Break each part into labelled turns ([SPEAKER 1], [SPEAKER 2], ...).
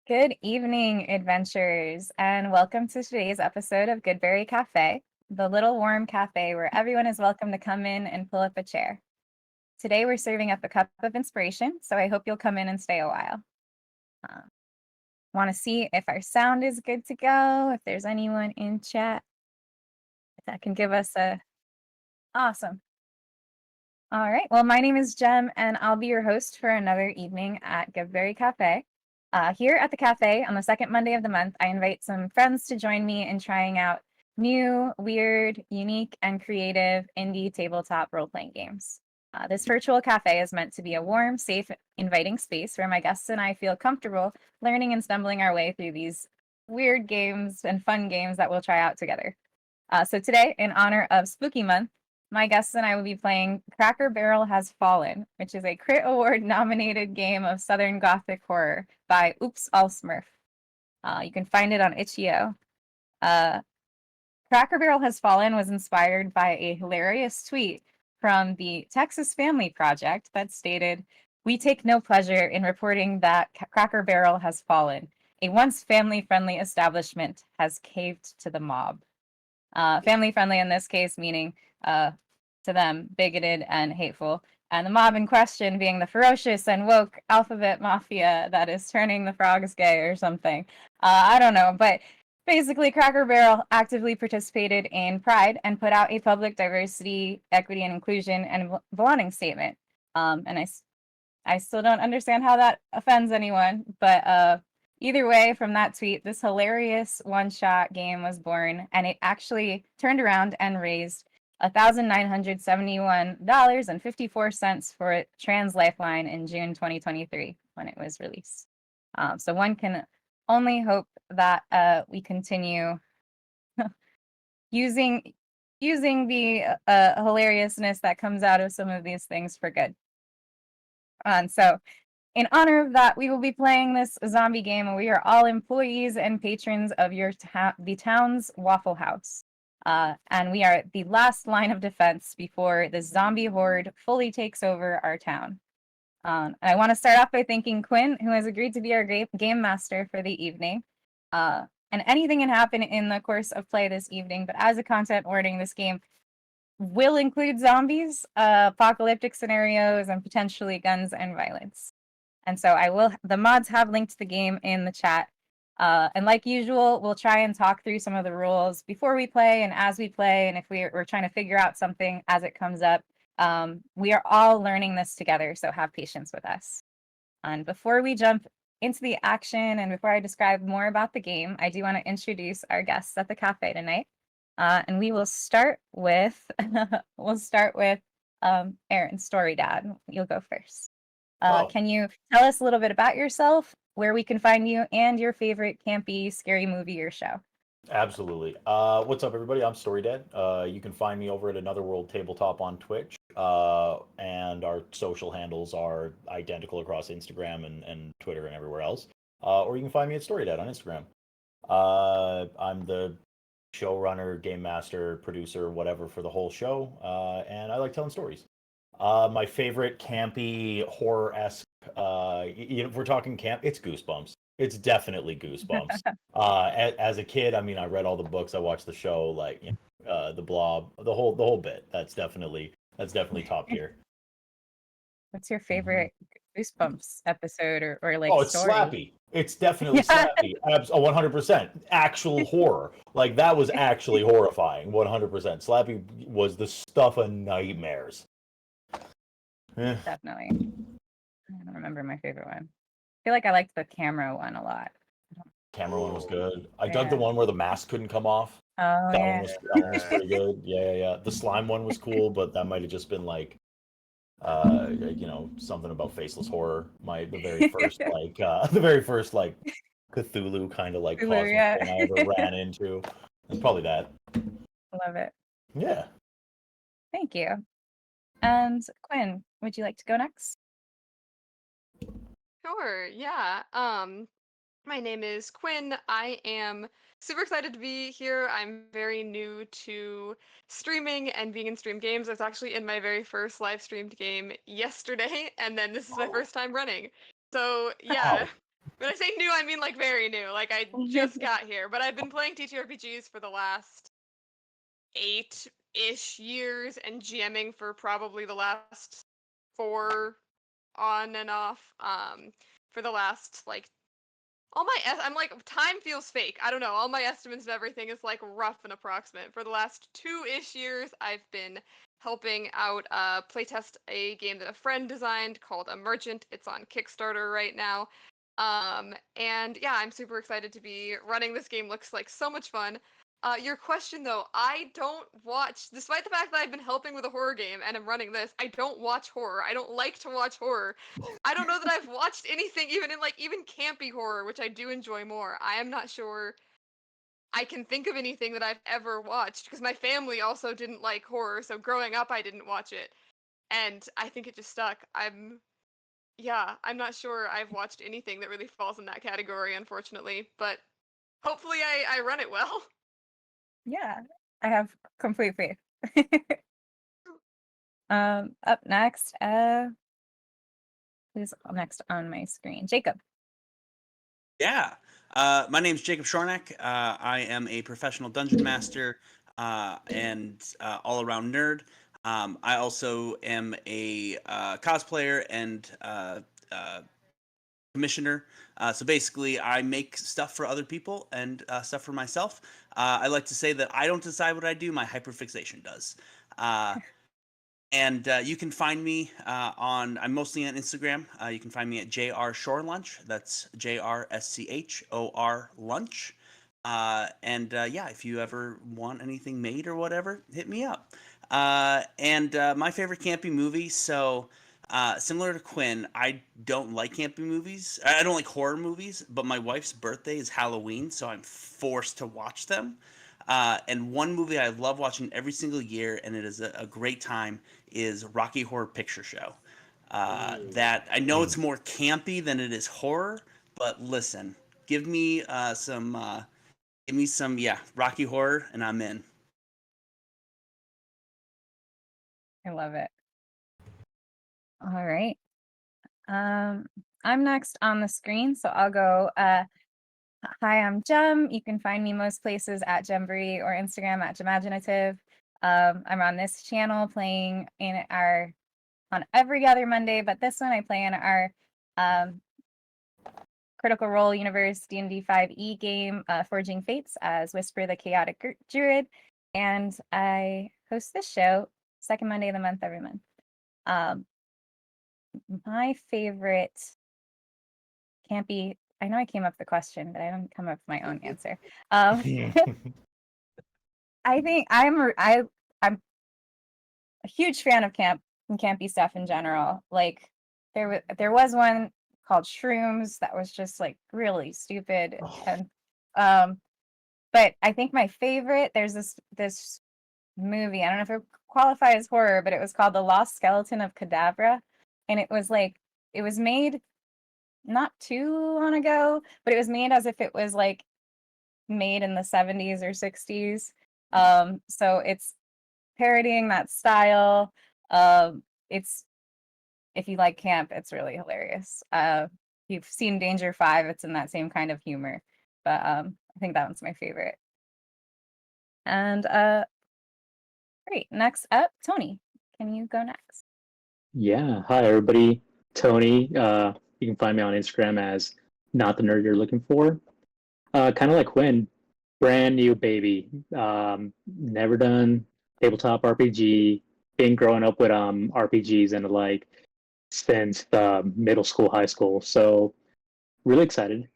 [SPEAKER 1] Good evening, adventurers, and welcome to today's episode of Goodberry Cafe, the little warm cafe where everyone is welcome to come in and pull up a chair. Today we're serving up a cup of inspiration, so I hope you'll come in and stay a while. Want to see if our sound is good to go, if there's anyone in chat that can give us a awesome. All right, well, my name is Jem, and I'll be your host for another evening at Goodberry Cafe. Here at the cafe on the second Monday of the month, I invite some friends to join me in trying out new, weird, unique, and creative indie tabletop role-playing games. This virtual cafe is meant to be a warm, safe, inviting space where my guests and I feel comfortable learning and stumbling our way through these weird games and fun games that we'll try out together. So today, in honor of Spooky Month, my guests and I will be playing Cracker Barrel Has Fallen, which is a Crit Award nominated game of Southern Gothic horror by Oops All Smurf. You can find it on itch.io. Cracker Barrel Has Fallen was inspired by a hilarious tweet from the Texas Family Project that stated, "We take no pleasure in reporting that Cracker Barrel has fallen. A once family-friendly establishment has caved to the mob." Family-friendly in this case meaning to them, bigoted and hateful, and the mob in question being the ferocious and woke alphabet mafia that is turning the frogs gay or something. I don't know, but basically Cracker Barrel actively participated in Pride and put out a public diversity, equity, and inclusion and belonging statement. And I still don't understand how that offends anyone, but either way, from that tweet, this hilarious one-shot game was born, and it actually turned around and raised $1,971.54 for Trans Lifeline in June 2023 when it was released. So one can only hope that we continue using the hilariousness that comes out of some of these things for good. And so in honor of that, we will be playing this zombie game, and we are all employees and patrons of the town's Waffle House. And we are the last line of defense before the zombie horde fully takes over our town. And I want to start off by thanking Quinn, who has agreed to be our game master for the evening. And anything can happen in the course of play this evening, but as a content warning, this game will include zombies, apocalyptic scenarios, and potentially guns and violence. And so the mods have linked the game in the chat. And like usual, we'll try and talk through some of the rules before we play and as we play. And if we're trying to figure out something as it comes up, we are all learning this together. So have patience with us. And before we jump into the action and before I describe more about the game, I do want to introduce our guests at the cafe tonight. And we will start with Aaron, Story Dad. You'll go first. Can you tell us a little bit about yourself, where we can find you, and your favorite campy, scary movie or show?
[SPEAKER 2] Absolutely. What's up, everybody? I'm Story Dead. You can find me over at Another World Tabletop on Twitch, and our social handles are identical across Instagram and Twitter and everywhere else. Or you can find me at Story Dead on Instagram. I'm the showrunner, game master, producer, whatever for the whole show, and I like telling stories. My favorite campy horror-esque, if we're talking camp, it's Goosebumps. It's definitely Goosebumps. As a kid, I mean, I read all the books, I watched the show, like the Blob, the whole bit. That's definitely top tier.
[SPEAKER 1] What's your
[SPEAKER 2] Mhm.
[SPEAKER 1] favorite Goosebumps episode or like
[SPEAKER 2] Oh, it's
[SPEAKER 1] story?
[SPEAKER 2] slappy. It's definitely
[SPEAKER 1] Yeah.
[SPEAKER 2] slappy. 100%. Actual horror. Like that was actually horrifying. 100%. Slappy was the stuff of nightmares. Eh.
[SPEAKER 1] Definitely. I don't remember my favorite one. I feel like I liked the camera one a lot.
[SPEAKER 2] Camera one was good. I dug the
[SPEAKER 1] Yeah.
[SPEAKER 2] one where the mask couldn't come off.
[SPEAKER 1] Oh
[SPEAKER 2] That one
[SPEAKER 1] yeah.
[SPEAKER 2] was pretty good. Yeah, yeah, yeah. The slime one was cool, but that might have just been like something about faceless horror. The very first the very first like Cthulhu kind of like
[SPEAKER 1] Hulu,
[SPEAKER 2] cosmic
[SPEAKER 1] yeah.
[SPEAKER 2] thing I ever ran into. It's probably that.
[SPEAKER 1] Love it.
[SPEAKER 2] Yeah.
[SPEAKER 1] Thank you. And Quinn, would you like to go next?
[SPEAKER 3] Sure, yeah. My name is Quinn. I am super excited to be here. I'm very new to streaming and being in stream games. I was actually in my very first live streamed game yesterday, and then this is my first time running. So, yeah,
[SPEAKER 2] Wow.
[SPEAKER 3] When I say new, I mean like very new. Like I just got here, but I've been playing TTRPGs for the last 8-ish years and GMing for probably the last 4 on and off. For the last like I'm like time feels fake. I don't know. All my estimates of everything is like rough and approximate. For the last 2-ish years, I've been helping out playtest a game that a friend designed called Emergent. It's on Kickstarter right now. And yeah, I'm super excited to be running this game. Looks like so much fun. Your question though, I don't watch, despite the fact that I've been helping with a horror game and I'm running this, I don't watch horror. I don't like to watch horror. I don't know that I've watched anything even in like even campy horror, which I do enjoy more. I am not sure I can think of anything that I've ever watched because my family also didn't like horror, so growing up I didn't watch it. And I think it just stuck. I'm not sure I've watched anything that really falls in that category, unfortunately, but hopefully I run it well.
[SPEAKER 1] Yeah, I have complete faith. Up next, who's next on my screen? Jacob.
[SPEAKER 4] Yeah. My name's Jacob Shornack. I am a professional dungeon master and all-around nerd. I also am a cosplayer and commissioner. So basically, I make stuff for other people and stuff for myself. I like to say that I don't decide what I do; my hyperfixation does. And you can find me I'm mostly on Instagram. You can find me at JR Shore Lunch. That's JRSCHOR Lunch. Yeah, if you ever want anything made or whatever, hit me up. My favorite campy movie, so similar to Quinn, I don't like campy movies. I don't like horror movies, but my wife's birthday is Halloween, so I'm forced to watch them. And one movie I love watching every single year, and it is a great time, is Rocky Horror Picture Show. That I know it's more campy than it is horror, but listen, give me some Rocky Horror, and I'm in.
[SPEAKER 1] I love it. All right. I'm next on the screen, so I'll go. Hi, I'm Jem. You can find me most places at Gemvery or Instagram at Gemaginative. I'm on this channel playing on every other Monday, but this one I play in our Critical Role Universe D&D 5e game, Forging Fates, as Whisper the Chaotic Druid, and I host this show second Monday of the month every month. My favorite campy, I know I came up with the question, but I didn't come up with my own answer. I think I'm a huge fan of camp and campy stuff in general. Like there was one called Shrooms that was just like really stupid. And but I think my favorite, there's this movie, I don't know if it qualifies as horror, but it was called The Lost Skeleton of Cadabra. And it was made not too long ago, but it was made as if it was like made in the 70s or 60s. So it's parodying that style. It's if you like camp, it's really hilarious. You've seen Danger 5, it's in that same kind of humor. But I think that one's my favorite. And great. Next up, Tony. Can you go next?
[SPEAKER 5] Yeah. Hi, everybody. Tony. You can find me on Instagram as not the nerd you're looking for. Kind of like Quinn, brand new baby. Never done tabletop RPG. Been growing up with RPGs and like since middle school, high school. So really excited.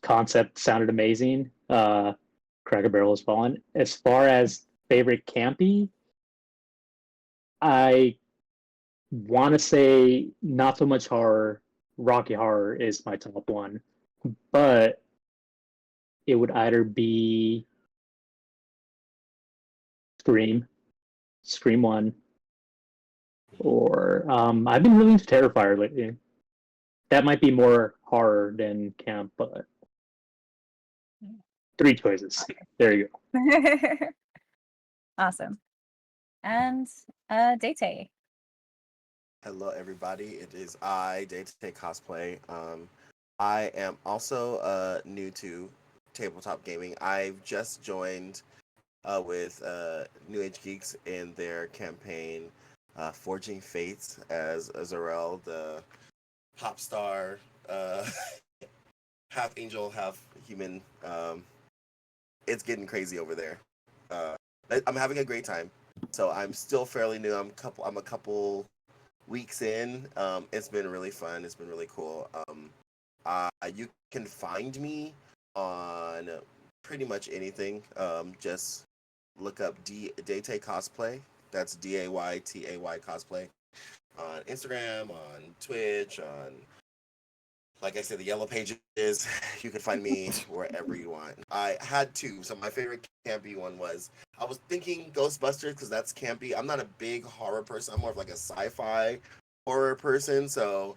[SPEAKER 5] Concept sounded amazing. Cracker Barrel has fallen. As far as favorite campy, I want to say not so much horror. Rocky Horror is my top one, but it would either be Scream 1, or I've been really into Terrifier lately. That might be more horror than camp, but 3 choices. There you go.
[SPEAKER 1] Awesome. And DAYTAY.
[SPEAKER 6] Hello, everybody. It is I, DAYTAY Cosplay. I am also new to tabletop gaming. I've just joined with New Age Geeks in their campaign Forging Fates as Azarel, the pop star, half angel, half human. It's getting crazy over there. Uh, I'm having a great time. So I'm still fairly new. I'm a couple weeks in. It's been really fun. It's been really cool. You can find me on pretty much anything. Just look up DAYTAY cosplay. That's DAYTAY cosplay on Instagram, on Twitch, on, like I said, the yellow pages. You can find me wherever you want. I had two. So my favorite campy one was, I was thinking Ghostbusters because that's campy. I'm not a big horror person. I'm more of like a sci-fi horror person. So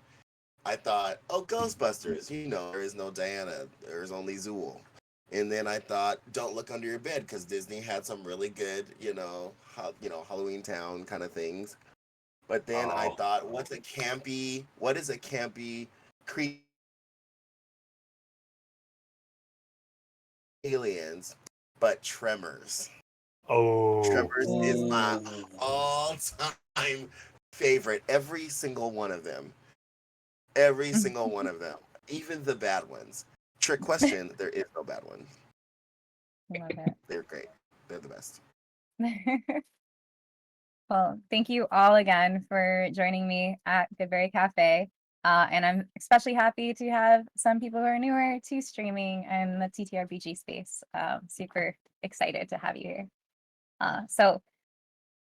[SPEAKER 6] I thought, oh, Ghostbusters. There is no Diana. There's only Zool. And then I thought, don't look under your bed because Disney had some really good, Halloween Town kind of things. But then I thought, what is a campy creepy aliens, but Tremors.
[SPEAKER 2] Oh.
[SPEAKER 6] Tremors is my all-time favorite. Every single one of them. Every single one of them. Even the bad ones. Trick question, there is no bad one.
[SPEAKER 1] Love it.
[SPEAKER 6] They're great. They're the best.
[SPEAKER 1] Well, thank you all again for joining me at Goodberry Cafe. And I'm especially happy to have some people who are newer to streaming and the TTRPG space. Super excited to have you here. So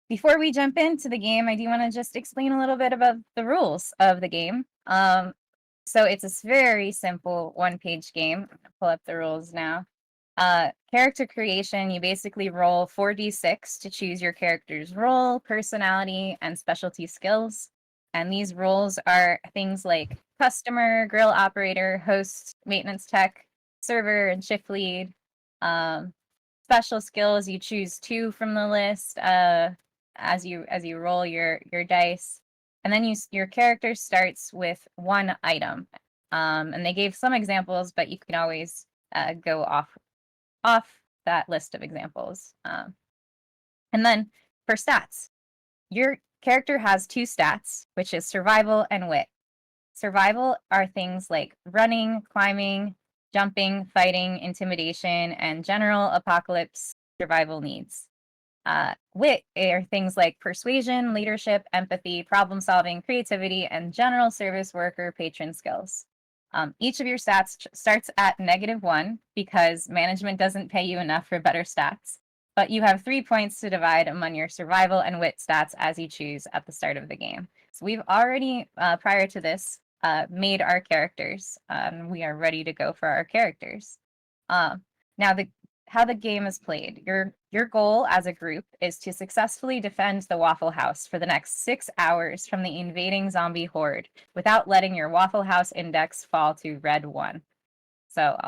[SPEAKER 1] before we jump into the game, I do want to just explain a little bit about the rules of the game. So it's a very simple one-page game. I'm gonna pull up the rules now. Character creation, you basically roll 4d6 to choose your character's role, personality, and specialty skills. And these roles are things like customer, grill operator, host, maintenance tech, server, and shift lead. Special skills, you choose 2 from the list as you roll your dice. And then your character starts with 1 item. And they gave some examples, but you can always go off that list of examples. And then for stats, your character has 2 stats, which is survival and wit. Survival are things like running, climbing, jumping, fighting, intimidation, and general apocalypse survival needs. Wit are things like persuasion, leadership, empathy, problem solving, creativity, and general service worker patron skills. Each of your stats starts at -1 because management doesn't pay you enough for better stats, but you have 3 points to divide among your survival and wit stats as you choose at the start of the game. So we've already, prior to this, made our characters. We are ready to go for our characters. Now, how the game is played. Your goal as a group is to successfully defend the Waffle House for the next 6 hours from the invading zombie horde without letting your Waffle House index fall to red 1. So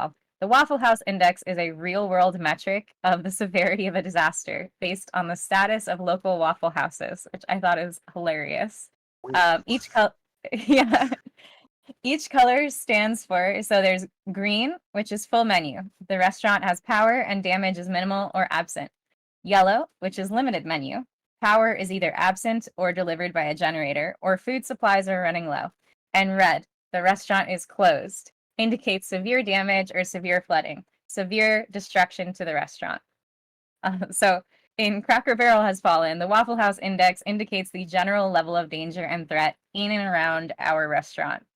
[SPEAKER 1] the Waffle House index is a real-world metric of the severity of a disaster based on the status of local Waffle Houses, which I thought is hilarious. Yeah. Each color stands for, so there's green, which is full menu. The restaurant has power and damage is minimal or absent. Yellow, which is limited menu. Power is either absent or delivered by a generator, or food supplies are running low. And red, the restaurant is closed, indicates severe damage or severe flooding, severe destruction to the restaurant. So in Cracker Barrel has fallen, the Waffle House index indicates the general level of danger and threat in and around our restaurant.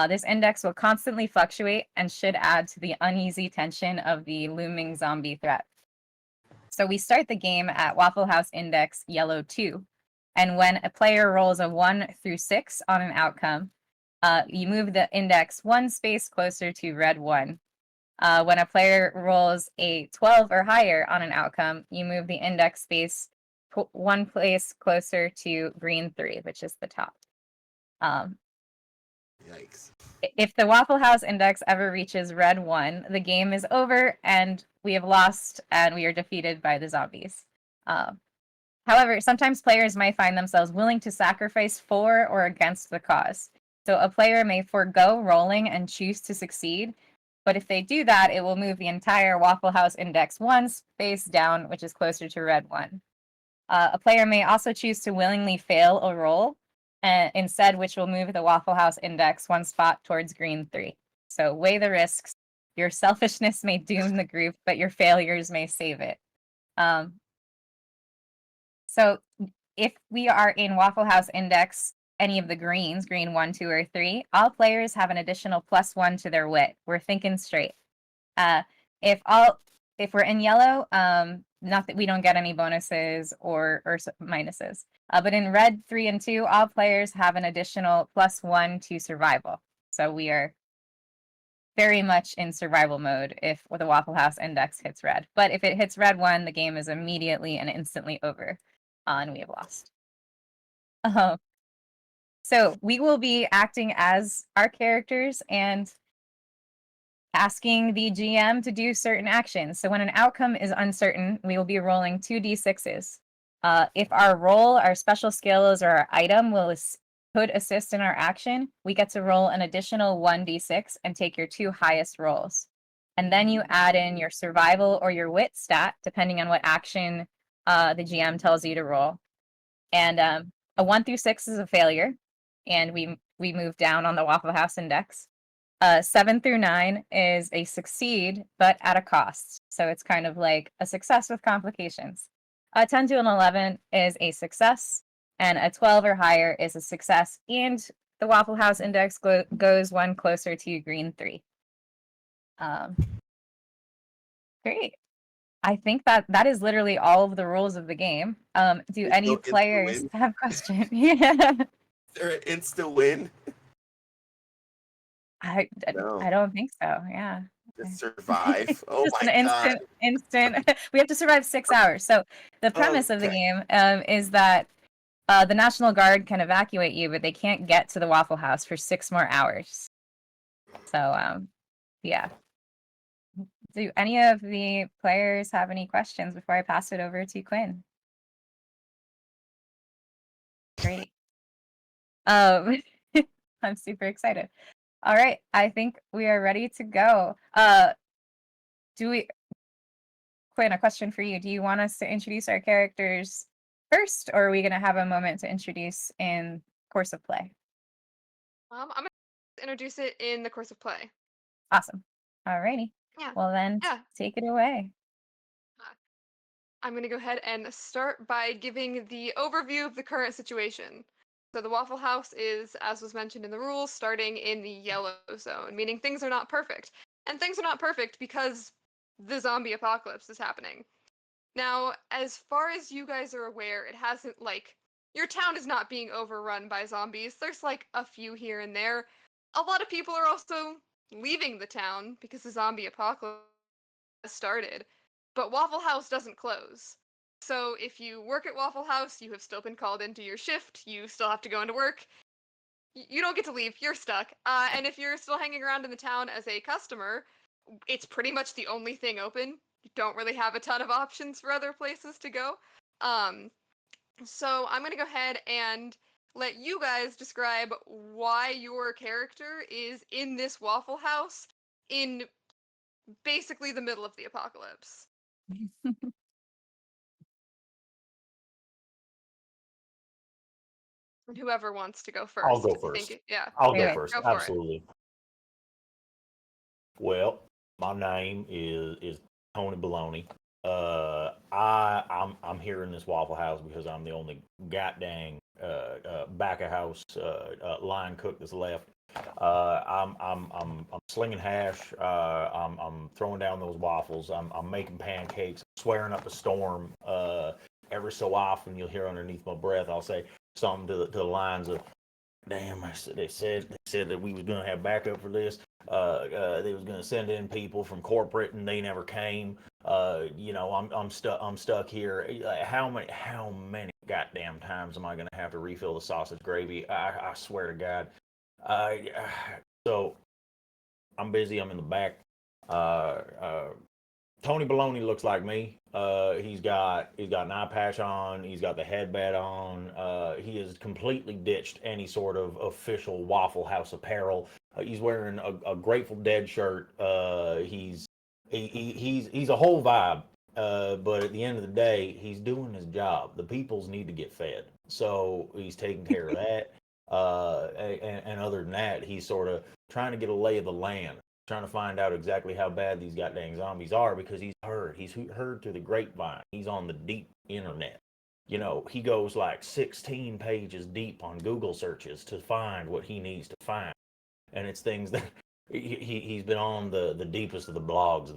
[SPEAKER 1] This index will constantly fluctuate and should add to the uneasy tension of the looming zombie threat. So we start the game at Waffle House index yellow 2. And when a player rolls a 1 through 6 on an outcome, you move the index 1 space closer to red 1. When a player rolls a 12 or higher on an outcome, you move the index space 1 place closer to green 3, which is the top.
[SPEAKER 6] Yikes.
[SPEAKER 1] If the Waffle House index ever reaches red 1, the game is over and we have lost and we are defeated by the zombies. However, sometimes players might find themselves willing to sacrifice for or against the cause. So a player may forego rolling and choose to succeed, but if they do that, it will move the entire Waffle House index 1 space down, which is closer to red 1. A player may also choose to willingly fail a roll, instead, which will move the Waffle House index 1 spot towards green 3. So weigh the risks. Your selfishness may doom the group, but your failures may save it. So if we are in Waffle House index, any of the greens, green 1, 2, or 3, all players have an additional +1 to their wit. We're thinking straight. If we're in yellow, not that we don't get any bonuses or minuses. But in red 3 and 2, all players have an additional +1 to survival. So we are very much in survival mode if the Waffle House index hits red. But if it hits red 1, the game is immediately and instantly over, and we have lost. So we will be acting as our characters and asking the GM to do certain actions. So when an outcome is uncertain, we will be rolling 2d6s. If our roll, our special skills, or our item could assist in our action, we get to roll an additional 1d6 and take your 2 highest rolls. And then you add in your survival or your wit stat, depending on what action the GM tells you to roll. And a 1 through 6 is a failure, and we move down on the Waffle House index. 7 through 9 is a succeed, but at a cost. So it's kind of like a success with complications. 10 to an 11 is a success, and a 12 or higher is a success, and the Waffle House index goes 1 closer to green 3. Great. I think that is literally all of the rules of the game. Do any
[SPEAKER 6] no instant
[SPEAKER 1] players
[SPEAKER 6] win?
[SPEAKER 1] have questions? Yeah.
[SPEAKER 6] Is there an instant win?
[SPEAKER 1] I
[SPEAKER 6] No.
[SPEAKER 1] don't think so. Yeah.
[SPEAKER 6] Just survive. Oh
[SPEAKER 1] Just
[SPEAKER 6] my
[SPEAKER 1] an
[SPEAKER 6] god.
[SPEAKER 1] instant. We have to survive 6 hours. So the premise of the
[SPEAKER 6] Okay.
[SPEAKER 1] game is that the National Guard can evacuate you, but they can't get to the Waffle House for 6 more hours. So yeah. Do any of the players have any questions before I pass it over to Quinn? Great. I'm super excited. All right, I think we are ready to go. Quinn, a question for you. Do you want us to introduce our characters first, or are we going to have a moment to introduce in course of play?
[SPEAKER 3] I'm gonna introduce it in the course of play.
[SPEAKER 1] Awesome. All righty.
[SPEAKER 3] Yeah.
[SPEAKER 1] Well then,
[SPEAKER 3] Yeah.
[SPEAKER 1] take it away.
[SPEAKER 3] I'm going to go ahead and start by giving the overview of the current situation. So the Waffle House is, as was mentioned in the rules, starting in the yellow zone, meaning things are not perfect. And things are not perfect because the zombie apocalypse is happening. Now, as far as you guys are aware, it hasn't, your town is not being overrun by zombies. There's, a few here and there. A lot of people are also leaving the town because the zombie apocalypse has started. But Waffle House doesn't close. So if you work at Waffle House, you have still been called into your shift, you still have to go into work. You don't get to leave, you're stuck. And if you're still hanging around in the town as a customer, it's pretty much the only thing open. You don't really have a ton of options for other places to go. So I'm going to go ahead and let you guys describe why your character is in this Waffle House in basically the middle of the apocalypse. Whoever wants to go first.
[SPEAKER 2] I'll go
[SPEAKER 3] I think
[SPEAKER 2] first.
[SPEAKER 3] yeah.
[SPEAKER 2] I'll
[SPEAKER 1] Do
[SPEAKER 2] go
[SPEAKER 1] it.
[SPEAKER 2] first.
[SPEAKER 3] Go for it.
[SPEAKER 2] Absolutely. Well, my name is Tony Baloney. I'm here in this Waffle House because I'm the only goddamn back of house line cook that's left. I'm slinging hash. I'm throwing down those waffles. I'm making pancakes. Swearing up a storm. Every so often you'll hear underneath my breath I'll say something to the lines of, "Damn, they said that we was gonna have backup for this. They was gonna send in people from corporate and they never came. I'm stuck here. How many goddamn times am I gonna have to refill the sausage gravy? I swear to God. So I'm busy. I'm in the back. Tony Baloney looks like me. He's got an eye patch on. He's got the headband on. He has completely ditched any sort of official Waffle House apparel. He's wearing a Grateful Dead shirt. He's a whole vibe. But at the end of the day, he's doing his job. The peoples need to get fed, so he's taking care of that. And other than that, he's sort of trying to get a lay of the land, trying to find out exactly how bad these goddamn zombies are because he's heard through the grapevine. He's on the deep internet. You know, he goes like 16 pages deep on Google searches to find what he needs to find, and it's things that he's been on the deepest of the blogs.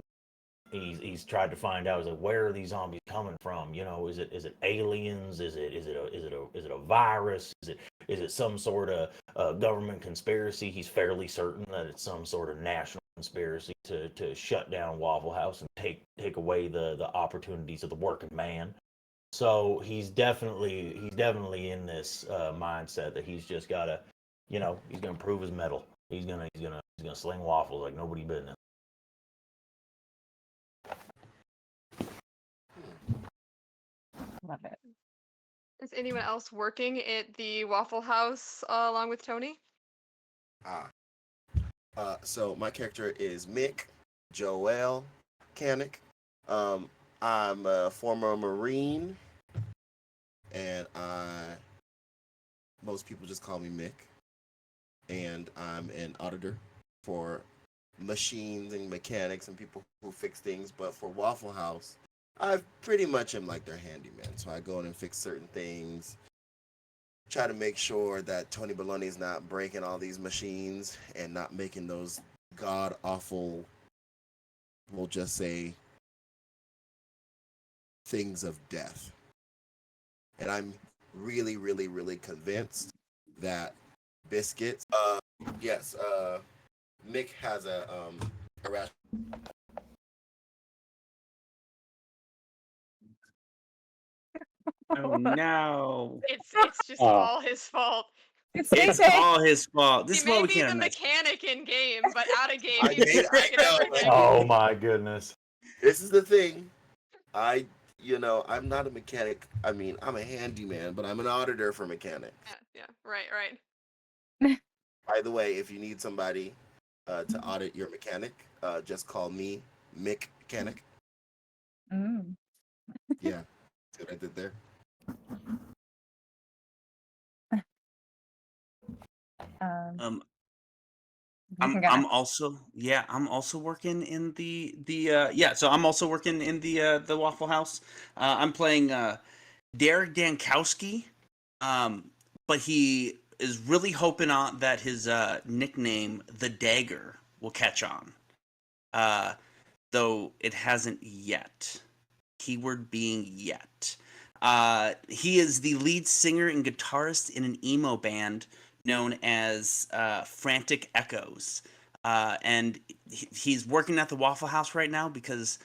[SPEAKER 2] He's tried to find out, is like, where are these zombies coming from? You know, is it aliens? Is it a virus? Is it some sort of government conspiracy? He's fairly certain that it's some sort of national conspiracy to shut down Waffle House and take away the opportunities of the working man. So he's definitely in this mindset that he's just gotta, he's gonna prove his mettle. He's gonna sling waffles like nobody business.
[SPEAKER 1] Love it.
[SPEAKER 3] Is anyone else working at the Waffle House along with Tony?
[SPEAKER 6] So my character is Mick Joel Canick. I'm a former Marine, and most people just call me Mick. And I'm an auditor for machines and mechanics and people who fix things. But for Waffle House, I pretty much am like their handyman. So I go in and fix certain things, try to make sure that Tony Baloney is not breaking all these machines and not making those god awful, we'll just say, things of death. And I'm really, really, really convinced that Biscuits, yes, Mick has a rash.
[SPEAKER 4] Oh no!
[SPEAKER 3] It's just all his fault.
[SPEAKER 4] It's
[SPEAKER 1] DAYTAY.
[SPEAKER 4] all his fault. This
[SPEAKER 3] He
[SPEAKER 4] is what
[SPEAKER 3] may
[SPEAKER 4] we
[SPEAKER 3] be
[SPEAKER 4] can't
[SPEAKER 3] the
[SPEAKER 4] admit.
[SPEAKER 3] mechanic in game, but out of game,
[SPEAKER 6] I
[SPEAKER 3] he's
[SPEAKER 6] know,
[SPEAKER 3] breaking everything.
[SPEAKER 2] Oh my goodness.
[SPEAKER 6] This is the thing. I'm not a mechanic. I mean, I'm a handyman, but I'm an auditor for mechanic.
[SPEAKER 3] Yeah, right.
[SPEAKER 6] By the way, if you need somebody to audit your mechanic, just call me Mick Mechanic.
[SPEAKER 1] Mm.
[SPEAKER 6] Yeah, see what I did there?
[SPEAKER 1] You
[SPEAKER 4] I'm
[SPEAKER 1] can go
[SPEAKER 4] I'm
[SPEAKER 1] next.
[SPEAKER 4] also I'm also working in so I'm also working in the Waffle House. I'm playing Derek Dankowski, but he is really hoping on that his nickname the Dagger will catch on, though it hasn't yet. Keyword being yet. He is the lead singer and guitarist in an emo band known as Frantic Echoes. And he's working at the Waffle House right now because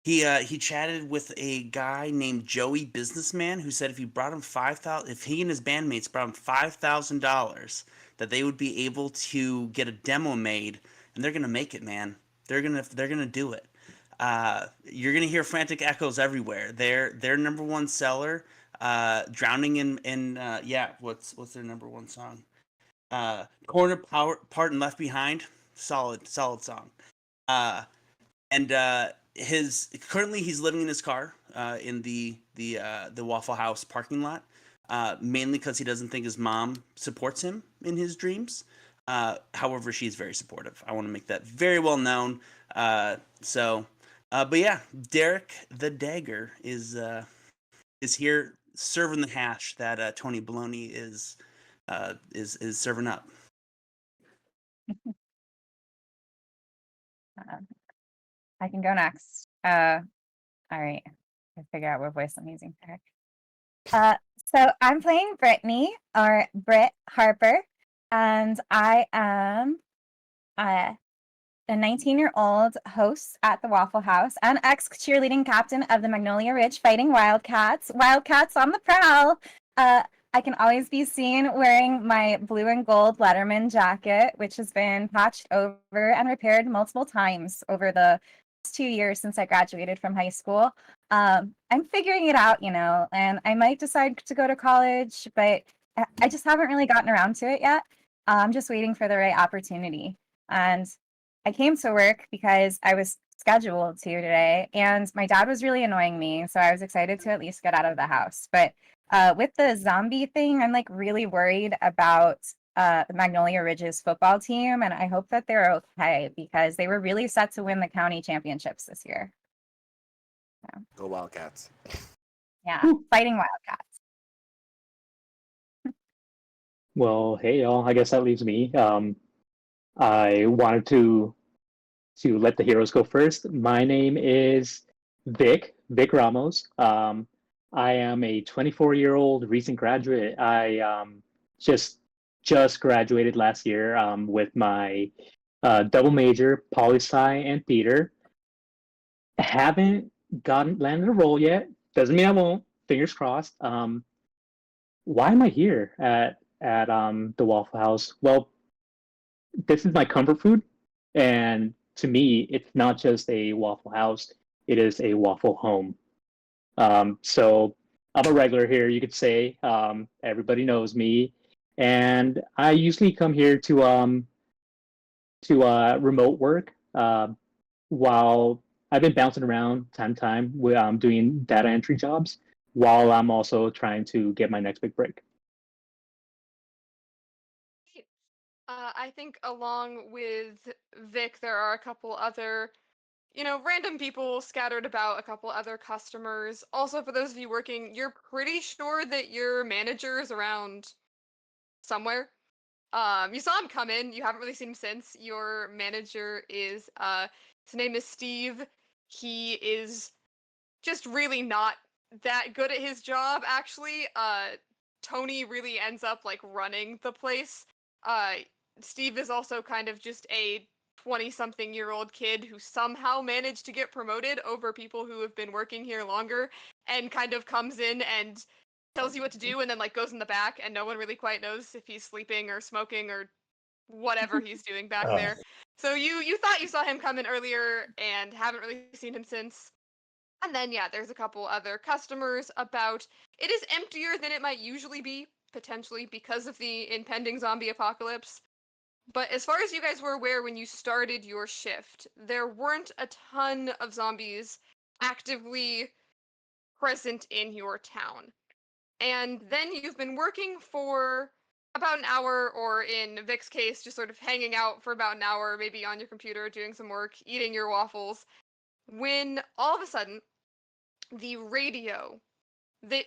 [SPEAKER 4] he chatted with a guy named Joey Businessman who said if if he and his bandmates brought him $5,000, that they would be able to get a demo made, and they're gonna make it, man. They're gonna do it. You're gonna hear Frantic Echoes everywhere. Their number one seller, drowning in what's their number one song? Corner Part and Left Behind. Solid song. And currently he's living in his car in the Waffle House parking lot, mainly because he doesn't think his mom supports him in his dreams. However, she's very supportive. I want to make that very well known. But yeah, Derek the Dagger is here serving the hash that Tony Baloney is serving up.
[SPEAKER 1] I can go next. All right. I figure out what voice I'm using. Okay. So I'm playing Brittany or Britt Harper, and I am a 19-year-old host at the Waffle House and ex-cheerleading captain of the Magnolia Ridge Fighting Wildcats. Wildcats on the prowl. I can always be seen wearing my blue and gold Letterman jacket, which has been patched over and repaired multiple times over the 2 years since I graduated from high school. I'm figuring it out, and I might decide to go to college, but I just haven't really gotten around to it yet. I'm just waiting for the right opportunity. And I came to work because I was scheduled to today, and my dad was really annoying me, so I was excited to at least get out of the house. But with the zombie thing, I'm like really worried about the Magnolia Ridges football team, and I hope that they're okay because they were really set to win the county championships this year.
[SPEAKER 6] Go Wildcats.
[SPEAKER 1] Yeah, fighting Wildcats.
[SPEAKER 5] Well, hey y'all. I guess that leaves me. I wanted to let the heroes go first. My name is Vic Ramos. I am a 24-year-old recent graduate. I just graduated last year with my double major, poli sci and theater. Haven't landed a role yet. Doesn't mean I won't. Fingers crossed. Why am I here at the Waffle House? Well, this is my comfort food, and to me, it's not just a Waffle House; it is a waffle home. So I'm a regular here, you could say. Everybody knows me, and I usually come here to remote work while I've been bouncing around time to time with doing data entry jobs while I'm also trying to get my next big break.
[SPEAKER 3] I think along with Vic, there are a couple other, random people scattered about, a couple other customers. Also, for those of you working, you're pretty sure that your manager is around somewhere. You saw him come in. You haven't really seen him since. Your manager is, his name is Steve. He is just really not that good at his job, actually. Tony really ends up like running the place. Uh, Steve is also kind of just a 20-something-year-old kid who somehow managed to get promoted over people who have been working here longer, and kind of comes in and tells you what to do and then like goes in the back, and no one really quite knows if he's sleeping or smoking or whatever he's doing back there. So you thought you saw him come in earlier and haven't really seen him since. And then, yeah, there's a couple other customers about. It is emptier than it might usually be, potentially because of the impending zombie apocalypse. But as far as you guys were aware when you started your shift, there weren't a ton of zombies actively present in your town. And then you've been working for about an hour, or in Vic's case, just sort of hanging out for about an hour, maybe on your computer, doing some work, eating your waffles, when all of a sudden, the radio that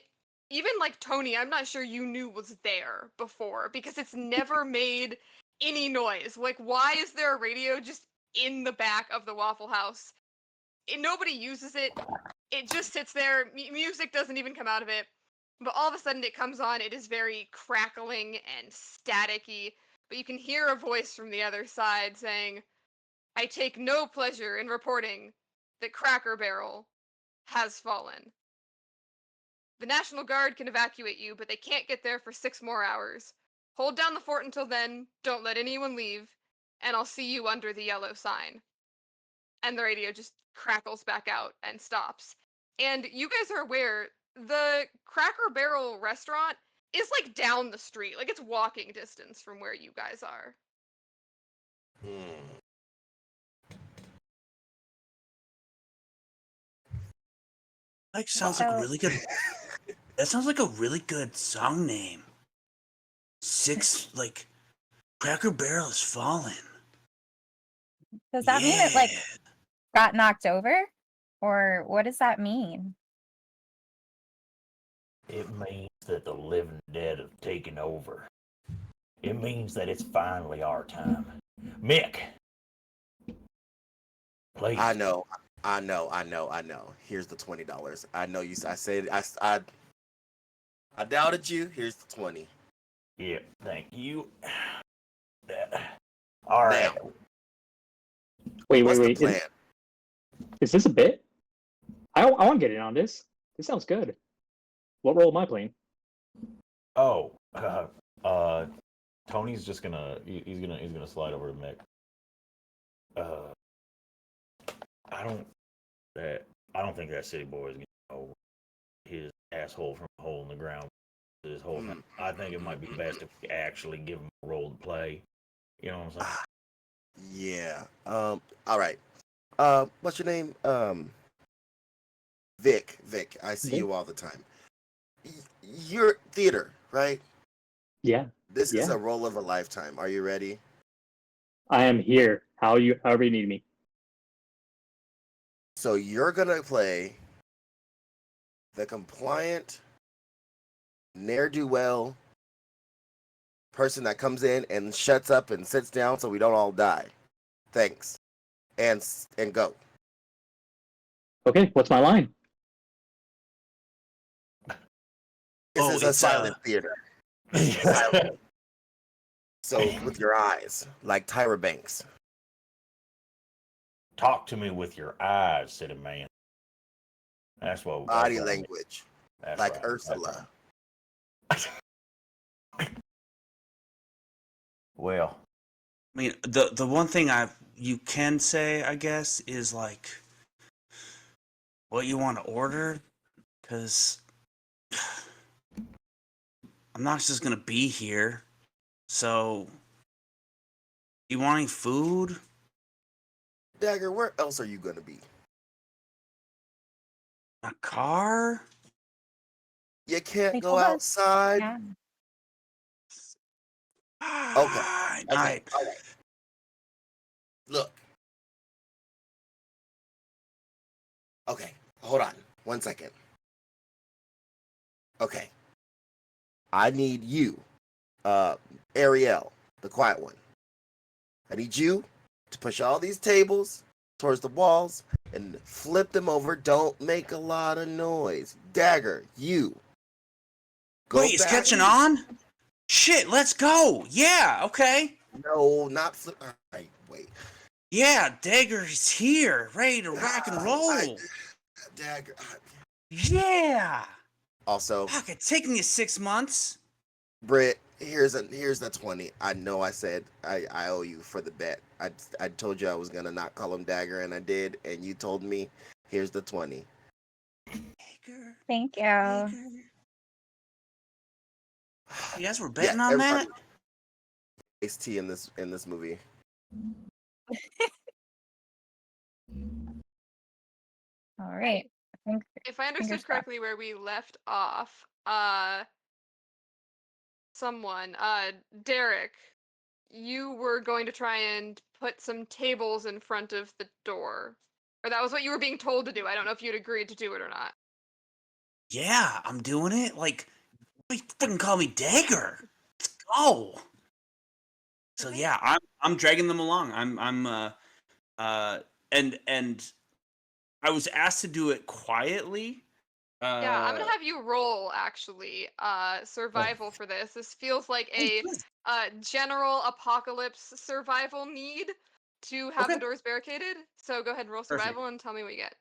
[SPEAKER 3] even like Tony, I'm not sure you knew was there before because it's never made any noise. Like, why is there a radio just in the back of the Waffle House? Nobody uses it. It just sits there. Music doesn't even come out of it. But all of a sudden it comes on. It is very crackling and staticky. But you can hear a voice from the other side saying, "I take no pleasure in reporting that Cracker Barrel has fallen. The National Guard can evacuate you, but they can't get there for 6 more hours. Hold down the fort until then, don't let anyone leave, and I'll see you under the yellow sign." And the radio just crackles back out and stops. And you guys are aware, the Cracker Barrel restaurant is like down the street. Like, it's walking distance from where you guys are.
[SPEAKER 4] Like sounds like a really good. That sounds like a really good song name. Cracker Barrel is falling.
[SPEAKER 1] Does that mean it like got knocked over? Or what does that mean?
[SPEAKER 2] It means that the living dead have taken over. It means that it's finally our time. Mick, please.
[SPEAKER 6] I know. Here's the $20. I know you. I doubted you. Here's the 20.
[SPEAKER 2] Yeah, thank you. All right.
[SPEAKER 6] Now,
[SPEAKER 5] Wait.
[SPEAKER 6] what's the plan?
[SPEAKER 5] Is this a bit? I want to get in on this. This sounds good. What role am I playing?
[SPEAKER 2] Oh, Tony's just gonna he's gonna slide over to Mick. I don't think that city boy is gonna know his asshole from a hole in the ground this whole thing. I think it might be best if we actually give him a role to play. You know what I'm saying?
[SPEAKER 6] Yeah. All right. What's your name? Vic. Vic. I see
[SPEAKER 5] Vic?
[SPEAKER 6] you all the time. You're theater, right?
[SPEAKER 5] Yeah,
[SPEAKER 6] This is
[SPEAKER 5] yeah.
[SPEAKER 6] a role of a lifetime. Are you ready?
[SPEAKER 5] I am here. However you need me.
[SPEAKER 6] So you're gonna play the compliant, ne'er-do-well person that comes in and shuts up and sits down so we don't all die. Thanks. And go.
[SPEAKER 5] Okay, what's my line?
[SPEAKER 6] This is a
[SPEAKER 4] it's
[SPEAKER 6] silent theater. Silent. So with your eyes, like Tyra Banks.
[SPEAKER 2] Talk to me with your eyes, city man. That's what.
[SPEAKER 6] Body
[SPEAKER 2] that's what I mean.
[SPEAKER 6] language,
[SPEAKER 2] That's
[SPEAKER 6] like
[SPEAKER 2] right.
[SPEAKER 6] Ursula.
[SPEAKER 2] That's right. Well,
[SPEAKER 4] I mean, the one thing you can say, I guess, is like what you want to order, because I'm not just gonna be here. So, you want any food?
[SPEAKER 6] Dagger, where else are you gonna be?
[SPEAKER 4] A car?
[SPEAKER 6] You can't
[SPEAKER 1] They
[SPEAKER 6] go
[SPEAKER 1] told us.
[SPEAKER 6] outside.
[SPEAKER 1] Yeah.
[SPEAKER 6] Okay.
[SPEAKER 4] Fine.
[SPEAKER 6] Okay. All right. Look. Okay. Hold on. 1 second. Okay. I need you, Ariel, the quiet one. I need you to push all these tables towards the walls and flip them over. Don't make a lot of noise. Dagger, you. Go
[SPEAKER 4] Wait, it's
[SPEAKER 6] back.
[SPEAKER 4] catching on? Shit, let's go. Yeah, okay.
[SPEAKER 6] No, not flip. All right, wait.
[SPEAKER 4] Yeah, Dagger's here, ready to rock and roll.
[SPEAKER 6] Dagger.
[SPEAKER 4] Yeah.
[SPEAKER 6] Also,
[SPEAKER 4] Fuck, it's taken you 6 months.
[SPEAKER 6] Britt, here's the 20. I know I said I owe you for the bet. I told you I was gonna not call him Dagger, and I did, and you told me here's the 20.
[SPEAKER 4] Dagger.
[SPEAKER 1] Thank you.
[SPEAKER 4] Dagger. You guys were betting on
[SPEAKER 6] everybody.
[SPEAKER 4] that?
[SPEAKER 6] Ace T in this movie.
[SPEAKER 1] All right. I think
[SPEAKER 3] If I understood
[SPEAKER 1] Fingers crossed.
[SPEAKER 3] correctly where we left off, Derek, you were going to try and put some tables in front of the door. Or that was what you were being told to do. I don't know if you'd agreed to do it or not.
[SPEAKER 4] Yeah, I'm doing it. Like, you fucking call me Dagger. Let's go. So
[SPEAKER 3] Okay.
[SPEAKER 4] yeah, I'm dragging them along. And I was asked to do it quietly.
[SPEAKER 3] Yeah, I'm gonna have you roll actually survival for this. This feels like a general apocalypse survival need to have
[SPEAKER 4] Okay.
[SPEAKER 3] the doors barricaded. So go ahead and roll survival and tell me what you get.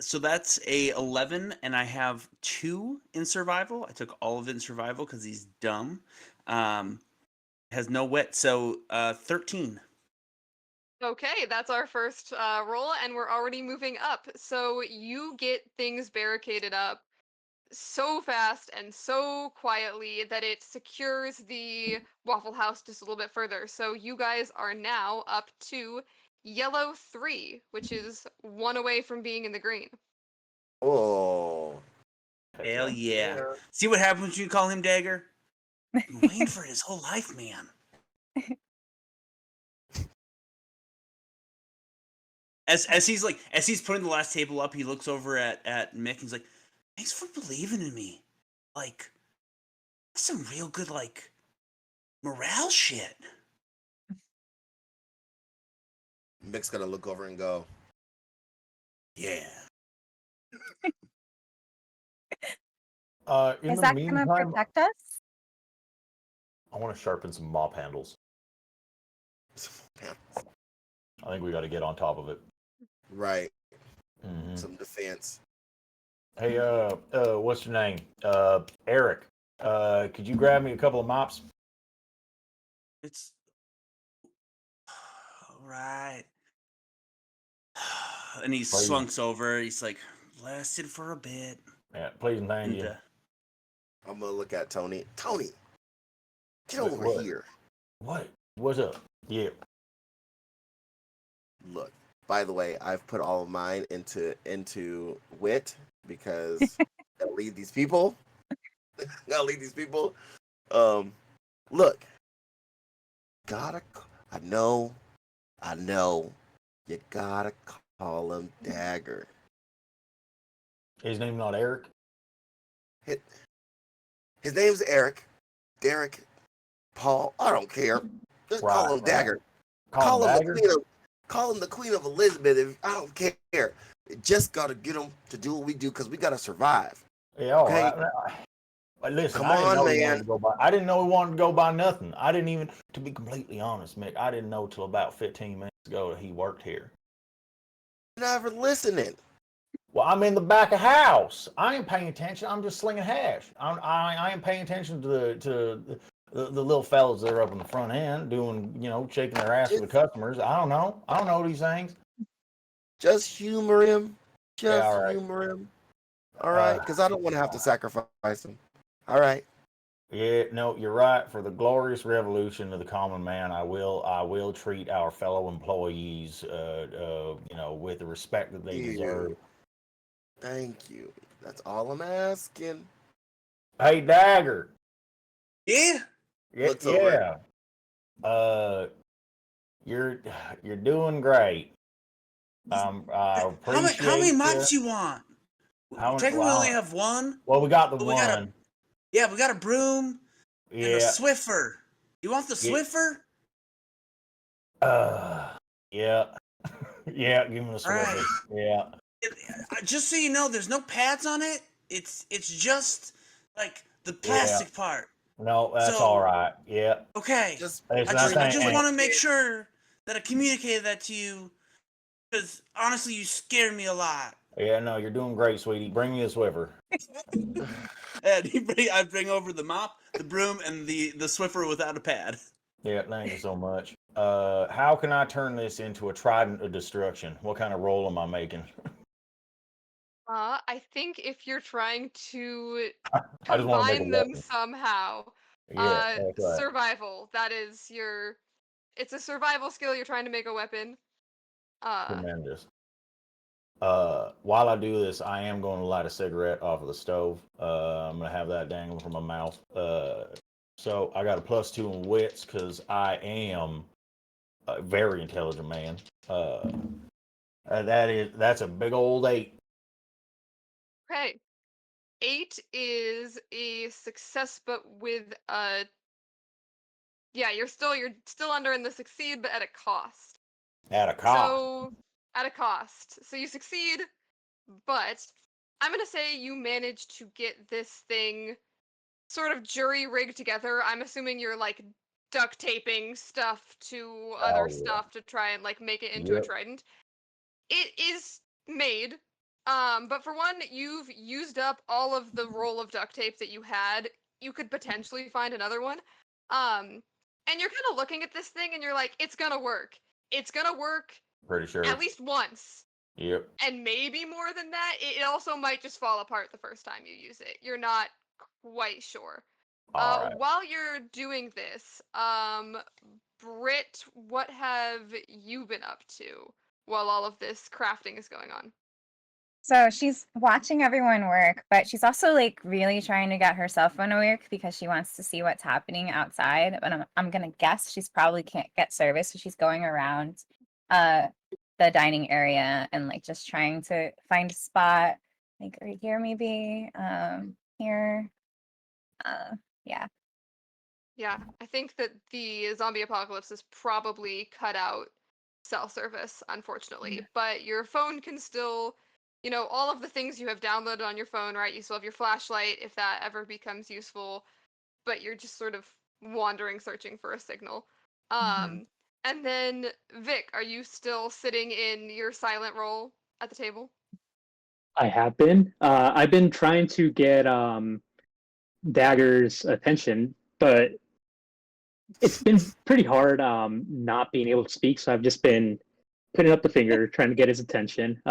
[SPEAKER 4] So that's a 11, and I have 2 in survival. I took all of it in survival because he's dumb. Has no wit, so 13.
[SPEAKER 3] Okay, that's our first roll, and we're already moving up. So you get things barricaded up so fast and so quietly that it secures the Waffle House just a little bit further. So you guys are now up to yellow 3, which is 1 away from being in the green.
[SPEAKER 6] Oh.
[SPEAKER 4] Hell yeah.
[SPEAKER 6] Yeah.
[SPEAKER 4] See what happens when you call him Dagger? Been waiting for it his whole life, man. As he's putting the last table up, he looks over at Mick and he's like, "Thanks for believing in me. Like, that's some real good like morale shit."
[SPEAKER 6] Mick's gonna look over and go, yeah.
[SPEAKER 2] in
[SPEAKER 1] Is
[SPEAKER 2] the
[SPEAKER 1] that gonna
[SPEAKER 2] meantime,
[SPEAKER 1] protect us?
[SPEAKER 2] I want to sharpen some mop handles. I think we got to get on top of it.
[SPEAKER 6] Right.
[SPEAKER 2] Mhm.
[SPEAKER 6] Some defense.
[SPEAKER 2] Hey, what's your name? Eric. Could you grab me a couple of mops?
[SPEAKER 4] It's all right. And he
[SPEAKER 2] Please.
[SPEAKER 4] slunks over. He's like, lasted for a bit.
[SPEAKER 2] Yeah, please and thank
[SPEAKER 4] And
[SPEAKER 2] you.
[SPEAKER 6] I'm gonna look at Tony. Tony, get
[SPEAKER 2] What-
[SPEAKER 6] over
[SPEAKER 2] what?
[SPEAKER 6] here.
[SPEAKER 2] What? What's up? Yeah.
[SPEAKER 6] Look. By the way, I've put all of mine into wit because gotta lead these people. Gotta lead these people. Look. Gotta. I know. You gotta call him Dagger.
[SPEAKER 2] His name's not Eric.
[SPEAKER 6] His name's Eric. Derek. Paul. I don't care. Just call him
[SPEAKER 2] Right.
[SPEAKER 6] Dagger.
[SPEAKER 2] Call him Dagger.
[SPEAKER 6] Call him the Queen of Elizabeth. I don't care. Just gotta get him to do what we do because we gotta survive.
[SPEAKER 2] Yeah, all
[SPEAKER 6] Okay.
[SPEAKER 2] right. But listen,
[SPEAKER 6] Come
[SPEAKER 2] I didn't
[SPEAKER 6] on,
[SPEAKER 2] know he
[SPEAKER 6] man.
[SPEAKER 2] wanted to go by. I didn't know he wanted to go by nothing. I didn't even, to be completely honest, Mick, I didn't know till about 15 minutes ago that he worked here.
[SPEAKER 6] You're never listening.
[SPEAKER 2] Well, I'm in the back of house. I ain't paying attention. I'm just slinging hash. I ain't paying attention to the little fellas that are up in the front end doing, shaking their ass for the customers. I don't know these things.
[SPEAKER 6] Just humor him.
[SPEAKER 2] Yeah, all right.
[SPEAKER 6] Humor him. All right, because I don't want to have to sacrifice him. All right.
[SPEAKER 2] Yeah, no, you're right. For the glorious revolution of the common man, I will treat our fellow employees, with the respect that they
[SPEAKER 6] Ew.
[SPEAKER 2] deserve.
[SPEAKER 6] Thank you. That's all I'm asking.
[SPEAKER 2] Hey, Dagger.
[SPEAKER 4] Yeah.
[SPEAKER 6] Looks over.
[SPEAKER 2] Yeah. You're doing great. I appreciate
[SPEAKER 4] How many
[SPEAKER 2] you.
[SPEAKER 4] mods you want?
[SPEAKER 2] How many-
[SPEAKER 4] Technically, we only
[SPEAKER 2] wow.
[SPEAKER 4] have one.
[SPEAKER 2] Well, we got the
[SPEAKER 4] But
[SPEAKER 2] one.
[SPEAKER 4] we got a broom and a
[SPEAKER 2] Yeah.
[SPEAKER 4] Swiffer. You want the
[SPEAKER 2] Yeah.
[SPEAKER 4] Swiffer?
[SPEAKER 2] Yeah. Yeah, give me the Swiffer.
[SPEAKER 4] Right.
[SPEAKER 2] Yeah.
[SPEAKER 4] Just so you know, there's no pads on it. It's just like the plastic part.
[SPEAKER 2] No, that's
[SPEAKER 4] So-
[SPEAKER 2] all right. Yeah.
[SPEAKER 4] Okay.
[SPEAKER 6] Just
[SPEAKER 4] I just
[SPEAKER 2] and-
[SPEAKER 4] want to make sure that I communicated that to you, because honestly, you scared me a lot.
[SPEAKER 2] Yeah, no, you're doing great, sweetie. Bring me a Swiffer.
[SPEAKER 4] And I bring over the mop, the broom, and the Swiffer without a pad.
[SPEAKER 2] Yeah, thank you so much. How can I turn this into a trident of destruction? What kind of role am I making?
[SPEAKER 3] I think if you're trying to
[SPEAKER 2] I just want to make a
[SPEAKER 3] combine them
[SPEAKER 2] weapon.
[SPEAKER 3] somehow,
[SPEAKER 2] Yeah, that's right.
[SPEAKER 3] survival. That is it's a survival skill. You're trying to make a weapon.
[SPEAKER 2] Tremendous. While I do this, I am going to light a cigarette off of the stove. I'm going to have that dangling from my mouth. So I got a +2 in wits because I am a very intelligent man. That's a big old 8.
[SPEAKER 3] Okay. 8 is a success, but with you're still under in the succeed, but at a cost.
[SPEAKER 2] At a cost.
[SPEAKER 3] So at a cost. So you succeed, but I'm gonna say you manage to get this thing sort of jury rigged together. I'm assuming you're like duct taping stuff to other
[SPEAKER 2] yeah.
[SPEAKER 3] stuff to try and like make it into a
[SPEAKER 2] Yep.
[SPEAKER 3] trident. It is made. But for one, you've used up all of the roll of duct tape that you had. You could potentially find another one. And you're kind of looking at this thing and you're like, it's gonna work. It's gonna work
[SPEAKER 2] Pretty sure.
[SPEAKER 3] at least once.
[SPEAKER 2] Yep.
[SPEAKER 3] And maybe more than that. It also might just fall apart the first time you use it. You're not quite sure.
[SPEAKER 2] All right.
[SPEAKER 3] While you're doing this, Britt, what have you been up to while all of this crafting is going on?
[SPEAKER 1] So she's watching everyone work, but she's also like really trying to get her cell phone to work because she wants to see what's happening outside. But I'm gonna guess she's probably can't get service, so she's going around the dining area and like just trying to find a spot, like right here maybe, here, yeah.
[SPEAKER 3] Yeah, I think that the zombie apocalypse has probably cut out cell service, unfortunately. But your phone can still, all of the things you have downloaded on your phone, right? You still have your flashlight if that ever becomes useful, but you're just sort of wandering, searching for a signal. And then, Vic, are you still sitting in your silent role at the table?
[SPEAKER 5] I have been. I've been trying to get Dagger's attention, but it's been pretty hard not being able to speak. So I've just been putting up the finger, trying to get his attention.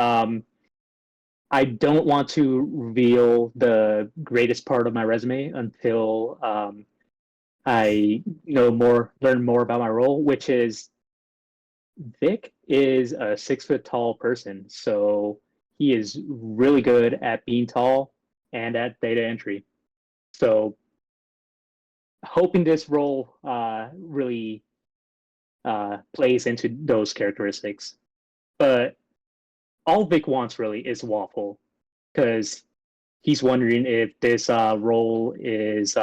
[SPEAKER 5] I don't want to reveal the greatest part of my resume until I learn more about my role, which is Vic is a 6 foot tall person, so he is really good at being tall and at data entry. So, hoping this role really plays into those characteristics. But all Vic wants really is waffle, because he's wondering if this role is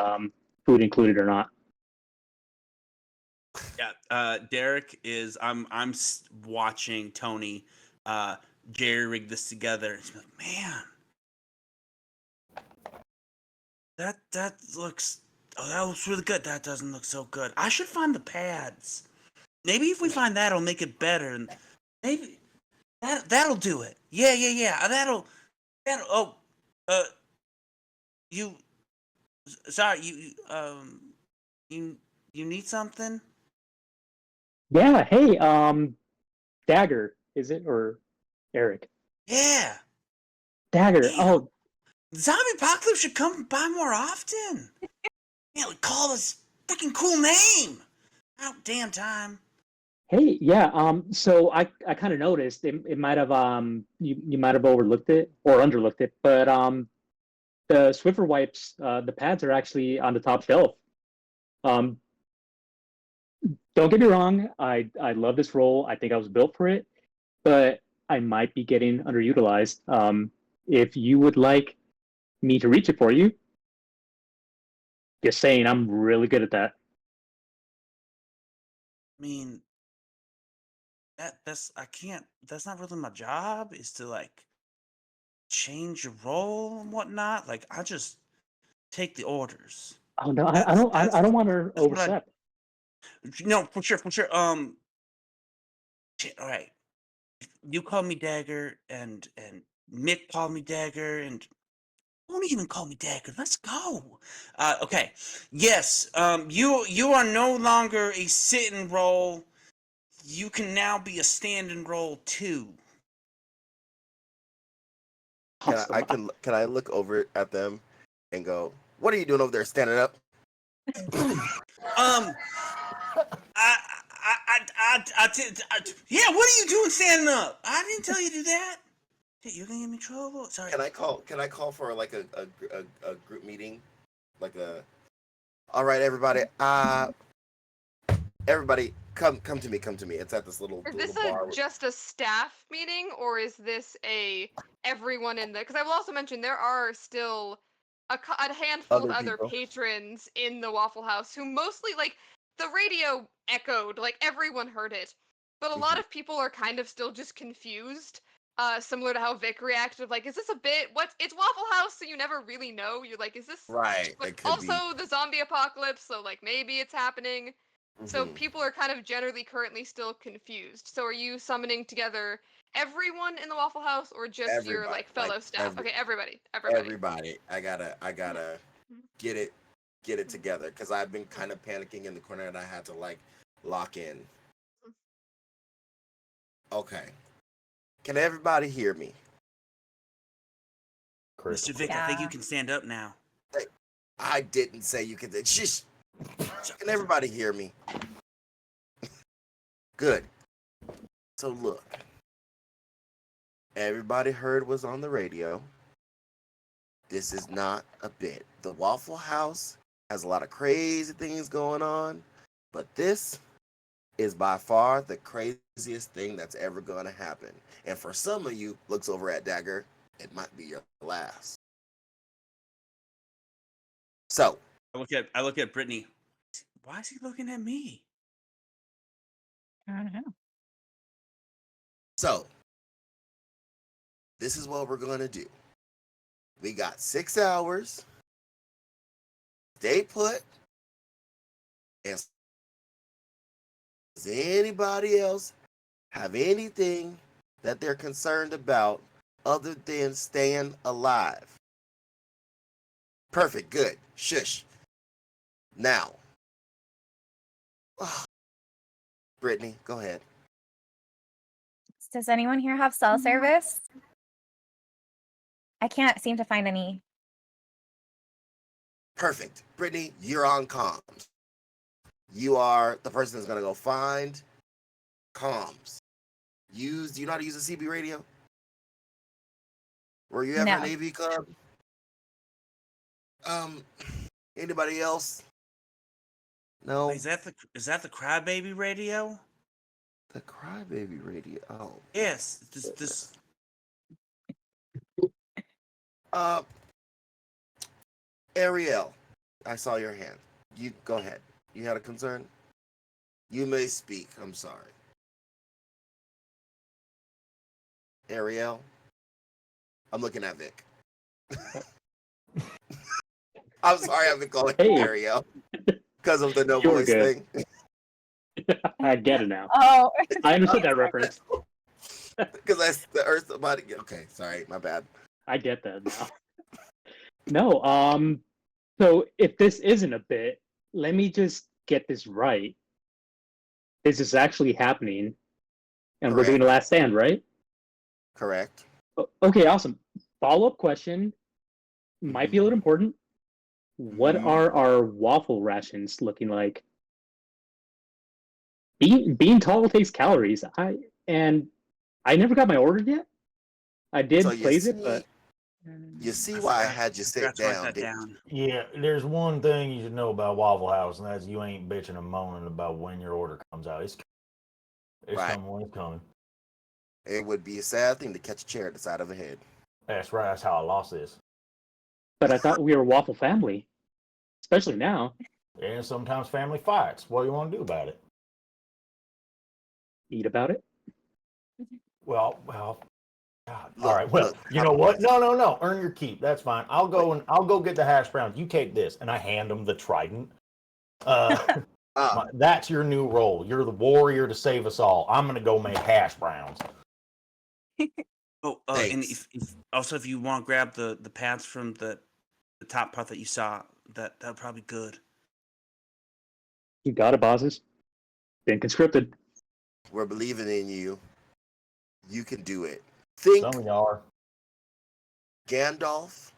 [SPEAKER 5] food included or not.
[SPEAKER 4] Yeah, Derek is. Watching Tony jerry rig this together. He's like, man, that looks. Oh, that looks really good. That doesn't look so good. I should find the pads. Maybe if we find that, it'll make it better. And maybe that'll do it. Yeah. That'll. Oh, uh, you. Sorry, you need something?
[SPEAKER 5] Yeah, hey, Dagger, is it, or Eric?
[SPEAKER 4] Yeah.
[SPEAKER 5] Dagger.
[SPEAKER 4] Damn.
[SPEAKER 5] Oh,
[SPEAKER 4] Zombie Apocalypse should come by more often. Yeah, like call us freaking cool name. About damn time.
[SPEAKER 5] hey, yeah. So I kind of noticed it might have you might have overlooked it or underlooked it, but the Swiffer wipes, the pads are actually on the top shelf. Um, don't get me wrong, I love this role. I think I was built for it, but I might be getting underutilized. If you would like me to reach it for you, just saying, I'm really good at that.
[SPEAKER 4] I mean, that's I can't. That's not really my job. Is to like change your role and whatnot. Like I just take the orders.
[SPEAKER 5] Oh no,
[SPEAKER 4] That's
[SPEAKER 5] I don't want to
[SPEAKER 4] that's what I.
[SPEAKER 5] overstep.
[SPEAKER 4] No, for sure, for sure. Shit, all right. You call me Dagger, and Mick called me Dagger, and don't even call me Dagger. Let's go. Okay. Yes. You are no longer a sitting role. You can now be a standing role too.
[SPEAKER 5] Awesome.
[SPEAKER 6] Can I look over at them and go, "What are you doing over there, standing up?"
[SPEAKER 4] Um. Yeah. What are you doing standing up? I didn't tell you to do that. Hey, you're gonna get me in trouble. Sorry.
[SPEAKER 6] Can I call for like a group meeting, like a. All right, everybody. Everybody, come to me. Come to me. It's at this little
[SPEAKER 3] Is this
[SPEAKER 6] bar.
[SPEAKER 3] just a staff meeting, or is this a everyone in the? Because I will also mention there are still a handful
[SPEAKER 6] Other
[SPEAKER 3] of other
[SPEAKER 6] people.
[SPEAKER 3] patrons in the Waffle House who mostly like the radio echoed, like everyone heard it, but a lot of people are kind of still just confused. Similar to how Vic reacted, like, is this a bit? What? It's Waffle House, so you never really know. You're like, is this?
[SPEAKER 6] Right.
[SPEAKER 3] But
[SPEAKER 6] It could be.
[SPEAKER 3] also the zombie apocalypse, so like maybe it's happening. So
[SPEAKER 6] Mhm.
[SPEAKER 3] people are kind of generally currently still confused. So are you summoning together everyone in the Waffle House or just your
[SPEAKER 6] Everybody,
[SPEAKER 3] like fellow staff? Okay, everybody.
[SPEAKER 6] everybody. I gotta
[SPEAKER 3] Mhm.
[SPEAKER 6] get it together because I've been kind of panicking in the corner and I had to like lock in. Okay. Can everybody hear me?
[SPEAKER 4] Mr. Vic, I think you can stand up now.
[SPEAKER 6] I didn't say you could. Shush. Can everybody hear me? Good. So look. Everybody heard was on the radio. This is not a bit. The Waffle House has a lot of crazy things going on, but this is by far the craziest thing that's ever going to happen. And for some of you, looks over at Dagger, it might be your last. So,
[SPEAKER 4] I look at Brittany. Why is he looking at me?
[SPEAKER 1] I don't know.
[SPEAKER 6] so this is what we're going to do. We got 6 hours. Stay put. And does anybody else have anything that they're concerned about other than staying alive? Perfect. Good. Shush. Now, Brittany, go ahead.
[SPEAKER 1] Does anyone here have cell service? I can't seem to find any.
[SPEAKER 6] Perfect. Brittany, you're on comms. You are the person that's gonna go find comms. Do you know how to use a CB radio? Were you ever
[SPEAKER 1] No.
[SPEAKER 6] an AV club? Anybody else? No.
[SPEAKER 4] Is that the Crybaby radio?
[SPEAKER 6] The Crybaby radio. Oh.
[SPEAKER 4] Yes. This.
[SPEAKER 6] Ariel, I saw your hand. You go ahead. You had a concern? You may speak. I'm sorry. Ariel? I'm looking at Vic. I'm sorry I've been calling you
[SPEAKER 5] Hey.
[SPEAKER 6] Ariel because of the no
[SPEAKER 5] You're
[SPEAKER 6] voice
[SPEAKER 5] good.
[SPEAKER 6] thing.
[SPEAKER 5] I get it now.
[SPEAKER 1] Oh,
[SPEAKER 5] I understood that reference.
[SPEAKER 6] Because the Earth body. Okay, sorry, my bad.
[SPEAKER 5] I get that now. No, so if this isn't a bit, let me just get this right. This is actually happening, and we're doing
[SPEAKER 6] Correct.
[SPEAKER 5] the last stand, right?
[SPEAKER 6] Correct.
[SPEAKER 5] Okay, awesome. Follow-up question might be a little important. What
[SPEAKER 6] Mhm.
[SPEAKER 5] are our waffle rations looking like? Being tall takes calories. I never got my order yet. I did
[SPEAKER 6] So you
[SPEAKER 5] place it,
[SPEAKER 6] see-
[SPEAKER 5] but
[SPEAKER 6] You see why I had you sit
[SPEAKER 4] forgot to write
[SPEAKER 6] down,
[SPEAKER 4] that
[SPEAKER 6] didn't
[SPEAKER 4] down.
[SPEAKER 2] Yeah, there's one thing you should know about Waffle House, and that's you ain't bitching and moaning about when your order comes out. It's
[SPEAKER 6] Right.
[SPEAKER 2] coming when it's coming.
[SPEAKER 6] It would be a sad thing to catch a chair at the side of a head.
[SPEAKER 2] That's right. That's how I lost this.
[SPEAKER 5] I thought we were a waffle family, especially now.
[SPEAKER 2] And sometimes family fights. What do you want to do about it?
[SPEAKER 5] Eat about it.
[SPEAKER 2] Well. God.
[SPEAKER 6] Look,
[SPEAKER 2] All right. Well,
[SPEAKER 6] look,
[SPEAKER 2] you know what?
[SPEAKER 6] compromise.
[SPEAKER 2] No. Earn your keep. That's fine. I'll go get the hash browns. You take this, and I hand him the trident. That's your new role. You're the warrior to save us all. I'm gonna go make hash browns.
[SPEAKER 4] Oh, and if you want to grab the pads from the top part that you saw, that'd probably be good.
[SPEAKER 5] You got it, bosses. Been conscripted.
[SPEAKER 6] We're believing in you. You can do it. Think
[SPEAKER 2] Some of y'all are.
[SPEAKER 6] Gandalf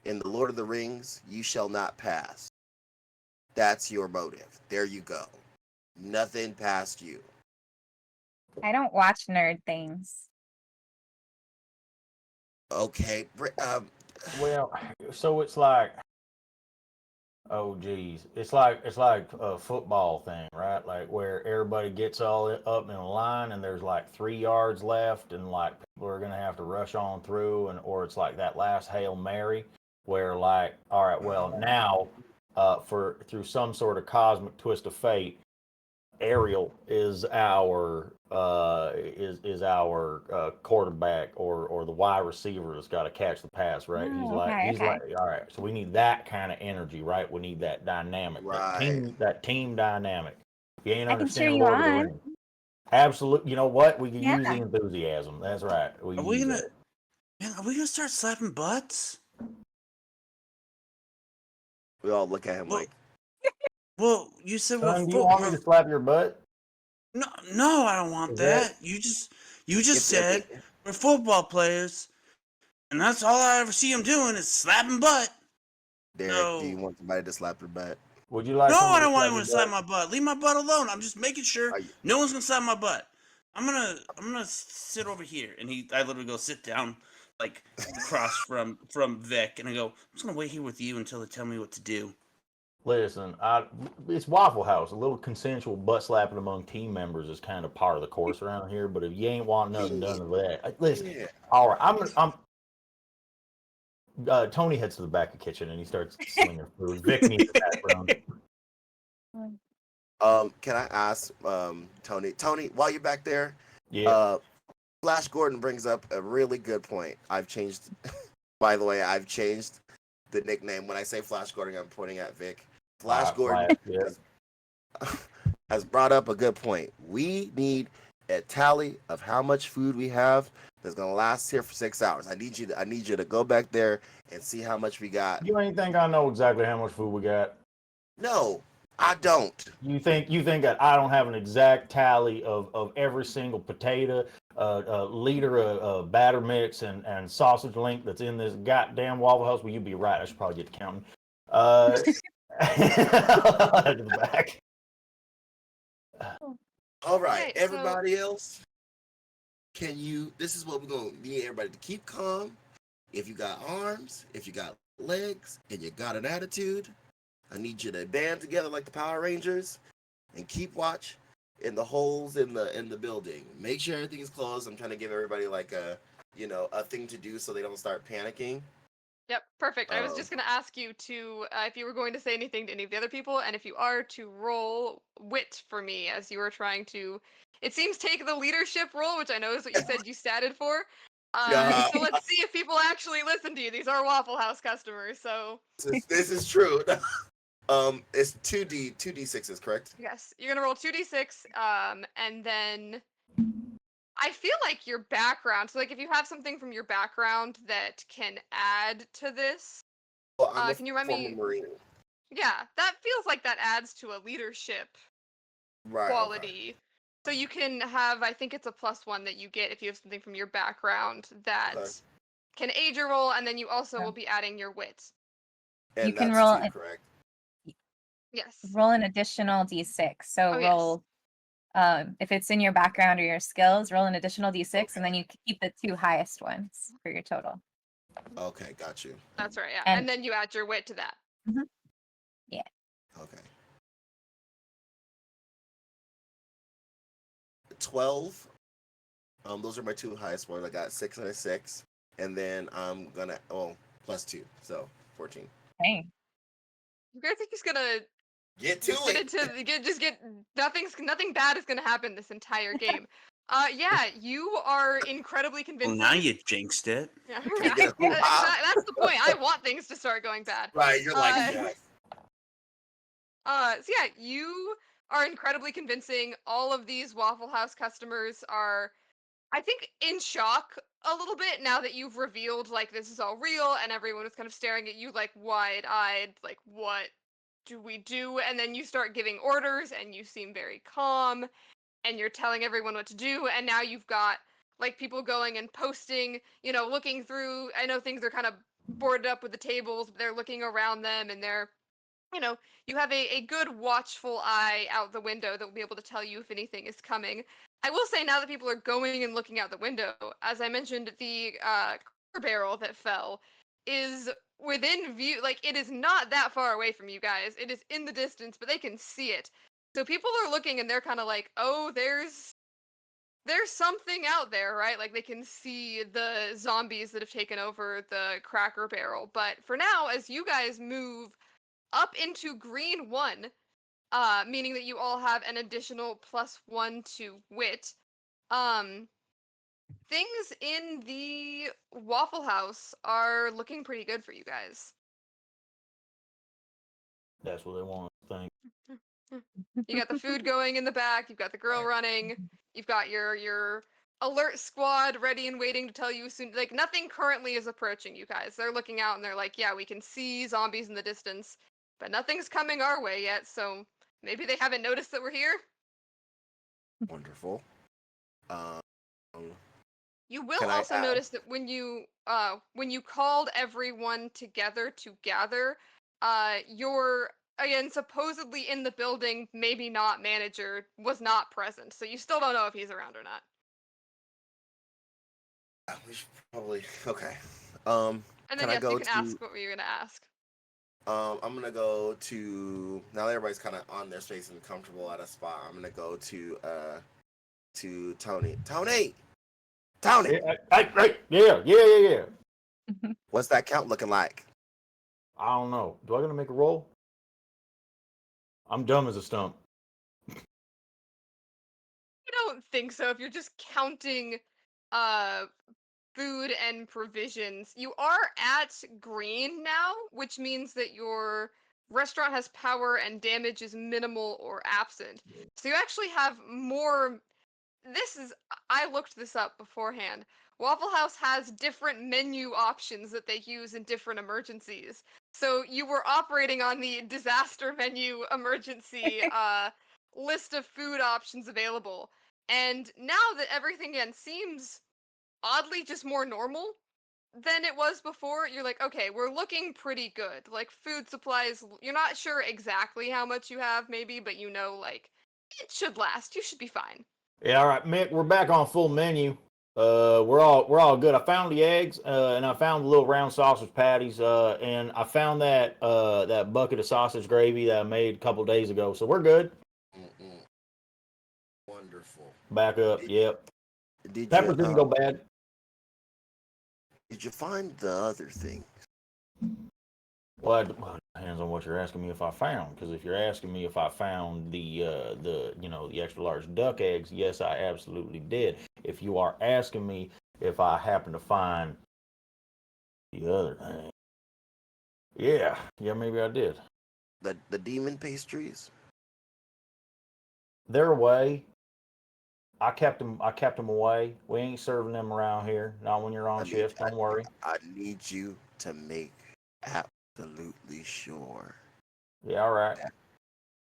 [SPEAKER 6] in The Lord of the Rings, you shall not pass. That's your motive. There you go. Nothing past you.
[SPEAKER 1] I don't watch nerd things.
[SPEAKER 6] Okay.
[SPEAKER 2] Well, so it's like, oh geez, it's like a football thing, right? Like where everybody gets all up in a line, and there's like 3 yards left, and like people are gonna have to rush on through, or it's like that last Hail Mary, where like, all right, well now, through some sort of cosmic twist of fate, Ariel is our quarterback or the wide receiver that's got to catch the pass, right?
[SPEAKER 1] Oh,
[SPEAKER 2] He's
[SPEAKER 1] okay.
[SPEAKER 2] like, all right. So we need that kind of energy, right? We need that dynamic,
[SPEAKER 6] Right.
[SPEAKER 2] that team dynamic. You ain't
[SPEAKER 1] I can cheer
[SPEAKER 2] understand
[SPEAKER 1] you
[SPEAKER 2] Lord of the
[SPEAKER 1] on.
[SPEAKER 2] Rings. Absolutely. You know what? We can
[SPEAKER 1] Yeah.
[SPEAKER 2] use the enthusiasm. That's right.
[SPEAKER 4] Are we gonna start slapping butts?
[SPEAKER 6] We all look at him like,
[SPEAKER 4] Well, you said
[SPEAKER 2] Son, do you want me to slap your butt?
[SPEAKER 4] No, I don't want
[SPEAKER 2] Is
[SPEAKER 4] that. You just
[SPEAKER 6] It's-
[SPEAKER 4] said we're football players, and that's all I ever see them doing is slapping butt.
[SPEAKER 6] Derek,
[SPEAKER 4] No.
[SPEAKER 6] do you want somebody to slap your butt?
[SPEAKER 2] Would you like?
[SPEAKER 4] No,
[SPEAKER 2] somebody
[SPEAKER 4] I don't want
[SPEAKER 2] slap
[SPEAKER 4] anyone
[SPEAKER 2] your
[SPEAKER 4] to slap
[SPEAKER 2] butt?
[SPEAKER 4] my butt. Leave my butt alone. I'm just making sure no one's gonna slap my butt. I'm gonna sit over here, and I literally go sit down like across from Vic, and I go, I'm just gonna wait here with you until they tell me what to do.
[SPEAKER 2] Listen, it's Waffle House. A little consensual butt slapping among team members is kind of part of the course around here. But if you ain't want nothing done with that, listen.
[SPEAKER 6] Yeah.
[SPEAKER 2] All right, Tony heads to the back of the kitchen and he starts slinging food. Vic needs the background.
[SPEAKER 6] Can I ask Tony, while you're back there,
[SPEAKER 2] Yeah.
[SPEAKER 6] Flash Gordon brings up a really good point. I've changed by the way, I've changed the nickname. When I say Flash Gordon, I'm pointing at Vic. Flash Gordon has brought up a good point. We need a tally of how much food we have that's gonna last here for 6 hours. I need you to go back there and see how much we got.
[SPEAKER 2] You ain't think I know exactly how much food we got?
[SPEAKER 6] No, I don't.
[SPEAKER 2] You think that I don't have an exact tally of every single potato, liter of batter mix and sausage link that's in this goddamn Waffle House? Well, you'd be right. I should probably get to counting. To the back.
[SPEAKER 6] All right,
[SPEAKER 3] Okay, so-
[SPEAKER 6] everybody else, can you? This is what we're gonna need everybody to keep calm. If you got arms, if you got legs, and you got an attitude, I need you to band together like the Power Rangers and keep watch in the holes in the building. Make sure everything is closed. I'm trying to give everybody like a thing to do so they don't start panicking.
[SPEAKER 3] Yep, perfect. I was just going to ask you to, if you were going to say anything to any of the other people, and if you are, to roll wit for me as you were trying to, it seems, take the leadership role, which I know is what you said you statted for.
[SPEAKER 6] Yeah.
[SPEAKER 3] So let's see if people actually listen to you. These are Waffle House customers, so
[SPEAKER 6] This is true. It's 2d6s, correct?
[SPEAKER 3] yes, you're going to roll 2d6, and then I feel like your background, so like if you have something from your background that can add to this,
[SPEAKER 6] Well, I'm a
[SPEAKER 3] can you remind
[SPEAKER 6] former
[SPEAKER 3] me?
[SPEAKER 6] Marine.
[SPEAKER 3] Yeah, that feels like that adds to a leadership
[SPEAKER 6] Right.
[SPEAKER 3] quality. So you can have, I think it's a +1 that you get if you have something from your background that
[SPEAKER 6] Okay.
[SPEAKER 3] can aid your roll, and then you also will be adding your wit.
[SPEAKER 6] And
[SPEAKER 1] You can
[SPEAKER 6] that's
[SPEAKER 1] roll
[SPEAKER 6] 2,
[SPEAKER 1] it.
[SPEAKER 6] correct?
[SPEAKER 3] Yes.
[SPEAKER 1] Roll an additional d6. So
[SPEAKER 3] Oh, yes.
[SPEAKER 1] roll, if it's in your background or your skills, roll an additional d6, and then you keep the 2 highest ones for your total.
[SPEAKER 6] Okay, got you.
[SPEAKER 3] That's right, yeah.
[SPEAKER 1] And-
[SPEAKER 3] And then you add your wit to that.
[SPEAKER 6] Okay. 12. Those are my 2 highest ones. I got 6 and a 6, and then I'm gonna +2, so 14.
[SPEAKER 1] Hey,
[SPEAKER 3] You guys are just gonna
[SPEAKER 6] Get to
[SPEAKER 3] get
[SPEAKER 6] it.
[SPEAKER 3] into nothing bad is gonna happen this entire game. Yeah, you are incredibly
[SPEAKER 4] Well,
[SPEAKER 3] convincing.
[SPEAKER 4] now you jinxed it.
[SPEAKER 3] Yeah,
[SPEAKER 6] Can't get a
[SPEAKER 3] yeah.
[SPEAKER 6] hoop.
[SPEAKER 3] That's the point. I want things to start going bad.
[SPEAKER 6] Right, you're like,
[SPEAKER 3] Uh,
[SPEAKER 6] yes.
[SPEAKER 3] So yeah, you are incredibly convincing. All of these Waffle House customers are, I think, in shock a little bit now that you've revealed like this is all real, and everyone is kind of staring at you like wide-eyed, like what do we do? And then you start giving orders, and you seem very calm, and you're telling everyone what to do, and now you've got like people going and posting, looking through. I know things are kind of boarded up with the tables, but they're looking around them, and they're, you have a good watchful eye out the window that will be able to tell you if anything is coming. I will say, now that people are going and looking out the window, as I mentioned, the cracker barrel that fell is within view. Like, it is not that far away from you guys. It is in the distance, but they can see it. So people are looking, and they're kind of like, oh, there's something out there, right? Like, they can see the zombies that have taken over the cracker barrel. But for now, as you guys move up into green 1, meaning that you all have an additional +1 to wit, things in the Waffle House are looking pretty good for you guys.
[SPEAKER 2] That's what they want. Think.
[SPEAKER 3] You got the food going in the back, you've got the grill running, you've got your alert squad ready and waiting to tell you soon. Like, nothing currently is approaching you guys. They're looking out and they're like, yeah, we can see zombies in the distance, but nothing's coming our way yet, so maybe they haven't noticed that we're here.
[SPEAKER 6] Wonderful.
[SPEAKER 3] You will
[SPEAKER 6] Can I
[SPEAKER 3] also
[SPEAKER 6] add-
[SPEAKER 3] notice that when you called everyone together to gather, your, again, supposedly in the building, maybe not manager, was not present. So you still don't know if he's around or not.
[SPEAKER 6] We should probably okay.
[SPEAKER 3] And then
[SPEAKER 6] Can I
[SPEAKER 3] yes,
[SPEAKER 6] go
[SPEAKER 3] you can
[SPEAKER 6] to-
[SPEAKER 3] ask what were you gonna ask.
[SPEAKER 6] I'm gonna go to, now that everybody's kind of on their space and comfortable at a spot. I'm gonna go to Tony. Tony.
[SPEAKER 2] Yeah.
[SPEAKER 6] What's that count looking like?
[SPEAKER 2] I don't know. Do I gotta make a roll? I'm dumb as a stump.
[SPEAKER 3] I don't think so. If you're just counting food and provisions, you are at green now, which means that your restaurant has power and damage is minimal or absent. So you actually have more. I looked this up beforehand. Waffle House has different menu options that they use in different emergencies. So you were operating on the disaster menu emergency list of food options available. And now that everything again seems oddly just more normal than it was before, you're like, okay, we're looking pretty good. Like food supplies, you're not sure exactly how much you have, maybe, but you know, like it should last. You should be fine.
[SPEAKER 2] Yeah, all right, Mick, we're back on full menu. We're all good. I found the eggs, and I found the little round sausage patties, and I found that bucket of sausage gravy that I made a couple days ago. So we're good.
[SPEAKER 6] Mm-mm. Wonderful.
[SPEAKER 2] Back up. Yep.
[SPEAKER 6] Did
[SPEAKER 2] Peppers didn't go
[SPEAKER 6] you
[SPEAKER 2] bad.
[SPEAKER 6] did you find the other thing?
[SPEAKER 2] Well, it depends on what you're asking me if I found. Because if you're asking me if I found the extra large duck eggs, yes, I absolutely did. If you are asking me if I happen to find the other thing, yeah, maybe I did.
[SPEAKER 6] The demon pastries?
[SPEAKER 2] They're away. I kept them away. We ain't serving them around here. Not when you're on shift. Don't worry.
[SPEAKER 6] I need you to make absolutely sure.
[SPEAKER 2] Yeah, all right.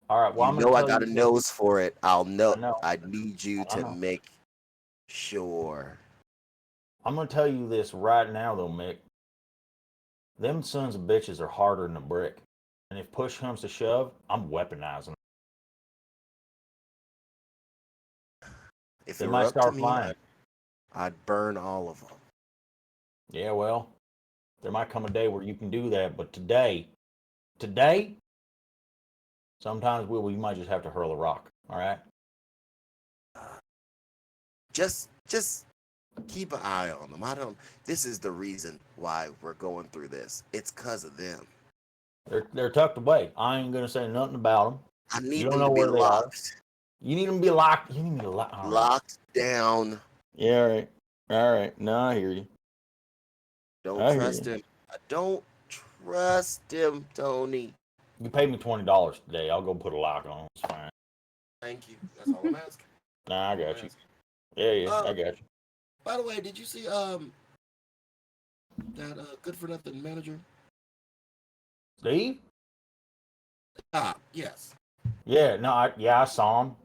[SPEAKER 2] All right. Well,
[SPEAKER 6] You
[SPEAKER 2] I'm
[SPEAKER 6] know
[SPEAKER 2] gonna
[SPEAKER 6] I
[SPEAKER 2] tell
[SPEAKER 6] got
[SPEAKER 2] you
[SPEAKER 6] a
[SPEAKER 2] this.
[SPEAKER 6] nose for it. I'll know.
[SPEAKER 2] I know.
[SPEAKER 6] I need you
[SPEAKER 2] I
[SPEAKER 6] to
[SPEAKER 2] know.
[SPEAKER 6] make sure.
[SPEAKER 2] I'm gonna tell you this right now, though, Mick. Them sons of bitches are harder than a brick, and if push comes to shove, I'm weaponizing.
[SPEAKER 6] If
[SPEAKER 2] They
[SPEAKER 6] it
[SPEAKER 2] might
[SPEAKER 6] were up to
[SPEAKER 2] start
[SPEAKER 6] me,
[SPEAKER 2] flying.
[SPEAKER 6] I'd burn all of them.
[SPEAKER 2] Yeah, well, there might come a day where you can do that, but today, sometimes we might just have to hurl a rock. All right.
[SPEAKER 6] Just keep an eye on them. I don't. This is the reason why we're going through this. It's cause of them.
[SPEAKER 2] They're tucked away. I ain't gonna say nothing about them.
[SPEAKER 6] I
[SPEAKER 2] You
[SPEAKER 6] need
[SPEAKER 2] don't
[SPEAKER 6] them
[SPEAKER 2] know
[SPEAKER 6] to be
[SPEAKER 2] where they are.
[SPEAKER 6] locked,
[SPEAKER 2] You need them to be locked. You need me to lock. All right.
[SPEAKER 6] locked down.
[SPEAKER 2] Yeah, all right. All right. No, I hear you.
[SPEAKER 6] Don't
[SPEAKER 2] I hear
[SPEAKER 6] trust
[SPEAKER 2] you.
[SPEAKER 6] him. I don't trust him, Tony.
[SPEAKER 2] You paid me $20 today. I'll go put a lock on. It's fine.
[SPEAKER 6] Thank you. That's all I'm asking.
[SPEAKER 2] Nah, I
[SPEAKER 6] All I'm
[SPEAKER 2] got you.
[SPEAKER 6] asking.
[SPEAKER 2] Yeah, I got you.
[SPEAKER 6] By the way, did you see that good for nothing manager?
[SPEAKER 2] Steve?
[SPEAKER 6] Yes.
[SPEAKER 2] Yeah, no, I saw him.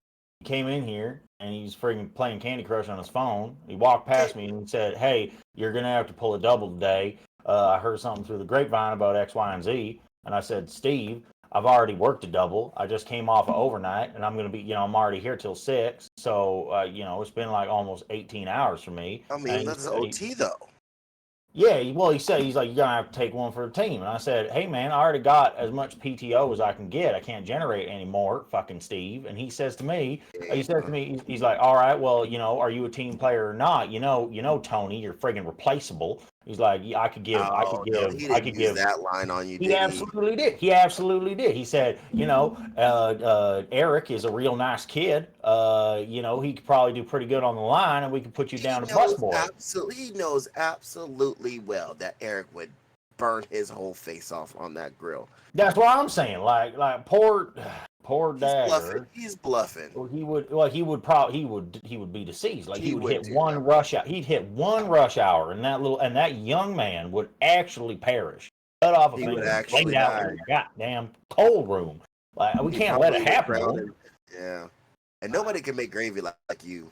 [SPEAKER 2] He came in here and he's freaking playing Candy Crush on his phone. He walked past me and he said, "Hey, you're gonna have to pull a double today. I heard something through the grapevine about X, Y, and Z." And I said, "Steve, I've already worked a double. I just came off of overnight, and I'm gonna be, I'm already here till 6. So, it's been like almost 18 hours for me."
[SPEAKER 6] I mean, that's OT though.
[SPEAKER 2] Yeah, well, he's like, "You're gonna have to take one for the team." And I said, "Hey, man, I already got as much PTO as I can get. I can't generate any more, fucking Steve." And he says to me, he's like, "All right, well, are you a team player or not? Tony, you're friggin' replaceable." He's like, "Yeah, I could
[SPEAKER 6] Oh no, he didn't use that line on you,
[SPEAKER 2] He
[SPEAKER 6] did he?
[SPEAKER 2] absolutely did. He absolutely did. He said, Eric is a real nice kid. He could probably do pretty good on the line, and we could put you down to busboy."
[SPEAKER 6] He knows absolutely well that Eric would burn his whole face off on that grill.
[SPEAKER 2] That's what I'm saying. Like poor Dagger.
[SPEAKER 6] He's bluffing.
[SPEAKER 2] He would be deceased. Like he would hit
[SPEAKER 6] do
[SPEAKER 2] one
[SPEAKER 6] that.
[SPEAKER 2] rush hour. He'd hit one rush hour, and that young man would actually perish. Cut off a
[SPEAKER 6] He
[SPEAKER 2] finger,
[SPEAKER 6] would
[SPEAKER 2] and
[SPEAKER 6] actually
[SPEAKER 2] laid out
[SPEAKER 6] die.
[SPEAKER 2] in a goddamn cold room. Like we
[SPEAKER 6] He
[SPEAKER 2] can't let it
[SPEAKER 6] probably would
[SPEAKER 2] happen.
[SPEAKER 6] drown
[SPEAKER 2] To
[SPEAKER 6] him.
[SPEAKER 2] him.
[SPEAKER 6] Yeah. And nobody can make gravy like you.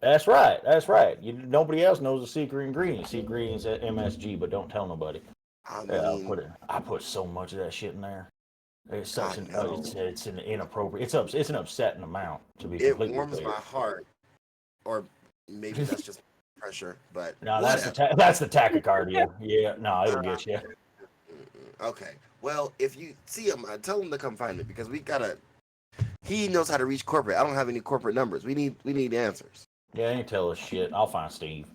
[SPEAKER 2] That's right. That's right. Nobody else knows the secret ingredient. Secret ingredients at MSG, but don't tell nobody.
[SPEAKER 6] I
[SPEAKER 2] Yeah,
[SPEAKER 6] mean,
[SPEAKER 2] I put so much of that shit in there. It's such
[SPEAKER 6] I
[SPEAKER 2] an
[SPEAKER 6] know.
[SPEAKER 2] it's an inappropriate. It's an upsetting amount to be
[SPEAKER 6] It
[SPEAKER 2] completely
[SPEAKER 6] warms
[SPEAKER 2] clear.
[SPEAKER 6] my heart. Or maybe that's just pressure, but
[SPEAKER 2] No,
[SPEAKER 6] whatever.
[SPEAKER 2] that's the tachycardia. Yeah, no, it'll get you.
[SPEAKER 6] Okay. Well, if you see him, tell him to come find me because he knows how to reach corporate. I don't have any corporate numbers. We need answers.
[SPEAKER 2] Yeah, ain't tell us shit. I'll find Steve.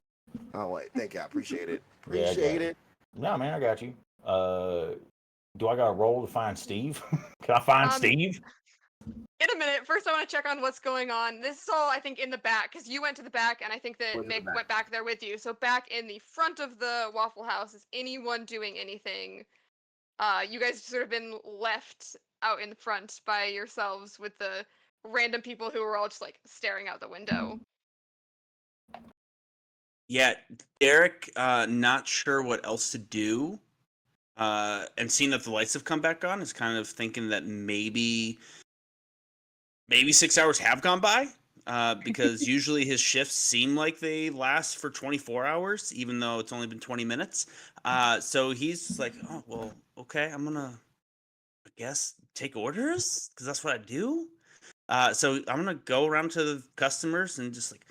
[SPEAKER 6] Oh wait, thank you. I appreciate it.
[SPEAKER 2] Yeah, I got
[SPEAKER 6] Appreciate
[SPEAKER 2] you.
[SPEAKER 6] it.
[SPEAKER 2] No, man, I got you. Do I got a roll to find Steve? Can I find Steve?
[SPEAKER 3] In a minute. First, I want to check on what's going on. This is all, I think, in the back, because you went to the back, and I think that
[SPEAKER 6] Went to the
[SPEAKER 3] Mick
[SPEAKER 6] back.
[SPEAKER 3] went back there with you. So back in the front of the Waffle House, is anyone doing anything? You guys sort of been left out in the front by yourselves with the random people who were all just like staring out the window.
[SPEAKER 4] Yeah, Derek, not sure what else to do. And seeing that the lights have come back on is kind of thinking that maybe 6 hours have gone by. Because usually his shifts seem like they last for 24 hours, even though it's only been 20 minutes. So he's like, oh, well, okay, I'm gonna, I guess, take orders because that's what I do. So I'm gonna go around to the customers and just like,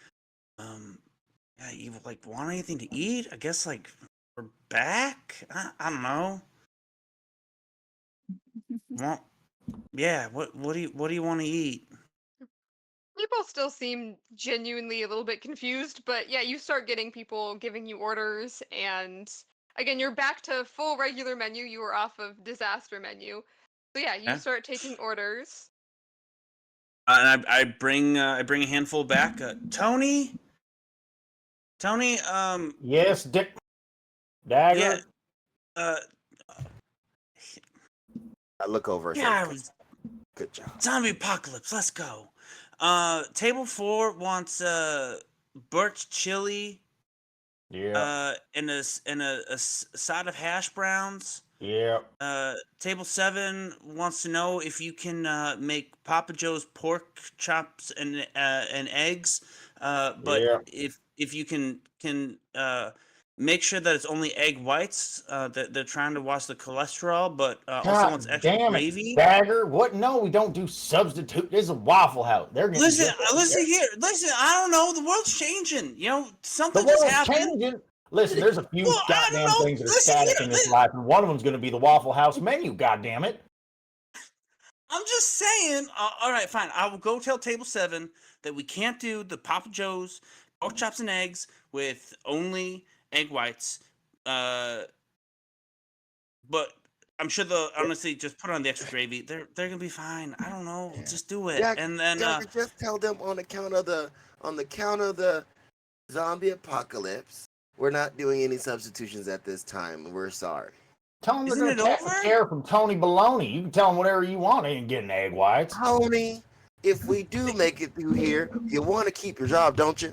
[SPEAKER 4] yeah, you like want anything to eat? I guess like we're back. I don't know. Want, yeah. What do you want to eat?
[SPEAKER 3] People still seem genuinely a little bit confused, but yeah, you start getting people giving you orders, and again, you're back to full regular menu. You were off of disaster menu. So yeah, you
[SPEAKER 4] Yeah.
[SPEAKER 3] start taking orders.
[SPEAKER 4] And I bring a handful back. Tony,
[SPEAKER 2] Yes, Dick.
[SPEAKER 4] yeah,
[SPEAKER 2] Dagger.
[SPEAKER 4] uh,
[SPEAKER 6] I look over and say,
[SPEAKER 4] yeah,
[SPEAKER 6] good job.
[SPEAKER 4] zombie apocalypse. Let's go. Table 4 wants birch chili,
[SPEAKER 2] Yeah.
[SPEAKER 4] and a side of hash browns.
[SPEAKER 2] Yeah.
[SPEAKER 4] Table 7 wants to know if you can make Papa Joe's pork chops and eggs. But
[SPEAKER 2] Yeah.
[SPEAKER 4] if you can make sure that it's only egg whites. That they're trying to watch the cholesterol, but also wants
[SPEAKER 2] God
[SPEAKER 4] extra
[SPEAKER 2] damn
[SPEAKER 4] gravy.
[SPEAKER 2] it, Dagger. What? No, we don't do substitute. This is a Waffle House. They're getting
[SPEAKER 4] Listen,
[SPEAKER 2] just-
[SPEAKER 4] listen here. Listen, I don't know. The world's changing. You know,
[SPEAKER 2] The
[SPEAKER 4] something just
[SPEAKER 2] world's
[SPEAKER 4] happened.
[SPEAKER 2] changing. Listen, there's a few
[SPEAKER 4] Well, I don't
[SPEAKER 2] goddamn
[SPEAKER 4] know.
[SPEAKER 2] things that are
[SPEAKER 4] Listen
[SPEAKER 2] static
[SPEAKER 4] here.
[SPEAKER 2] in this life, and one of them's going to be the Waffle House menu. God damn it!
[SPEAKER 4] I'm just saying. All right, fine. I will go tell Table 7 that we can't do the Papa Joe's pork chops and eggs with only egg whites. But I'm sure they'll honestly just put on the extra gravy. They're gonna be fine. I don't know.
[SPEAKER 6] Yeah.
[SPEAKER 4] Just do it.
[SPEAKER 6] Jack,
[SPEAKER 4] And then
[SPEAKER 6] Jack, just tell them on the count of the zombie apocalypse, we're not doing any substitutions at this time. We're sorry.
[SPEAKER 2] Tell them they're
[SPEAKER 4] Isn't
[SPEAKER 2] going to
[SPEAKER 4] it
[SPEAKER 2] catch
[SPEAKER 4] over?
[SPEAKER 2] a care from Tony Baloney. You can tell them whatever you want. They ain't getting egg whites.
[SPEAKER 6] Tony, if we do make it through here, you want to keep your job, don't you?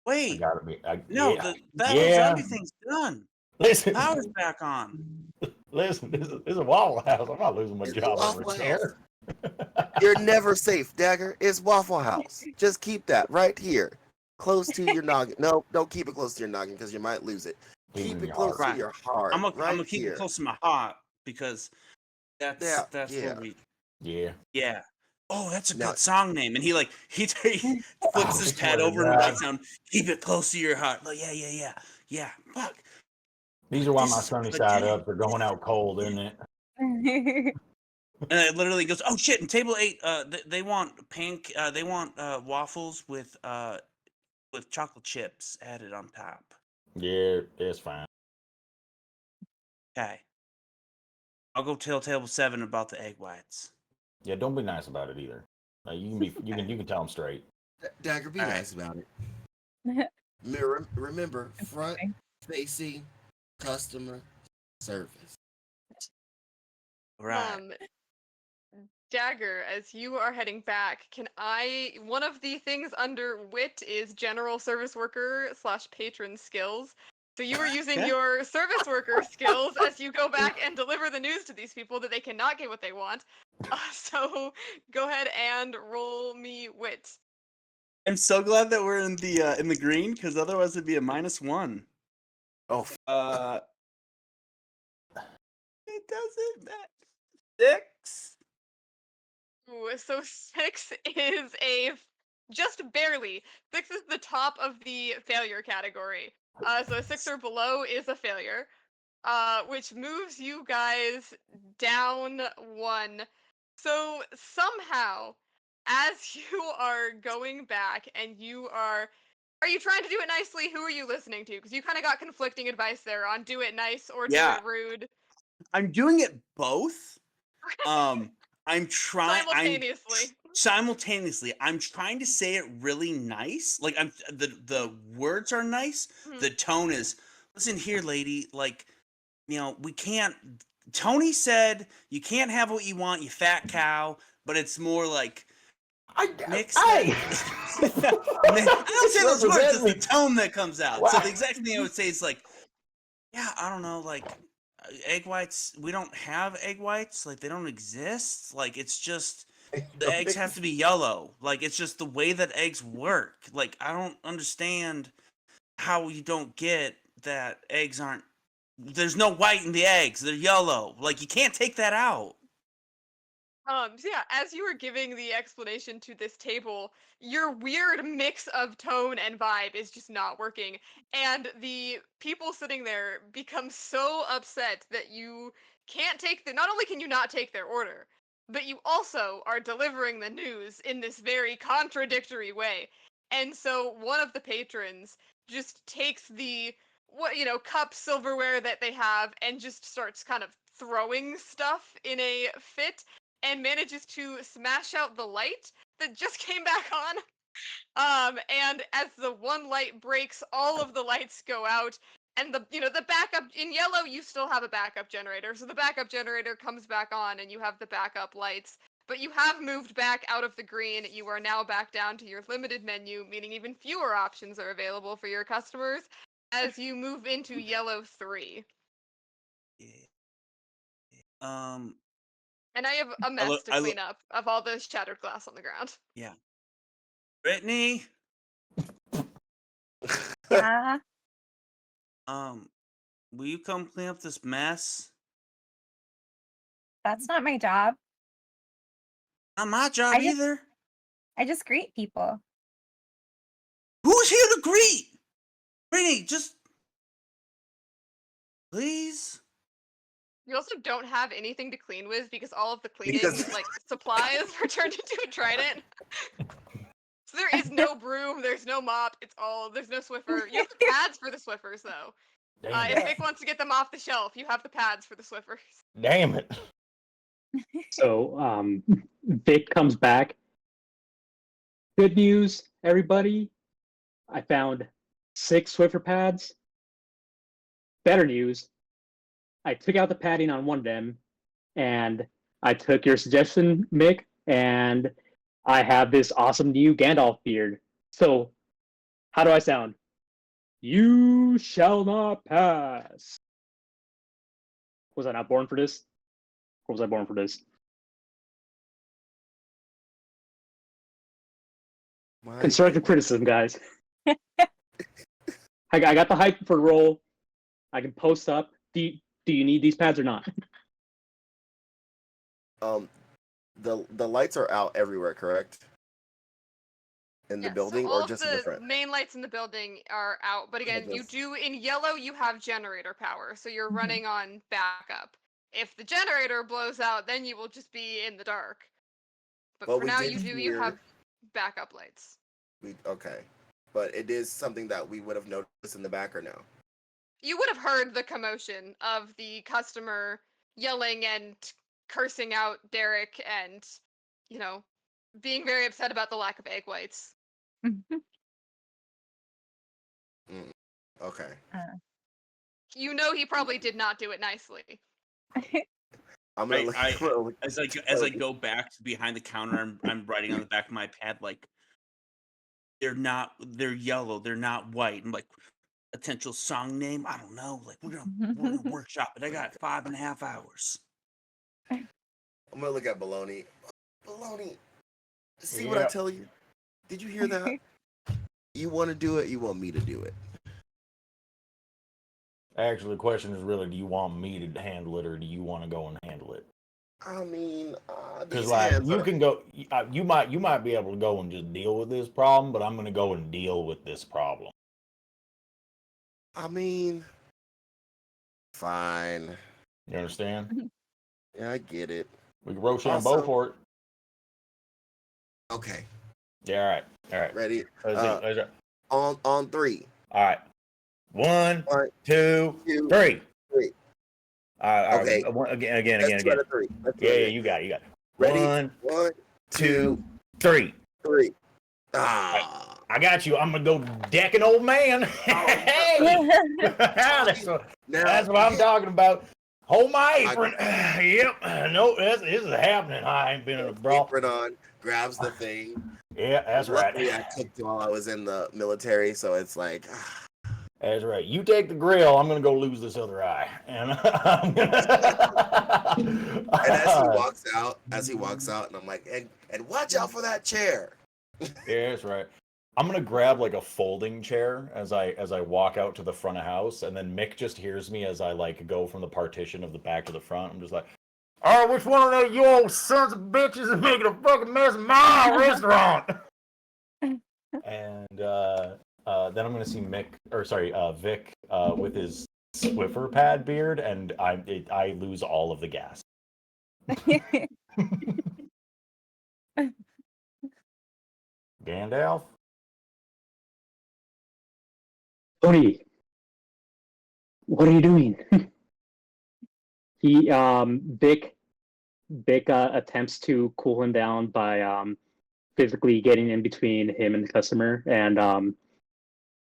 [SPEAKER 2] I
[SPEAKER 4] wait.
[SPEAKER 2] gotta be.
[SPEAKER 4] No,
[SPEAKER 2] Yeah.
[SPEAKER 4] that whole
[SPEAKER 2] Yeah.
[SPEAKER 4] zombie thing's done.
[SPEAKER 2] Listen,
[SPEAKER 4] Power's back on.
[SPEAKER 2] listen. This is a Waffle House. I'm not losing my
[SPEAKER 6] It's a
[SPEAKER 2] job over
[SPEAKER 6] Waffle
[SPEAKER 2] there.
[SPEAKER 6] You're never safe, Dagger. It's Waffle House. Just keep that right here, close to your noggin. No, don't keep it close to your noggin because you might lose it. Keep it close
[SPEAKER 4] Right.
[SPEAKER 6] to your heart.
[SPEAKER 4] I'm gonna keep
[SPEAKER 6] here.
[SPEAKER 4] it close to my heart because that's
[SPEAKER 6] Yeah.
[SPEAKER 4] where we.
[SPEAKER 2] Yeah.
[SPEAKER 4] Yeah. Oh, that's a
[SPEAKER 6] Now-
[SPEAKER 4] good song name. And he flips
[SPEAKER 2] Oh,
[SPEAKER 4] his
[SPEAKER 2] swear
[SPEAKER 4] pad
[SPEAKER 2] to
[SPEAKER 4] over and
[SPEAKER 2] God.
[SPEAKER 4] writes down, "Keep it close to your heart." Like, yeah. Fuck.
[SPEAKER 2] These are why
[SPEAKER 4] This
[SPEAKER 2] my
[SPEAKER 4] is
[SPEAKER 2] sunny
[SPEAKER 4] good
[SPEAKER 2] side
[SPEAKER 4] jam.
[SPEAKER 2] ups are going out cold, isn't it?
[SPEAKER 4] And it literally goes, "Oh shit!" And table 8, they want waffles with chocolate chips added on top.
[SPEAKER 2] Yeah, it's fine.
[SPEAKER 4] Okay. I'll go tell table 7 about the egg whites.
[SPEAKER 2] Yeah, don't be nice about it either. You can tell them straight.
[SPEAKER 6] Dagger, be
[SPEAKER 4] All right.
[SPEAKER 6] nice about it. Remember, front facing customer service.
[SPEAKER 4] Right.
[SPEAKER 3] Dagger, as you are heading back, one of the things under wit is general service worker / patron skills. So you are using
[SPEAKER 4] Okay.
[SPEAKER 3] your service worker skills as you go back and deliver the news to these people that they cannot get what they want. So go ahead and roll me wit.
[SPEAKER 4] I'm so glad that we're in the green because otherwise it'd be a -1.
[SPEAKER 6] Oh,
[SPEAKER 4] It doesn't matter. 6.
[SPEAKER 3] Ooh, so 6 is just barely. 6 is the top of the failure category. So a 6 or below is a failure. Which moves you guys down 1. So somehow, as you are going back and are you trying to do it nicely? Who are you listening to? Because you kind of got conflicting advice there on do it nice or do
[SPEAKER 4] Yeah.
[SPEAKER 3] it rude
[SPEAKER 4] I'm doing it both. I'm trying.
[SPEAKER 3] simultaneously.
[SPEAKER 4] I'm trying to say it really nice. Like the words are nice.
[SPEAKER 3] Mhm.
[SPEAKER 4] The tone is, listen here, lady. Like, we can't. Tony said you can't have what you want, you fat cow. But it's more like, Nick
[SPEAKER 2] Hey!
[SPEAKER 4] said, I don't say those words. It's the tone that comes out. So
[SPEAKER 2] Wow.
[SPEAKER 4] the exact thing I would say is like, yeah, I don't know, like egg whites. We don't have egg whites. Like they don't exist. Like it's just the eggs have to be yellow. Like it's just the way that eggs work. Like I don't understand how you don't get that eggs aren't. There's no white in the eggs. They're yellow. Like you can't take that out.
[SPEAKER 3] So yeah, as you were giving the explanation to this table, your weird mix of tone and vibe is just not working. And the people sitting there become so upset that you can't take not only can you not take their order, but you also are delivering the news in this very contradictory way. And so one of the patrons just takes the cup silverware that they have and just starts kind of throwing stuff in a fit and manages to smash out the light that just came back on. And as the one light breaks, all of the lights go out, and the backup in yellow, you still have a backup generator. So the backup generator comes back on, and you have the backup lights. But you have moved back out of the green. You are now back down to your limited menu, meaning even fewer options are available for your customers as you move into yellow 3. And I have a mess to clean up of all the shattered glass on the ground.
[SPEAKER 4] Yeah. Brittany.
[SPEAKER 1] Yeah.
[SPEAKER 4] Will you come clean up this mess?
[SPEAKER 1] That's not my job.
[SPEAKER 4] Not my job either.
[SPEAKER 1] I just greet people.
[SPEAKER 4] Who's here to greet? Brittany, just please.
[SPEAKER 3] You also don't have anything to clean with because all of the cleaning supplies are turned into a trident. So there is no broom, there's no mop, there's no Swiffer. You have the pads for the Swiffers though. If Vic wants to get them off the shelf, you have the pads for the Swiffers.
[SPEAKER 2] Damn it.
[SPEAKER 5] So Vic comes back. Good news, everybody. I found 6 Swiffer pads. Better news, I took out the padding on one of them, and I took your suggestion, Mick, and I have this awesome new Gandalf beard. So, how do I sound? You shall not pass. Was I not born for this? Or was I born for this? Constructive criticism, guys. I got the hype for the role. I can post up. Do you need these pads or not?
[SPEAKER 6] The lights are out everywhere, correct? In the building,
[SPEAKER 3] so all
[SPEAKER 6] or just
[SPEAKER 3] of
[SPEAKER 6] in the
[SPEAKER 3] the
[SPEAKER 6] front?
[SPEAKER 3] main lights in the building are out, but again, you do in yellow you have generator power, so you're running on backup. If the generator blows out, then you will just be in the dark. But for now, you have backup lights.
[SPEAKER 6] Okay, but it is something that we would have noticed in the back, or no?
[SPEAKER 3] You would have heard the commotion of the customer yelling and cursing out Derek and, being very upset about the lack of egg whites.
[SPEAKER 6] Okay.
[SPEAKER 3] He probably did not do it nicely.
[SPEAKER 6] I'm gonna look.
[SPEAKER 4] As I go back to behind the counter, I'm writing on the back of my pad like they're yellow, they're not white. I'm like, potential song name, I don't know. Like we're gonna workshop it. I got 5.5 hours.
[SPEAKER 6] I'm gonna look at Baloney. Baloney, see what I tell you? Did you hear that? You want to do it? You want me to do it?
[SPEAKER 2] Actually, the question is really, do you want me to handle it, or do you want to go and handle it?
[SPEAKER 6] I mean,
[SPEAKER 2] because you can go. You might be able to go and just deal with this problem, but I'm going to go and deal with this problem.
[SPEAKER 6] I mean, fine.
[SPEAKER 2] You understand?
[SPEAKER 6] Yeah, I get it.
[SPEAKER 2] We can Rochambeau for it.
[SPEAKER 6] Okay.
[SPEAKER 2] Yeah. All right.
[SPEAKER 6] Ready?
[SPEAKER 2] Let's see.
[SPEAKER 6] On 3.
[SPEAKER 2] All right. 1, 2, 3. All right.
[SPEAKER 6] Okay.
[SPEAKER 2] Again.
[SPEAKER 6] Two out of 3.
[SPEAKER 2] Yeah, you got it.
[SPEAKER 6] Ready?
[SPEAKER 2] 1, 2, 3.
[SPEAKER 6] 3.
[SPEAKER 2] I got you. I'm gonna go deck an old man. Hey! That's what I'm talking about. Hold my apron. Yep. No, this is happening. I ain't been in a brawl.
[SPEAKER 6] Apron on. grabs the thing.
[SPEAKER 2] Yeah, that's right.
[SPEAKER 6] Luckily, I cooked while I was in the military, so it's like.
[SPEAKER 2] That's right. You take the grill. I'm gonna go lose this other eye. And I'm gonna...
[SPEAKER 6] And as he walks out, and I'm like, and watch out for that chair.
[SPEAKER 2] Yeah, that's right. I'm gonna grab like a folding chair as I walk out to the front of house, and then Mick just hears me as I like go from the partition of the back to the front. I'm just like, "All right, which one of you old sons of bitches is making a fucking mess of my restaurant?" And then I'm gonna see Vic with his Swiffer pad beard, and I lose all of the gas. Gandalf?
[SPEAKER 5] Tony, what are you doing? Vic attempts to cool him down by physically getting in between him and the customer and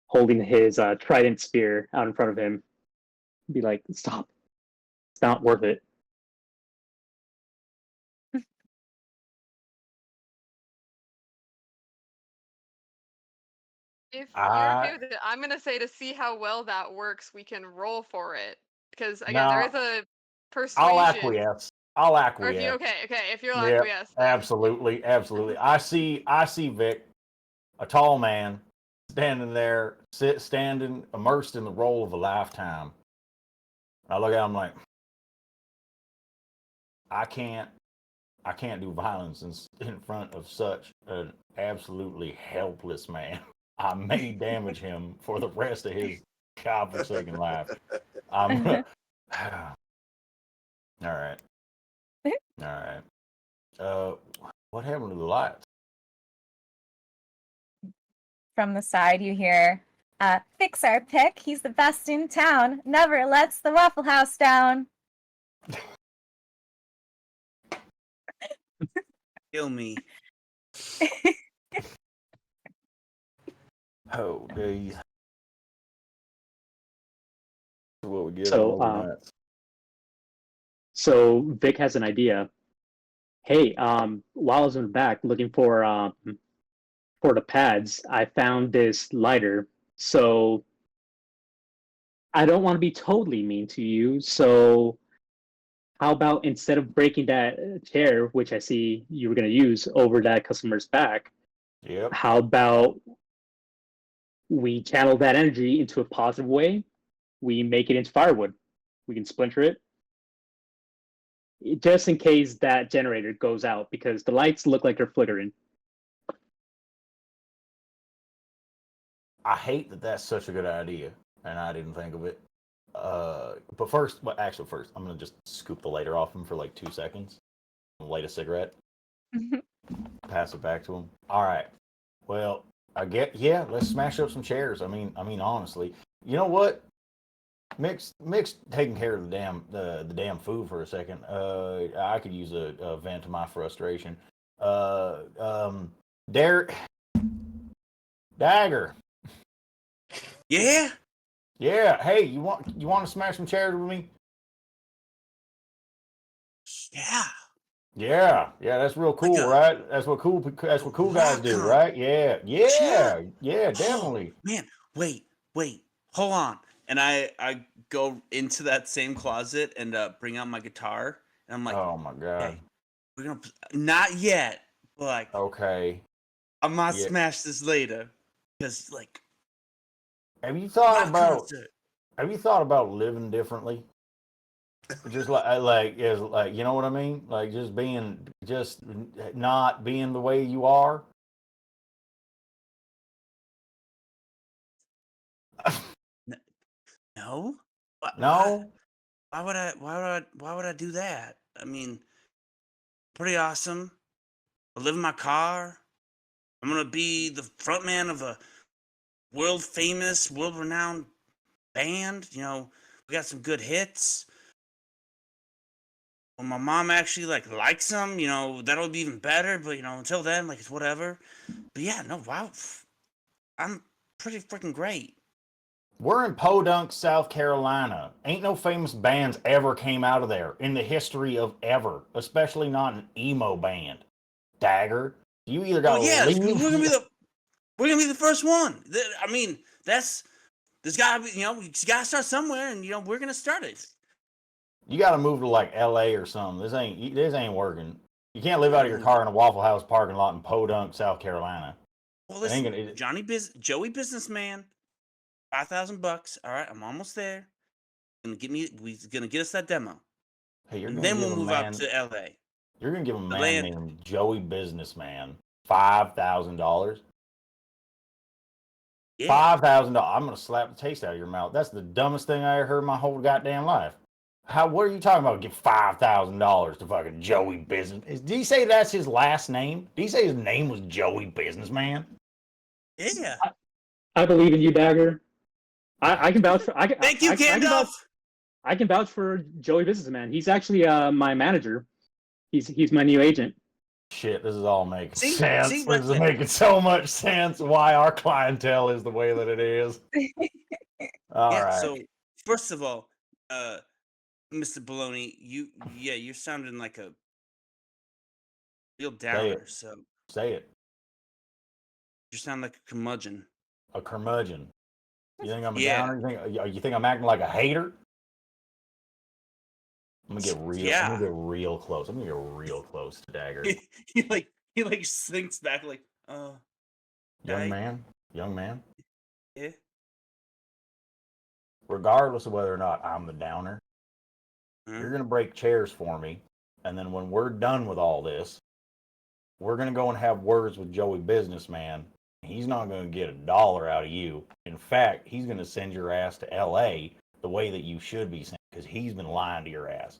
[SPEAKER 5] holding his trident spear out in front of him. Be like, stop. It's not worth it.
[SPEAKER 3] If you're okay with it, I'm gonna say to see how well that works, we can roll for it. Because again, there is a persuasion.
[SPEAKER 2] I'll acquiesce.
[SPEAKER 3] Or if you if you'll
[SPEAKER 2] Yep,
[SPEAKER 3] acquiesce. Then.
[SPEAKER 2] absolutely. I see Vic, a tall man, standing there, standing immersed in the role of a lifetime. I look at him like, I can't do violence in front of such an absolutely helpless man. I may damage him for the rest of his godforsaken life. I'm all right. What happened to the lights?
[SPEAKER 1] From the side, you hear, "Fix our pick. He's the best in town. Never lets the Waffle House down."
[SPEAKER 4] Kill me.
[SPEAKER 2] Oh, geez. What we get
[SPEAKER 5] So,
[SPEAKER 2] on overnights.
[SPEAKER 5] So Vic has an idea. Hey, while I was in the back looking for the pads, I found this lighter. So I don't want to be totally mean to you. So how about instead of breaking that chair, which I see you were going to use over that customer's back,
[SPEAKER 2] Yep.
[SPEAKER 5] how about we channel that energy into a positive way? We make it into firewood. We can splinter it. Just in case that generator goes out, because the lights look like they're flickering.
[SPEAKER 2] I hate that that's such a good idea, and I didn't think of it. But first, I'm gonna just scoop the lighter off him for like 2 seconds, light a cigarette, pass it back to him. All right. Well, let's smash up some chairs. I mean, honestly, you know what? Mick's taking care of the damn food for a second. I could use a vent to my frustration. Dagger.
[SPEAKER 4] Yeah.
[SPEAKER 2] Yeah. Hey, you want to smash some chairs with me?
[SPEAKER 4] Yeah.
[SPEAKER 2] Yeah. That's real cool,
[SPEAKER 4] Like
[SPEAKER 2] right? That's what cool guys do,
[SPEAKER 4] rock
[SPEAKER 2] right? Yeah,
[SPEAKER 4] Oh,
[SPEAKER 2] definitely.
[SPEAKER 4] man, wait, hold on. And I go into that same closet and bring out my guitar, and I'm like,
[SPEAKER 2] Oh my god.
[SPEAKER 4] hey, we're gonna not yet, but like,
[SPEAKER 2] Okay.
[SPEAKER 4] I might
[SPEAKER 2] Yeah.
[SPEAKER 4] smash this later, because like,
[SPEAKER 2] Have you thought
[SPEAKER 4] rock
[SPEAKER 2] about living differently? Just like you know what I mean? Like just not being the way you are.
[SPEAKER 4] No.
[SPEAKER 2] No.
[SPEAKER 4] Why would I do that? I mean, pretty awesome. I live in my car. I'm gonna be the frontman of a world famous, world renowned band. You know, we got some good hits. When my mom actually likes them, you know, that'll be even better. But you know, until then, like it's whatever. But yeah, no, wow, I'm pretty freaking great.
[SPEAKER 2] We're in Podunk, South Carolina. Ain't no famous bands ever came out of there in the history of ever, especially not an emo band. Dagger. You either
[SPEAKER 4] Oh
[SPEAKER 2] gotta
[SPEAKER 4] yeah,
[SPEAKER 2] leave.
[SPEAKER 4] we're gonna be the first one. I mean, there's gotta be, we gotta start somewhere, and we're gonna start it.
[SPEAKER 2] You gotta move to like L.A. or something. This ain't working. You can't live out of your car in a Waffle House parking lot in Podunk, South Carolina.
[SPEAKER 4] Well,
[SPEAKER 2] It ain't
[SPEAKER 4] listen, Joey businessman, $5,000. All right, I'm almost there. We're gonna get us that demo,
[SPEAKER 2] Hey, you're
[SPEAKER 4] and
[SPEAKER 2] gonna
[SPEAKER 4] then
[SPEAKER 2] give
[SPEAKER 4] we'll
[SPEAKER 2] a
[SPEAKER 4] move
[SPEAKER 2] man.
[SPEAKER 4] out to L.A.
[SPEAKER 2] You're gonna give a man
[SPEAKER 4] land-
[SPEAKER 2] named Joey Businessman $5,000.
[SPEAKER 4] Yeah.
[SPEAKER 2] $5,000. I'm gonna slap the taste out of your mouth. That's the dumbest thing I ever heard in my whole goddamn life. What are you talking about? Give $5,000 to fucking Joey Business? Did he say that's his last name? Did he say his name was Joey Businessman?
[SPEAKER 4] Yeah.
[SPEAKER 5] I believe in you, Dagger. I can vouch for.
[SPEAKER 4] Thank you, Gandalf.
[SPEAKER 5] I can vouch for Joey Businessman. He's actually my manager. He's my new agent.
[SPEAKER 2] Shit, this is all making
[SPEAKER 4] See,
[SPEAKER 2] sense. This is
[SPEAKER 4] listen.
[SPEAKER 2] making so much sense why our clientele is the way that it is. All right.
[SPEAKER 4] So first of all, Mr. Baloney, you're sounding like a real downer. So
[SPEAKER 2] Say it.
[SPEAKER 4] you sound like a curmudgeon.
[SPEAKER 2] A curmudgeon. You think I'm a
[SPEAKER 4] Yeah.
[SPEAKER 2] downer? You think I'm acting like a hater? I'm gonna get real.
[SPEAKER 4] Yeah.
[SPEAKER 2] I'm gonna get real close. I'm gonna get real close to Dagger.
[SPEAKER 4] he like sinks back like,
[SPEAKER 2] Young
[SPEAKER 4] Hey.
[SPEAKER 2] man.
[SPEAKER 4] Yeah.
[SPEAKER 2] Regardless of whether or not I'm the downer,
[SPEAKER 4] Huh?
[SPEAKER 2] you're gonna break chairs for me, and then when we're done with all this, we're gonna go and have words with Joey Businessman. He's not gonna get $1 out of you. In fact, he's gonna send your ass to L.A. the way that you should be sent, because he's been lying to your ass.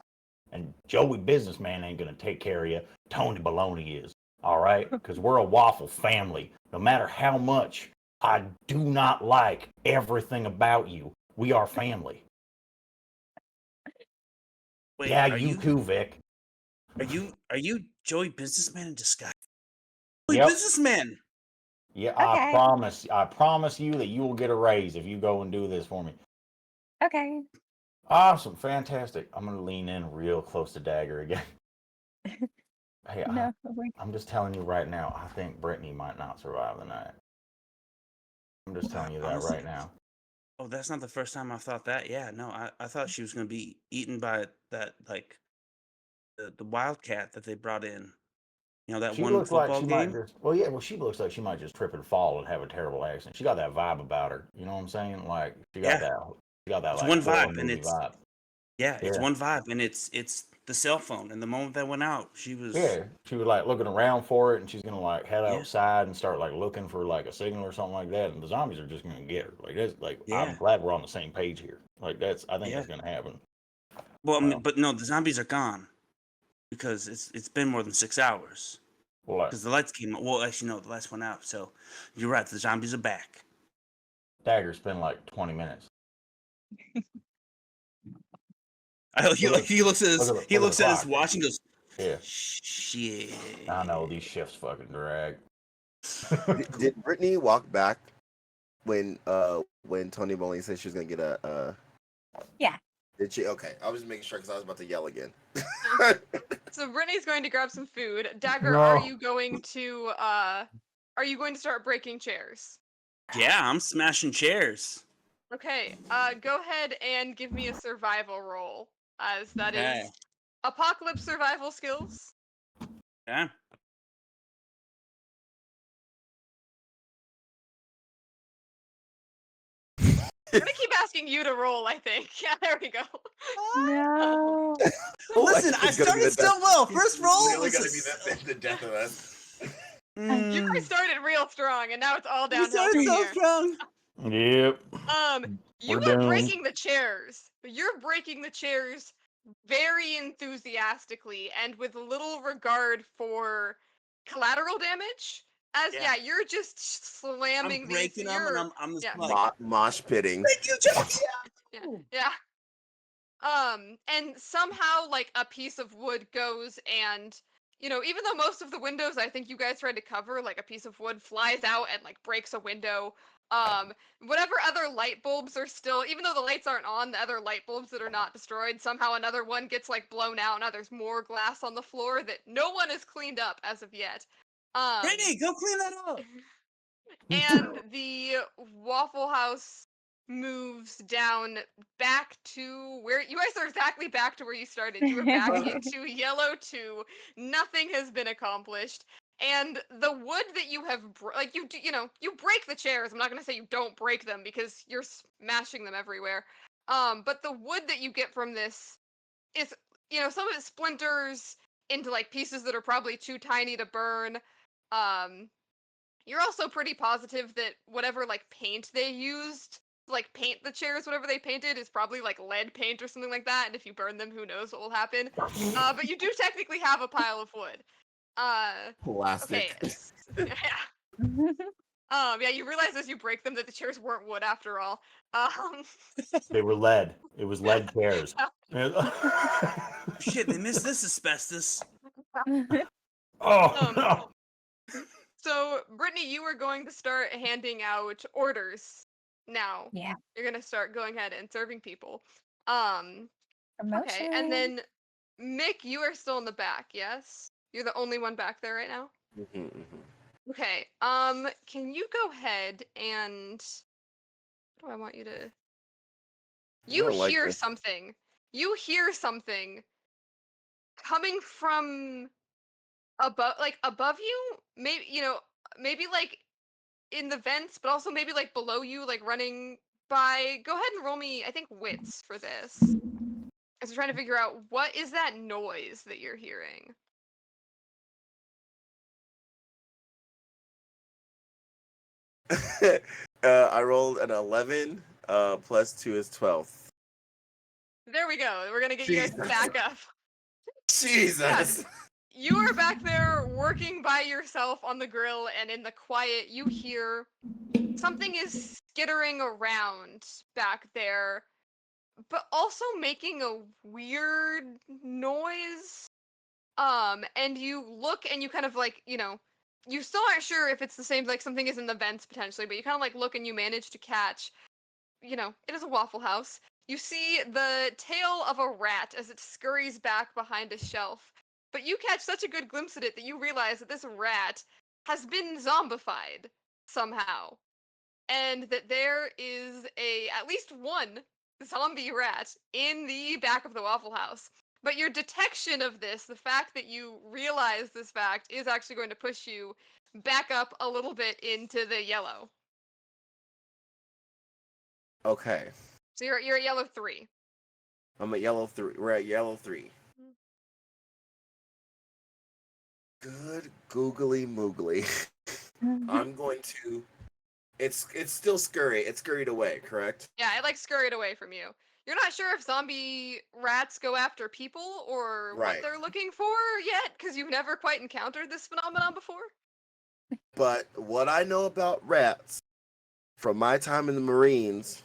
[SPEAKER 2] And Joey Businessman ain't gonna take care of you. Tony Baloney is. All right? Because we're a waffle family. No matter how much I do not like everything about you, we are family.
[SPEAKER 4] Wait,
[SPEAKER 2] Yeah,
[SPEAKER 4] are
[SPEAKER 2] you too, Vic.
[SPEAKER 4] Are you Joey Businessman in disguise? Joey
[SPEAKER 2] Yep.
[SPEAKER 4] Businessman.
[SPEAKER 2] Yeah,
[SPEAKER 1] Okay.
[SPEAKER 2] I promise you that you will get a raise if you go and do this for me.
[SPEAKER 1] Okay.
[SPEAKER 2] Awesome, fantastic. I'm gonna lean in real close to Dagger again. Hey,
[SPEAKER 1] No.
[SPEAKER 2] I'm just telling you right now, I think Brittany might not survive the night. I'm just telling you that
[SPEAKER 4] Honestly?
[SPEAKER 2] right now.
[SPEAKER 4] Oh, that's not the first time I've thought that. Yeah, no, I thought she was gonna be eaten by that, like, the wildcat that they brought in. That
[SPEAKER 2] She
[SPEAKER 4] one
[SPEAKER 2] looks like
[SPEAKER 4] football
[SPEAKER 2] she
[SPEAKER 4] game.
[SPEAKER 2] might just. Well, yeah. Well, she looks like she might just trip and fall and have a terrible accident. She got that vibe about her. You know what I'm saying? Like she got
[SPEAKER 4] Yeah.
[SPEAKER 2] that. She got that
[SPEAKER 4] It's
[SPEAKER 2] like
[SPEAKER 4] one
[SPEAKER 2] horror
[SPEAKER 4] vibe, and
[SPEAKER 2] movie vibe.
[SPEAKER 4] it's
[SPEAKER 2] Yeah.
[SPEAKER 4] one vibe, and it's the cell phone. And the moment that went out, she was
[SPEAKER 2] Yeah, she was like looking around for it, and she's gonna like head
[SPEAKER 4] Yeah.
[SPEAKER 2] outside and start like looking for like a signal or something like that, and the zombies are just gonna get her. Like that's like
[SPEAKER 4] Yeah.
[SPEAKER 2] I'm glad we're on the same page here. Like I think
[SPEAKER 4] Yeah.
[SPEAKER 2] that's gonna happen.
[SPEAKER 4] Well, I
[SPEAKER 2] Well.
[SPEAKER 4] mean, but no, the zombies are gone because it's been more than 6 hours
[SPEAKER 2] Well, like,
[SPEAKER 4] because the lights came. Well, actually, no, the lights went out. So you're right. The zombies are back.
[SPEAKER 2] Dagger's been like 20 minutes.
[SPEAKER 4] He looks at his
[SPEAKER 2] look at the clock.
[SPEAKER 4] watch and goes,
[SPEAKER 2] Yeah,
[SPEAKER 4] shit.
[SPEAKER 2] I know these shifts fucking drag.
[SPEAKER 6] Did Brittany walk back when Tony Boley said she was gonna get a?
[SPEAKER 1] Yeah.
[SPEAKER 6] Did she? Okay, I was just making sure because I was about to yell again.
[SPEAKER 3] So Brittany's going to grab some food. Dagger,
[SPEAKER 2] No.
[SPEAKER 3] are you going to start breaking chairs?
[SPEAKER 4] Yeah, I'm smashing chairs.
[SPEAKER 3] Okay. Go ahead and give me a survival roll, as that
[SPEAKER 4] Okay.
[SPEAKER 3] is apocalypse survival skills.
[SPEAKER 4] Yeah.
[SPEAKER 3] I'm gonna keep asking you to roll, I think. Yeah, there we go.
[SPEAKER 1] No.
[SPEAKER 4] Listen, I started so well. First roll
[SPEAKER 6] Really
[SPEAKER 4] was
[SPEAKER 6] gonna be the death of us.
[SPEAKER 3] You guys started real strong, and now it's all
[SPEAKER 4] You
[SPEAKER 3] downhill
[SPEAKER 4] started
[SPEAKER 3] from
[SPEAKER 4] so
[SPEAKER 3] here.
[SPEAKER 4] strong.
[SPEAKER 2] Yep.
[SPEAKER 3] You
[SPEAKER 2] We're
[SPEAKER 3] are
[SPEAKER 2] doomed.
[SPEAKER 3] breaking the chairs, but you're breaking the chairs very enthusiastically and with little regard for collateral damage. As
[SPEAKER 4] Yeah.
[SPEAKER 3] you're just slamming
[SPEAKER 4] I'm
[SPEAKER 3] these.
[SPEAKER 4] breaking them, and I'm just
[SPEAKER 3] yeah.
[SPEAKER 4] like,
[SPEAKER 6] Mosh pitting.
[SPEAKER 4] thank you, Joe.
[SPEAKER 3] Yeah. And somehow like a piece of wood goes and even though most of the windows I think you guys tried to cover, like a piece of wood flies out and like breaks a window. Whatever other light bulbs are still, even though the lights aren't on, the other light bulbs that are not destroyed, somehow another one gets like blown out. Now there's more glass on the floor that no one has cleaned up as of yet.
[SPEAKER 4] Brittany, go clean that up.
[SPEAKER 3] And the Waffle House moves down back to where you guys are exactly back to where you started. You are back into yellow 2. Nothing has been accomplished. And the wood that you have you break the chairs. I'm not going to say you don't break them because you're smashing them everywhere. But the wood that you get from this is some of it splinters into like pieces that are probably too tiny to burn. You're also pretty positive that whatever like paint they used to like paint the chairs, whatever they painted, is probably like lead paint or something like that. And if you burn them, who knows what will happen. But you do technically have a pile of wood.
[SPEAKER 6] Plastic.
[SPEAKER 3] Okay. Yeah, you realize as you break them that the chairs weren't wood after all.
[SPEAKER 2] They were lead. It was lead chairs.
[SPEAKER 4] Shit, they missed this asbestos.
[SPEAKER 2] Oh no.
[SPEAKER 3] So, Brittany, you are going to start handing out orders now.
[SPEAKER 1] Yeah.
[SPEAKER 3] You're going to start going ahead and serving people. Okay, and then Mick, you are still in the back, yes? You're the only one back there right now? Okay, can you go ahead and what do I want you to You
[SPEAKER 6] don't like
[SPEAKER 3] hear
[SPEAKER 6] this.
[SPEAKER 3] something. You hear something coming from above you, maybe like in the vents, but also maybe like below you, like running by. Go ahead and roll me, I think, wits for this. As we're trying to figure out what is that noise that you're hearing.
[SPEAKER 6] I rolled an 11. Plus 2 is 12.
[SPEAKER 3] There we go. We're gonna get you guys
[SPEAKER 6] Jesus.
[SPEAKER 3] back up.
[SPEAKER 6] Jesus.
[SPEAKER 3] You are back there working by yourself on the grill, and in the quiet, you hear something is skittering around back there, but also making a weird noise. And you look and you kind of like, you still aren't sure if it's the same, like something is in the vents potentially, but you kind of like look and you manage to catch, it is a Waffle House. You see the tail of a rat as it scurries back behind a shelf. But you catch such a good glimpse at it that you realize that this rat has been zombified somehow. And that there is at least one zombie rat in the back of the Waffle House. But your detection of this, the fact that you realize this fact, is actually going to push you back up a little bit into the yellow.
[SPEAKER 6] Okay.
[SPEAKER 3] So you're at yellow 3.
[SPEAKER 6] I'm at yellow 3. We're at yellow 3. Good googly moogly. I'm going to. It's still scurry. It's scurried away, correct?
[SPEAKER 3] Yeah, it like scurried away from you. You're not sure if zombie rats go after people or what
[SPEAKER 6] Right.
[SPEAKER 3] they're looking for yet, because you've never quite encountered this phenomenon before.
[SPEAKER 6] But what I know about rats from my time in the Marines,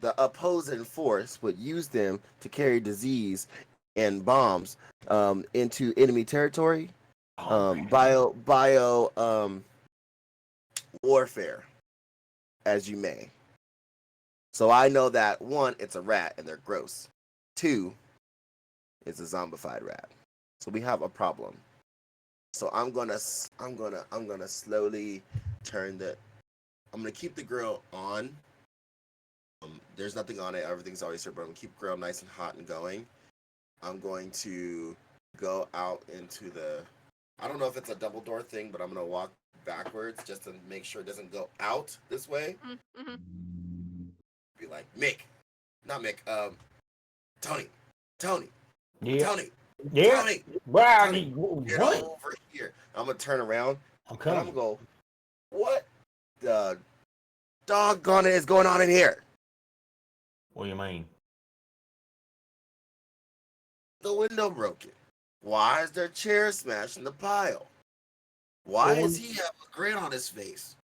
[SPEAKER 6] the opposing force would use them to carry disease and bombs into enemy territory. Bio warfare, as you may. So I know that 1, it's a rat and they're gross. 2, it's a zombified rat. So we have a problem. So I'm gonna slowly turn I'm gonna keep the grill on. There's nothing on it. Everything's already served, but I'm gonna keep the grill nice and hot and going. I'm going to go out into I don't know if it's a double door thing, but I'm gonna walk backwards just to make sure it doesn't go out this way.
[SPEAKER 3] Mm-hmm.
[SPEAKER 6] Be like, Mick, not Mick, Tony,
[SPEAKER 2] Yeah.
[SPEAKER 6] Tony,
[SPEAKER 2] Wow.
[SPEAKER 6] get
[SPEAKER 2] What?
[SPEAKER 6] over here. I'm gonna turn around
[SPEAKER 2] Okay.
[SPEAKER 6] and I'm gonna go, what the doggone it is going on in here?
[SPEAKER 2] What do you mean?
[SPEAKER 6] The window broken. Why is there chair smashed in the pile? Why does he have a grin on his face?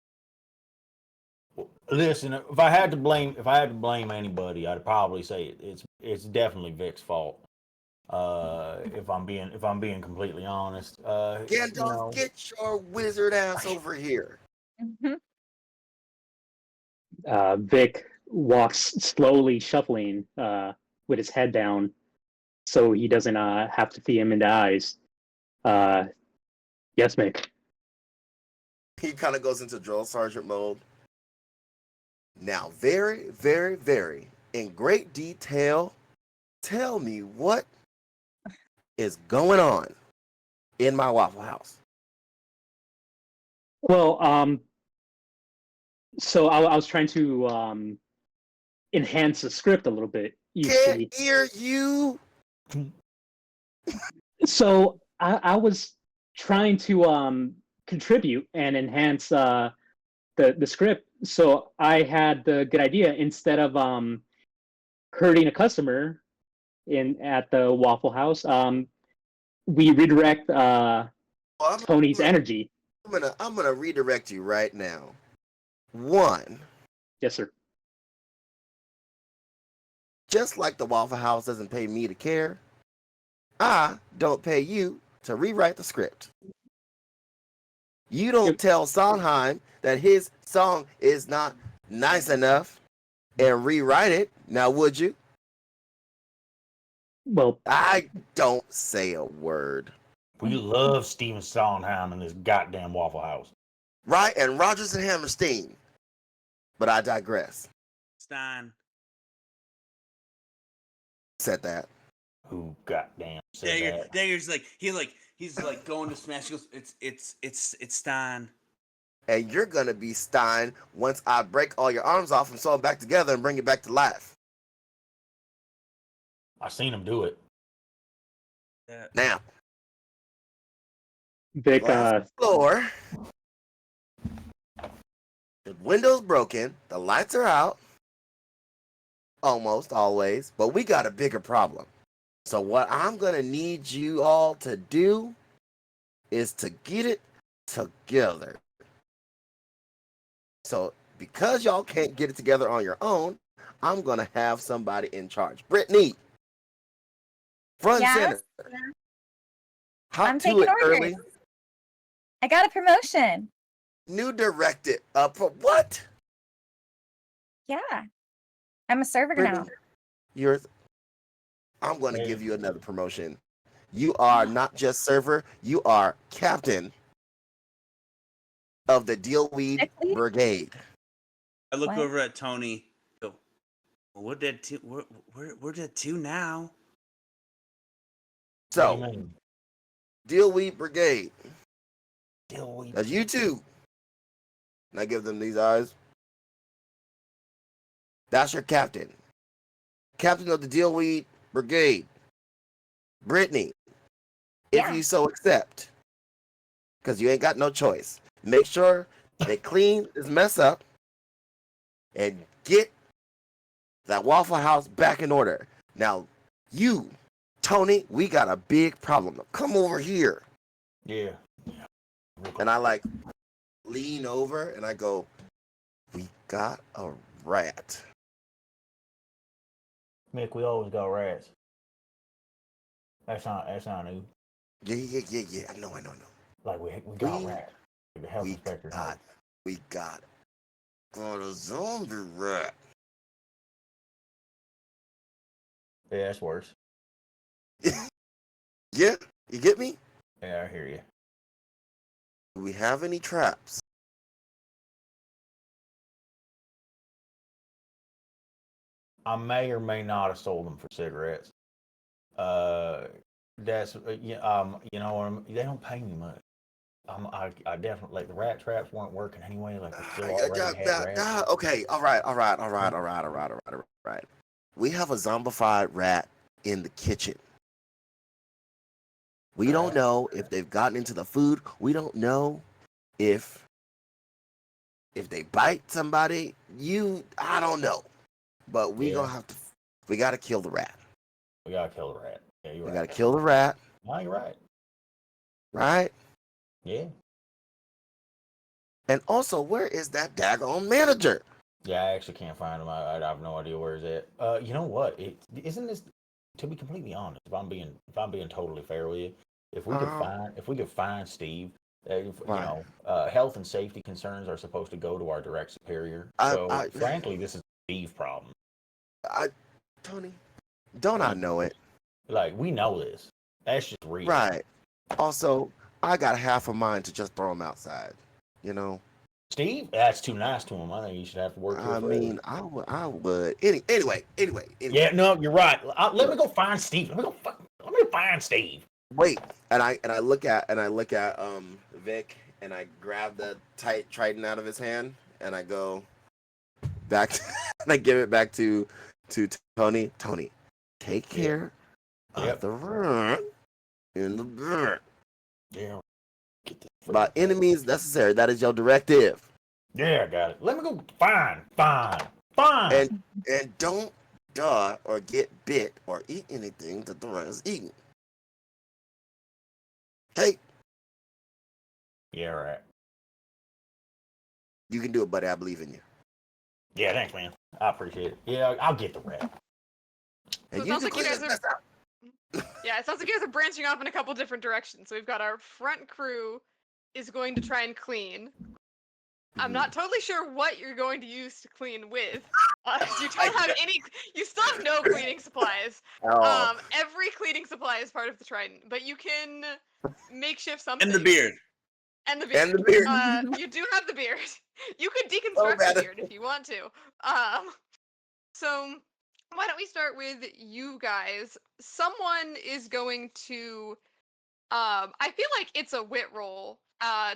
[SPEAKER 2] Listen, if I had to blame anybody, I'd probably say it's definitely Vic's fault. If I'm being completely honest,
[SPEAKER 6] Gandalf, get your wizard ass over here.
[SPEAKER 1] Mhm.
[SPEAKER 5] Vic walks slowly, shuffling with his head down, so he doesn't have to see him in the eyes. Yes, Mick.
[SPEAKER 6] He kind of goes into drill sergeant mode. Now, very, very, very, in great detail, tell me what is going on in my Waffle House.
[SPEAKER 5] Well, so I was trying to enhance the script a little bit. You
[SPEAKER 6] Can't
[SPEAKER 5] see,
[SPEAKER 6] hear you.
[SPEAKER 5] so I was trying to contribute and enhance the script. So I had the good idea, instead of hurting a customer at the Waffle House, we redirect
[SPEAKER 6] Well,
[SPEAKER 5] Tony's energy.
[SPEAKER 6] I'm gonna redirect you right now. One,
[SPEAKER 5] Yes, sir.
[SPEAKER 6] just like the Waffle House doesn't pay me to care, I don't pay you to rewrite the script. You don't tell Sondheim that his song is not nice enough and rewrite it. Now, would you?
[SPEAKER 5] Well,
[SPEAKER 6] I don't say a word.
[SPEAKER 2] we love Steven Sondheim in this goddamn Waffle House.
[SPEAKER 6] Right? And Rodgers and Hammerstein. But I digress.
[SPEAKER 4] Stein.
[SPEAKER 6] Said that.
[SPEAKER 2] Who goddamn said that?
[SPEAKER 4] Dagger's he's like going to smash. He goes, it's Stein.
[SPEAKER 6] And you're going to be Stein once I break all your arms off and sew them back together and bring you back to life.
[SPEAKER 2] I seen him do it.
[SPEAKER 4] Yeah.
[SPEAKER 6] Now,
[SPEAKER 5] Vic,
[SPEAKER 6] glass floor. The window's broken. The lights are out. Almost always. But we got a bigger problem. So what I'm going to need you all to do is to get it together. So because y'all can't get it together on your own, I'm going to have somebody in charge. Brittany, front
[SPEAKER 1] Yes?
[SPEAKER 6] center. Hop
[SPEAKER 1] I'm
[SPEAKER 6] to
[SPEAKER 1] taking
[SPEAKER 6] it,
[SPEAKER 1] orders.
[SPEAKER 6] Early.
[SPEAKER 1] I got a promotion.
[SPEAKER 6] New directed. What?
[SPEAKER 1] Yeah. I'm a server now.
[SPEAKER 6] Brittany, I'm going to
[SPEAKER 2] Hey.
[SPEAKER 6] give you another promotion. You are not just server, you are captain of the Dealweed
[SPEAKER 1] Next week?
[SPEAKER 6] Brigade.
[SPEAKER 4] I look
[SPEAKER 1] What?
[SPEAKER 4] over at Tony. Go. Well, we're dead too. We're dead too now.
[SPEAKER 2] What do you
[SPEAKER 6] So,
[SPEAKER 2] mean?
[SPEAKER 6] Dealweed Brigade.
[SPEAKER 2] Dealweed.
[SPEAKER 6] That's you two. And I give them these eyes. That's your captain. Captain of the Dealweed Brigade. Brittany, if
[SPEAKER 1] Yeah.
[SPEAKER 6] you so accept, because you ain't got no choice, make sure they clean this mess up and get that Waffle House back in order. Now, you, Tony, we got a big problem. Come over here.
[SPEAKER 2] Yeah.
[SPEAKER 6] And I lean over and I go, we got a rat.
[SPEAKER 2] Mick, we always got rats. That's not new.
[SPEAKER 6] Yeah. I know.
[SPEAKER 2] Like we got
[SPEAKER 6] We-
[SPEAKER 2] rats. The health inspector knows.
[SPEAKER 6] We got a zombie rat.
[SPEAKER 2] Yeah, that's worse.
[SPEAKER 6] Yeah, you get me?
[SPEAKER 2] Yeah, I hear you.
[SPEAKER 6] Do we have any traps?
[SPEAKER 2] I may or may not have sold them for cigarettes. That's you know what they don't pay me much. I definitely the rat traps weren't working anyway. Like we still already had rats.
[SPEAKER 6] Okay, all right. We have a zombified rat in the kitchen. We don't know if they've gotten into the food. We don't know if they bite somebody. I don't know. But we gotta kill the rat.
[SPEAKER 2] We gotta kill the rat. Yeah, you're
[SPEAKER 6] We
[SPEAKER 2] right.
[SPEAKER 6] gotta kill the rat,
[SPEAKER 2] No, you're right.
[SPEAKER 6] right?
[SPEAKER 2] Yeah.
[SPEAKER 6] And also, where is that daggone manager?
[SPEAKER 2] Yeah, I actually can't find him. I have no idea where he's at. You know what? Isn't this to be completely honest, if I'm being totally fair with you, if we could find Steve,
[SPEAKER 6] Right.
[SPEAKER 2] health and safety concerns are supposed to go to our direct superior.
[SPEAKER 6] I,
[SPEAKER 2] So
[SPEAKER 6] I,
[SPEAKER 2] frankly, this is a Steve problem.
[SPEAKER 6] I, Tony, don't I know it?
[SPEAKER 2] Like we know this. That's just real.
[SPEAKER 6] Right. Also, I got half a mind to just throw him outside. You know.
[SPEAKER 2] Steve, that's too nice to him. I think he should have to work here
[SPEAKER 6] I
[SPEAKER 2] forever.
[SPEAKER 6] mean, I would. Anyway.
[SPEAKER 2] Yeah, no, you're right. Let me go find Steve. Let me go find Steve.
[SPEAKER 6] Wait, and I look at Vic, and I grab the tight trident out of his hand, and I go back, and I give it back to Tony. Tony, take care of the room in the back.
[SPEAKER 2] Yeah. Get this
[SPEAKER 6] By enemies necessary. That is your directive.
[SPEAKER 2] Yeah, I got it. Let me go find.
[SPEAKER 6] And don't die or get bit or eat anything that the rat is eating. Hey,
[SPEAKER 2] Yeah, right.
[SPEAKER 6] you can do it, buddy. I believe in you.
[SPEAKER 2] Yeah, thanks, man. I appreciate it. Yeah, I'll get the rat.
[SPEAKER 6] And
[SPEAKER 3] it
[SPEAKER 6] you
[SPEAKER 3] sounds
[SPEAKER 6] can
[SPEAKER 3] like you
[SPEAKER 6] clean
[SPEAKER 3] guys
[SPEAKER 6] this mess out.
[SPEAKER 3] Yeah, it sounds like you guys are branching off in a couple different directions. So we've got our front crew is going to try and clean. I'm not totally sure what you're going to use to clean with. You don't have any. You still have no cleaning supplies.
[SPEAKER 6] Oh,
[SPEAKER 3] Every cleaning supply is part of the trident, but you can makeshift something.
[SPEAKER 4] And the beard.
[SPEAKER 3] And the beard.
[SPEAKER 6] and the beard.
[SPEAKER 3] You do have the beard. You could
[SPEAKER 6] Oh,
[SPEAKER 3] deconstruct
[SPEAKER 6] man.
[SPEAKER 3] the beard if you want to. So why don't we start with you guys? Someone is going to. I feel like it's a wit roll.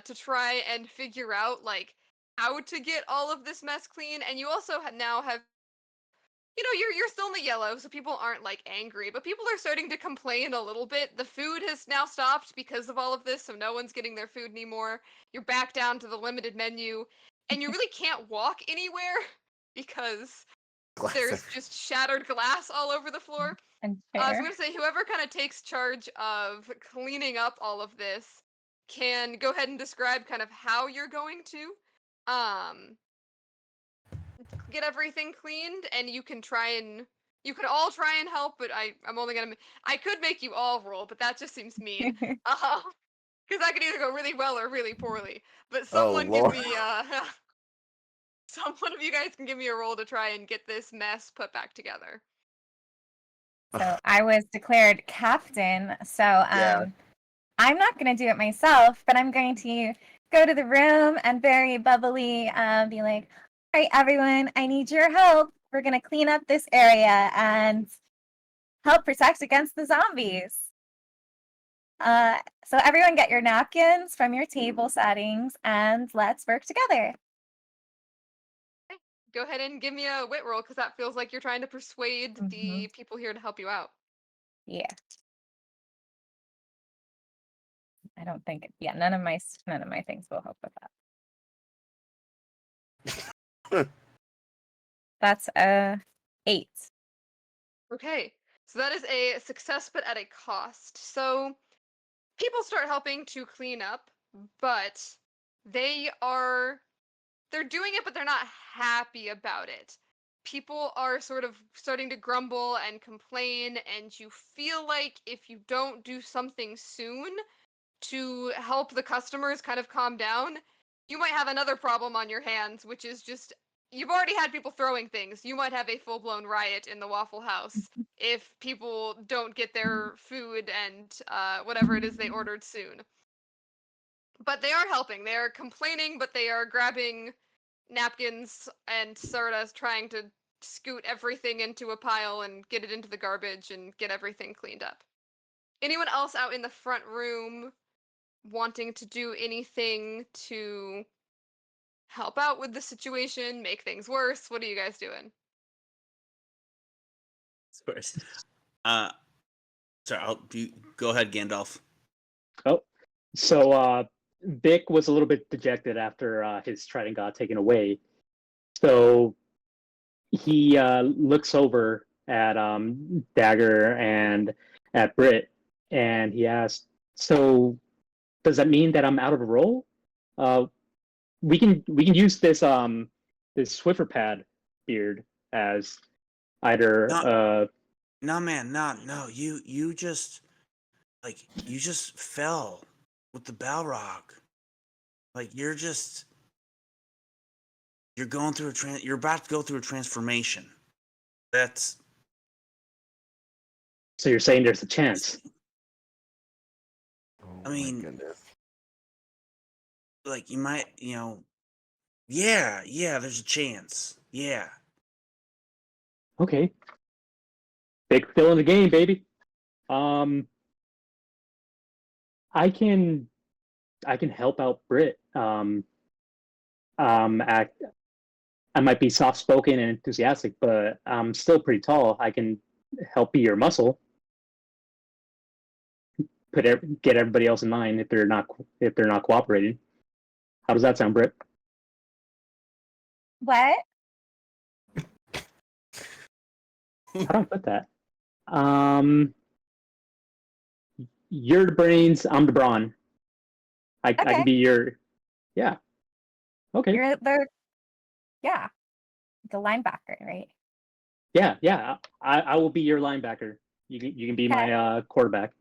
[SPEAKER 3] To try and figure out like how to get all of this mess clean, and you also now have. You know, you're still in the yellow, so people aren't like angry, but people are starting to complain a little bit. The food has now stopped because of all of this, so no one's getting their food anymore. You're back down to the limited menu, and you really can't walk anywhere because there's just shattered glass all over the floor.
[SPEAKER 1] And
[SPEAKER 3] So I'm
[SPEAKER 1] fair.
[SPEAKER 3] gonna say whoever kind of takes charge of cleaning up all of this can go ahead and describe kind of how you're going to um get everything cleaned, and you can all try and help, but I'm only gonna I could make you all roll, but that just seems mean. Because I could either go really well or really poorly. But someone give
[SPEAKER 6] Lord.
[SPEAKER 3] me someone of you guys can give me a roll to try and get this mess put back together.
[SPEAKER 1] So I was declared captain. So
[SPEAKER 6] Yeah.
[SPEAKER 1] I'm not going to do it myself, but I'm going to go to the room and very bubbly be like, all right, everyone, I need your help. We're going to clean up this area and help protect against the zombies. So everyone get your napkins from your table settings and let's work together.
[SPEAKER 3] Go ahead and give me a wit roll, because that feels like you're trying to persuade the people here to help you out.
[SPEAKER 1] Yeah. I don't think. Yeah, none of my things will help with that. That's a 8.
[SPEAKER 3] Okay, so that is a success, but at a cost. So people start helping to clean up, but they're doing it, but they're not happy about it. People are sort of starting to grumble and complain, and you feel like if you don't do something soon to help the customers kind of calm down, you might have another problem on your hands, which is just you've already had people throwing things. You might have a full-blown riot in the Waffle House if people don't get their food and whatever it is they ordered soon. But they are helping. They are complaining, but they are grabbing napkins and sort of trying to scoot everything into a pile and get it into the garbage and get everything cleaned up. Anyone else out in the front room wanting to do anything to help out with the situation, make things worse? What are you guys doing?
[SPEAKER 4] Of course. Sorry, go ahead, Gandalf.
[SPEAKER 5] Oh, so Vic was a little bit dejected after his trident got taken away. So he looks over at Dagger and at Britt, and he asks, "So does that mean that I'm out of a role? We can use this this Swiffer pad beard as either
[SPEAKER 4] No, man, no. You just fell with the Balrog. Like you're going through you're about to go through a transformation. That's
[SPEAKER 5] So you're saying there's a chance?
[SPEAKER 6] Oh
[SPEAKER 4] I
[SPEAKER 6] my
[SPEAKER 4] mean,
[SPEAKER 6] goodness.
[SPEAKER 4] like you might, yeah, there's a chance. Yeah.
[SPEAKER 5] Okay. Big fill in the game, baby. Um, I can help out Brit. Act. I might be soft spoken and enthusiastic, but I'm still pretty tall. I can help be your muscle. Get everybody else in line if they're not cooperating. How does that sound, Brit?
[SPEAKER 1] What?
[SPEAKER 5] How do I put that? You're the brains. I'm the brawn. I
[SPEAKER 1] Okay.
[SPEAKER 5] can be your. Yeah. Okay.
[SPEAKER 1] You're the linebacker, right?
[SPEAKER 5] Yeah. I will be your linebacker. You can be
[SPEAKER 1] Okay.
[SPEAKER 5] my quarterback.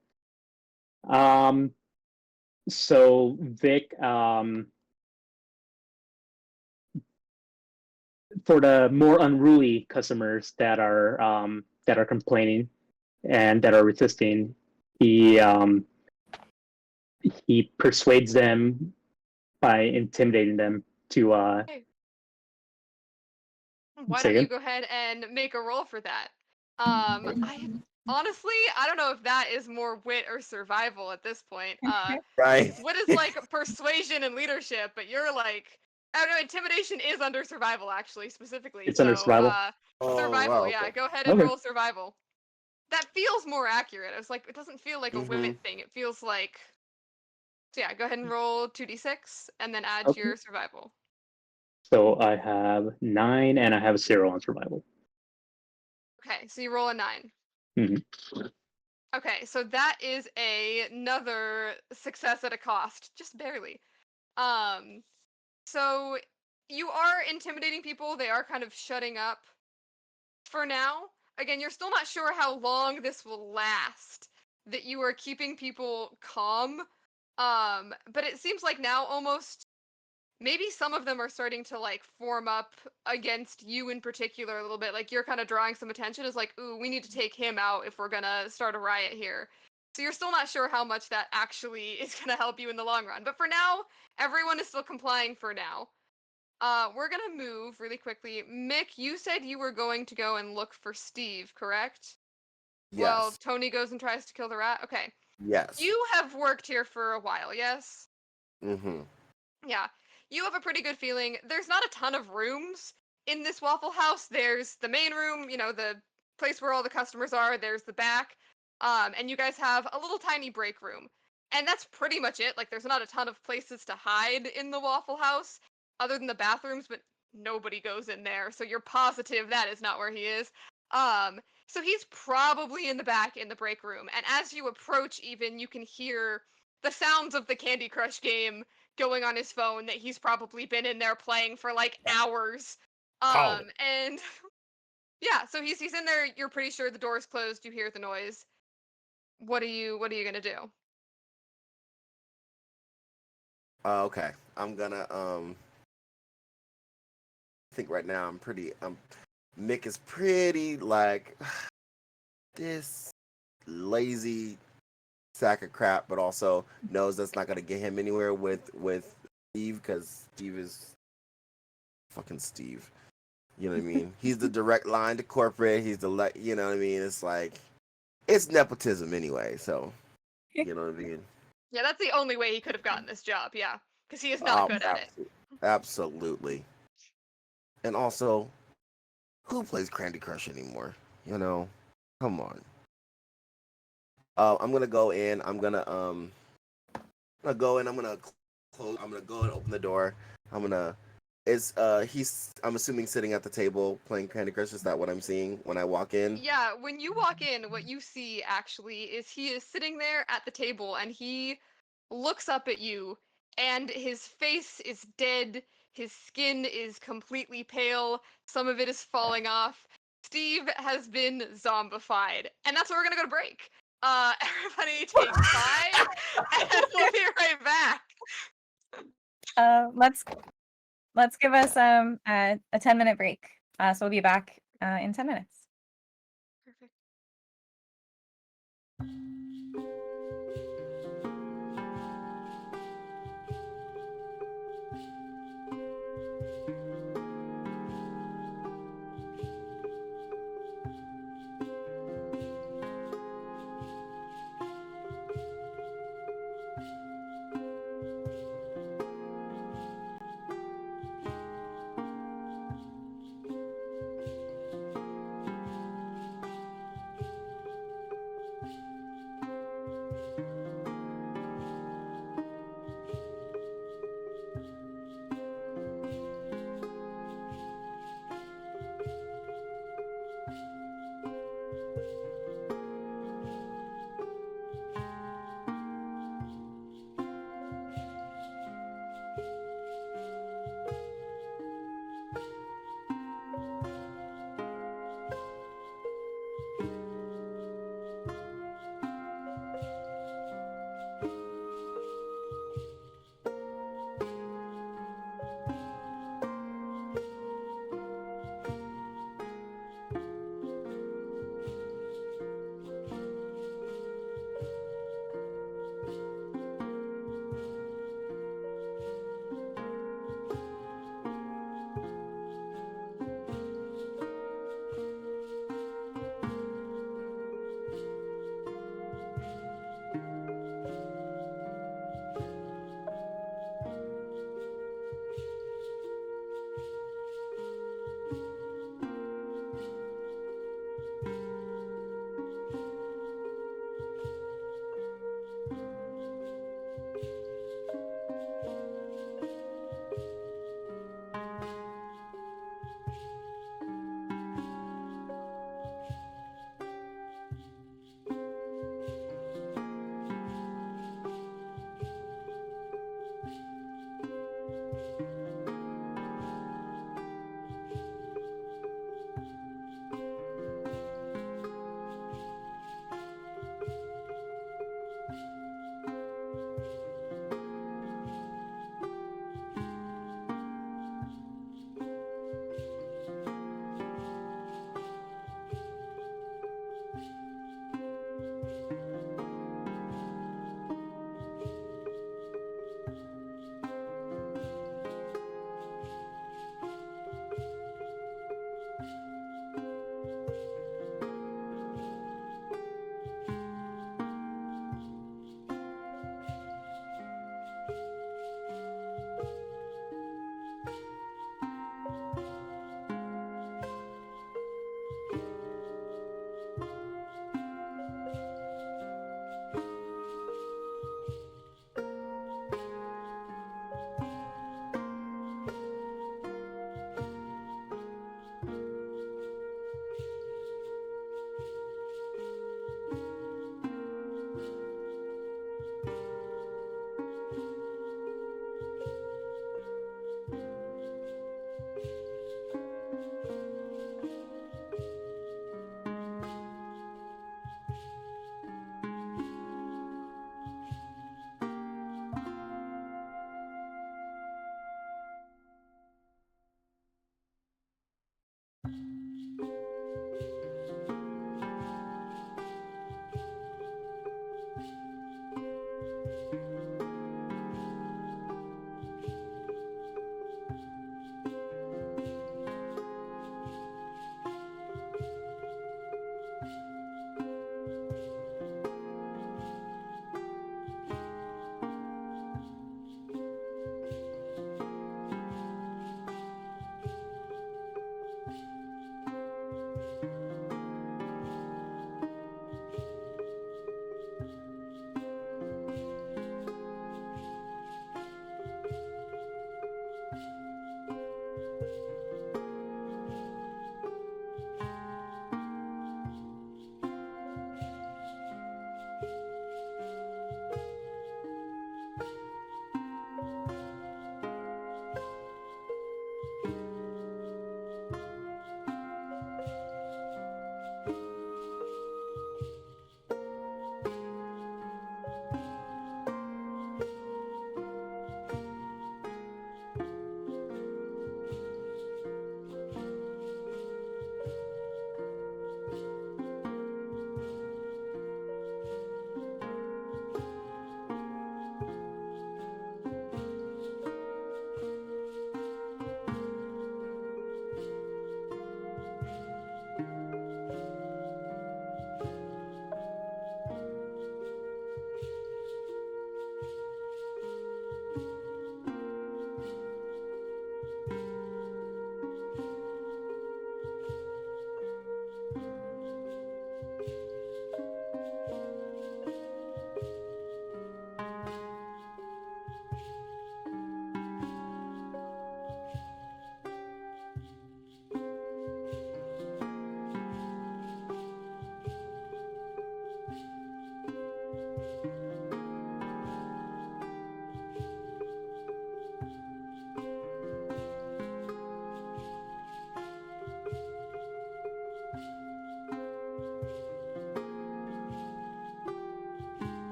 [SPEAKER 5] So Vic, for the more unruly customers that are complaining and that are resisting, he persuades them by intimidating them to
[SPEAKER 3] Why
[SPEAKER 5] say
[SPEAKER 3] don't you
[SPEAKER 5] again.
[SPEAKER 3] go ahead and make a roll for that? Honestly, I don't know if that is more wit or survival at this point.
[SPEAKER 6] Right.
[SPEAKER 3] Wit is like persuasion and leadership, but you're like, I don't know, intimidation is under survival actually, specifically.
[SPEAKER 5] It's under survival?
[SPEAKER 6] Oh,
[SPEAKER 3] Survival,
[SPEAKER 6] wow,
[SPEAKER 3] yeah.
[SPEAKER 6] okay.
[SPEAKER 3] Go ahead and
[SPEAKER 5] Okay.
[SPEAKER 3] roll survival. That feels more accurate. I was like, it doesn't feel like a
[SPEAKER 6] Mhm.
[SPEAKER 3] wit thing. It feels like, so yeah. Go ahead and roll 2d6 and then add
[SPEAKER 5] Okay.
[SPEAKER 3] your survival.
[SPEAKER 5] So I have 9 and I have a 0 on survival.
[SPEAKER 3] Okay, so you roll a 9.
[SPEAKER 5] Mhm.
[SPEAKER 3] Okay, so that is another success at a cost, just barely. So you are intimidating people. They are kind of shutting up for now. Again, you're still not sure how long this will last. That you are keeping people calm. But it seems like now almost maybe some of them are starting to like form up against you in particular a little bit. Like you're kind of drawing some attention as like, ooh, we need to take him out if we're gonna start a riot here. So you're still not sure how much that actually is gonna help you in the long run. But for now, everyone is still complying for now. We're gonna move really quickly. Mick, you said you were going to go and look for Steve, correct? Well,
[SPEAKER 6] Yes.
[SPEAKER 3] Tony goes and tries to kill the rat. Okay.
[SPEAKER 6] Yes.
[SPEAKER 3] You have worked here for a while, yes?
[SPEAKER 6] Mm-hmm.
[SPEAKER 3] Yeah. You have a pretty good feeling. There's not a ton of rooms in this Waffle House. There's the main room, the place where all the customers are. There's the back. And you guys have a little tiny break room. And that's pretty much it. Like, there's not a ton of places to hide in the Waffle House other than the bathrooms, but nobody goes in there. So you're positive that is not where he is. So he's probably in the back in the break room. And as you approach, even, you can hear the sounds of the Candy Crush game going on his phone that he's probably been in there playing for like hours.
[SPEAKER 2] Called it.
[SPEAKER 3] And yeah, so he's in there. You're pretty sure the door's closed. You hear the noise. What are you gonna do?
[SPEAKER 6] Okay. I'm gonna I think right now Mick is pretty like this lazy sack of crap, but also knows that's not gonna get him anywhere with Steve, because Steve is fucking Steve. You know what I mean? He's the direct line to corporate. He's the you know what I mean? It's like it's nepotism anyway. So you know what I mean?
[SPEAKER 3] Yeah, that's the only way he could have gotten this job. Yeah, because he is not good at it.
[SPEAKER 6] Absolutely. And also, who plays Candy Crush anymore? You know, come on. I'm gonna go in. I'm gonna go in. I'm gonna close. I'm gonna go and open the door. I'm gonna. Is he's I'm assuming sitting at the table playing Candy Crush. Is that what I'm seeing when I walk in?
[SPEAKER 3] Yeah, when you walk in, what you see actually is he is sitting there at the table and he looks up at you and his face is dead. His skin is completely pale. Some of it is falling off. Steve has been zombified, and that's where we're gonna go to break. Everybody take 5, and we'll be right back.
[SPEAKER 1] Let's give us a 10-minute break. So we'll be back in 10 minutes.
[SPEAKER 3] Perfect.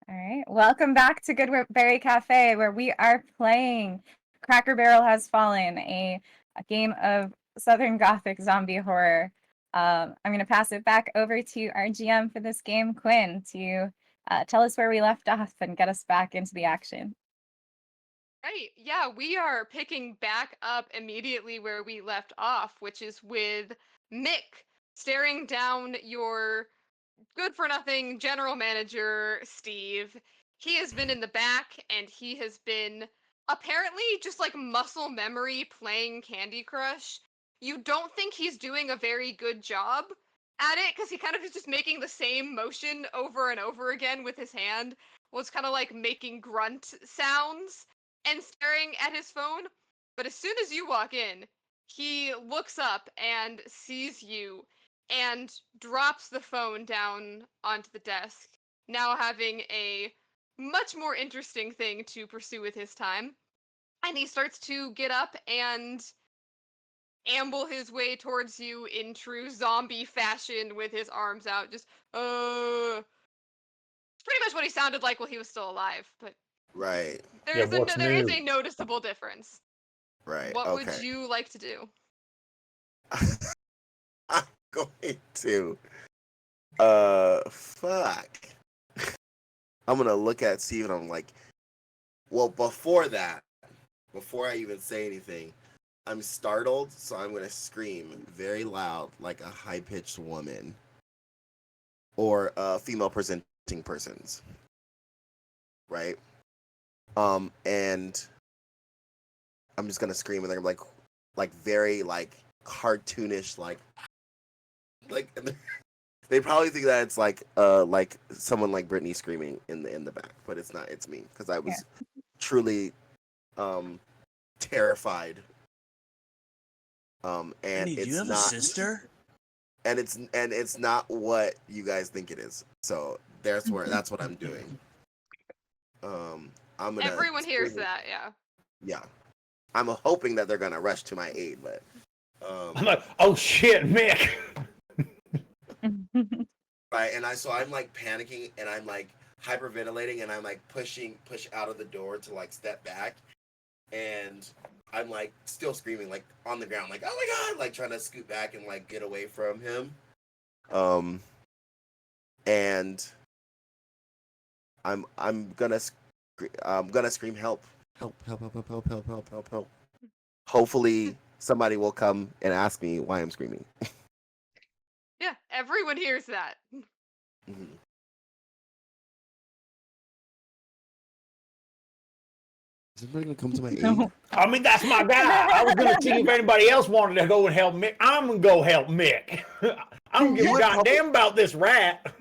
[SPEAKER 1] All right. Welcome back to Goodberry Cafe, where we are playing Cracker Barrel Has Fallen, a game of Southern Gothic zombie horror. I'm going to pass it back over to our GM for this game, Quinn, to tell us where we left off and get us back into the action.
[SPEAKER 3] Right. Yeah, we are picking back up immediately where we left off, which is with Mick staring down your good for nothing general manager, Steve. He has been in the back and he has been apparently just like muscle memory playing Candy Crush. You don't think he's doing a very good job at it because he kind of is just making the same motion over and over again with his hand. Was kind of like making grunt sounds and staring at his phone. But as soon as you walk in, he looks up and sees you and drops the phone down onto the desk, now having a much more interesting thing to pursue with his time. And he starts to get up and amble his way towards you in true zombie fashion with his arms out, just, pretty much what he sounded like while he was still alive, but
[SPEAKER 6] Right.
[SPEAKER 3] there is a
[SPEAKER 2] new?
[SPEAKER 3] noticeable difference.
[SPEAKER 6] Right.
[SPEAKER 3] What would
[SPEAKER 6] Okay.
[SPEAKER 3] you like to do?
[SPEAKER 6] I'm going to. Fuck. I'm gonna look at Steve and I'm like, well, before I even say anything, I'm startled, so I'm gonna scream very loud, like a high-pitched woman, or female presenting persons, right? And I'm just gonna scream, and they're like very like cartoonish, like they probably think that it's like someone like Britney screaming in the back, but it's not. It's me because I was truly terrified. And
[SPEAKER 4] Brittany, do
[SPEAKER 6] it's
[SPEAKER 4] you have
[SPEAKER 6] not,
[SPEAKER 4] a sister?
[SPEAKER 6] and it's not what you guys think it is. So that's what I'm doing. I'm gonna.
[SPEAKER 3] Everyone hears that, yeah.
[SPEAKER 6] Yeah, I'm hoping that they're gonna rush to my aid, but
[SPEAKER 2] I'm like, oh shit, Mick.
[SPEAKER 6] right, and I'm like panicking and I'm like hyperventilating and I'm like push out of the door to like step back, and I'm like still screaming like on the ground like, oh my god, like trying to scoot back and like get away from him. And I'm gonna scream help. Hopefully somebody will come and ask me why I'm screaming.
[SPEAKER 3] Yeah, everyone hears that.
[SPEAKER 6] Mhm. Is anybody gonna come to my aid?
[SPEAKER 1] No.
[SPEAKER 2] I mean, that's my guy. I was gonna see if anybody else wanted to go and help Mick. I'm gonna go help Mick. I don't give
[SPEAKER 6] You
[SPEAKER 2] a
[SPEAKER 6] would
[SPEAKER 2] goddamn about this rat.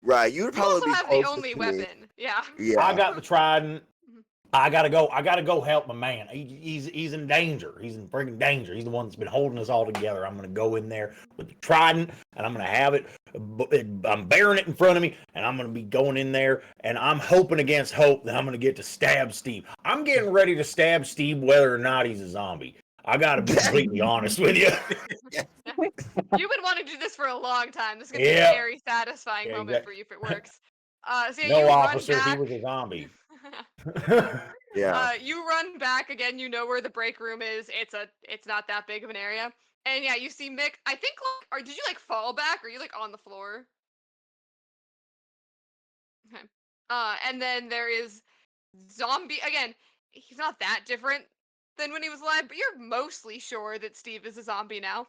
[SPEAKER 6] Right, you would
[SPEAKER 3] You also
[SPEAKER 6] probably be
[SPEAKER 3] have the
[SPEAKER 6] closest
[SPEAKER 3] only
[SPEAKER 6] to me.
[SPEAKER 3] weapon. Yeah.
[SPEAKER 6] Yeah.
[SPEAKER 2] I got the trident. I gotta go help my man. He's in danger. He's in freaking danger. He's the one that's been holding us all together. I'm gonna go in there with the trident, and I'm gonna have it. I'm bearing it in front of me, and I'm gonna be going in there, and I'm hoping against hope that I'm gonna get to stab Steve. I'm getting ready to stab Steve, whether or not he's a zombie. I gotta be completely honest with you.
[SPEAKER 3] You've been wanting to do this for a long time. This is gonna be a
[SPEAKER 2] Yeah.
[SPEAKER 3] very satisfying
[SPEAKER 2] Yeah,
[SPEAKER 3] moment for you if it works. So
[SPEAKER 2] No,
[SPEAKER 3] you
[SPEAKER 2] officer,
[SPEAKER 3] run
[SPEAKER 2] he
[SPEAKER 3] back.
[SPEAKER 2] was a zombie.
[SPEAKER 6] Yeah.
[SPEAKER 3] You run back again. You know where the break room is. It's not that big of an area. And yeah, you see Mick. I think like, or did you like fall back? Or are you like on the floor? Okay. And then there is zombie again. He's not that different than when he was alive, but you're mostly sure that Steve is a zombie now.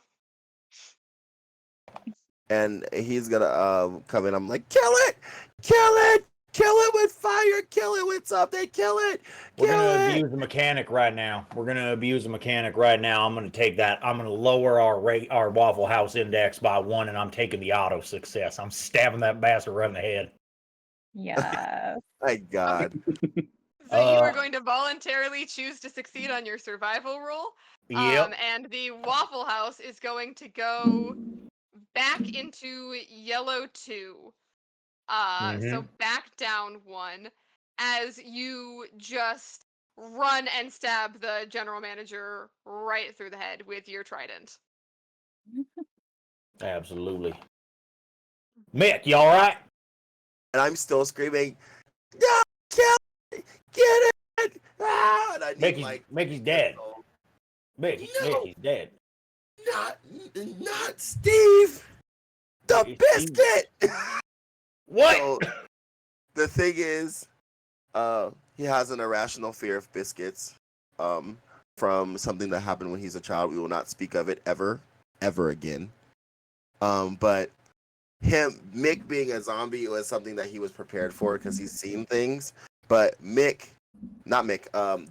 [SPEAKER 6] And he's gonna come in. I'm like, kill it with fire, kill it with something, kill it.
[SPEAKER 2] We're
[SPEAKER 6] Kill
[SPEAKER 2] gonna
[SPEAKER 6] it.
[SPEAKER 2] abuse the mechanic right now. I'm gonna take that. I'm gonna lower our Waffle House index by 1, and I'm taking the auto success. I'm stabbing that bastard right in the head.
[SPEAKER 1] Yeah.
[SPEAKER 6] My God.
[SPEAKER 3] So you are going to voluntarily choose to succeed on your survival roll.
[SPEAKER 2] Yep.
[SPEAKER 3] And the Waffle House is going to go back into yellow 2. So back down 1 as you just run and stab the general manager right through the head with your trident.
[SPEAKER 2] Absolutely. Mick, you all right?
[SPEAKER 6] And I'm still screaming, No, kill it! Get it! Ah! And I need
[SPEAKER 2] Mickey's dead.
[SPEAKER 6] No.
[SPEAKER 2] Mickey's dead.
[SPEAKER 6] Not Steve. The
[SPEAKER 2] Steve.
[SPEAKER 6] biscuit.
[SPEAKER 2] What?
[SPEAKER 6] So, the thing is, he has an irrational fear of biscuits. From something that happened when he's a child. We will not speak of it ever again. But Mick being a zombie was something that he was prepared for because he's seen things. But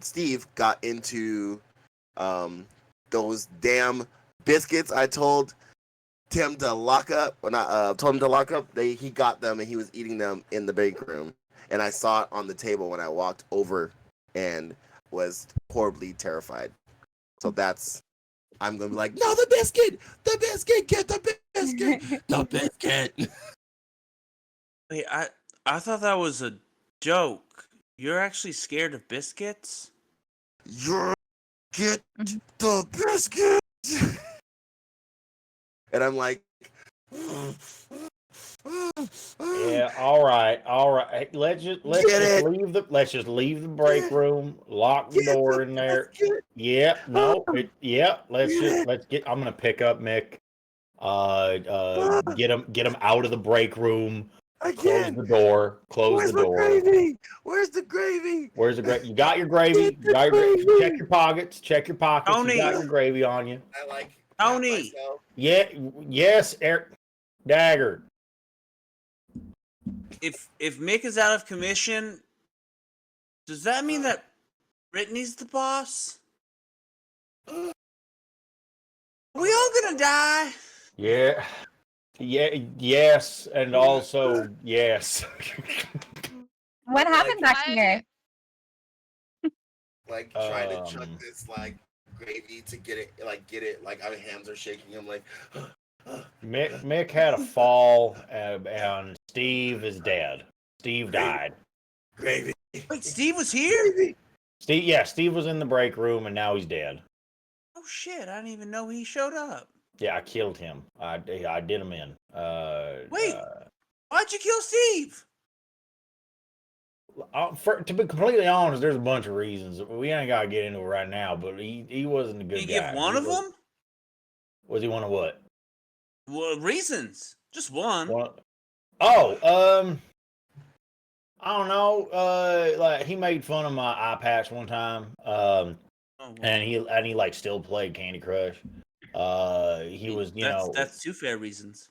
[SPEAKER 6] Steve got into those damn biscuits I told Tim to lock up. When I told him to lock up, he got them and he was eating them in the break room. And I saw it on the table when I walked over and was horribly terrified. So I'm going to be like, no, the biscuit, get the biscuit, the biscuit.
[SPEAKER 4] Wait, I thought that was a joke. You're actually scared of biscuits?
[SPEAKER 6] Get the biscuit. And I'm like,
[SPEAKER 2] Yeah, all right. Hey, let's just leave the break room, lock the door in there. Yeah, no, I'm gonna pick up Mick. Get him out of the break room. Close the door.
[SPEAKER 6] Where's the gravy? Where's the gravy?
[SPEAKER 2] You got your gravy. Check your pockets.
[SPEAKER 4] Tony.
[SPEAKER 2] You got your gravy on you.
[SPEAKER 6] I like
[SPEAKER 4] Tony.
[SPEAKER 2] Yeah. Yes, Eric. Dagger.
[SPEAKER 4] If Mick is out of commission, does that mean that Brittany's the boss? Are we all gonna die?
[SPEAKER 2] Yeah. Yes, and also yes.
[SPEAKER 1] What happened back here?
[SPEAKER 6] Like trying to chuck this like gravy to get it. Like our hands are shaking. I'm like,
[SPEAKER 2] Mick had a fall, and Steve is dead. Steve died.
[SPEAKER 6] Gravy.
[SPEAKER 4] Wait, Steve was here?
[SPEAKER 2] Steve was in the break room, and now he's dead.
[SPEAKER 4] Oh shit! I didn't even know he showed up.
[SPEAKER 2] Yeah, I killed him. I did him in.
[SPEAKER 4] Wait, why'd you kill Steve?
[SPEAKER 2] To be completely honest, there's a bunch of reasons. We ain't gotta get into it right now, but he wasn't a good guy.
[SPEAKER 4] Can you give one of them?
[SPEAKER 2] Was he one of what?
[SPEAKER 4] Well, reasons. Just one.
[SPEAKER 2] I don't know. Like he made fun of my eye patch one time. And he like still played Candy Crush. He was,
[SPEAKER 4] that's two fair reasons.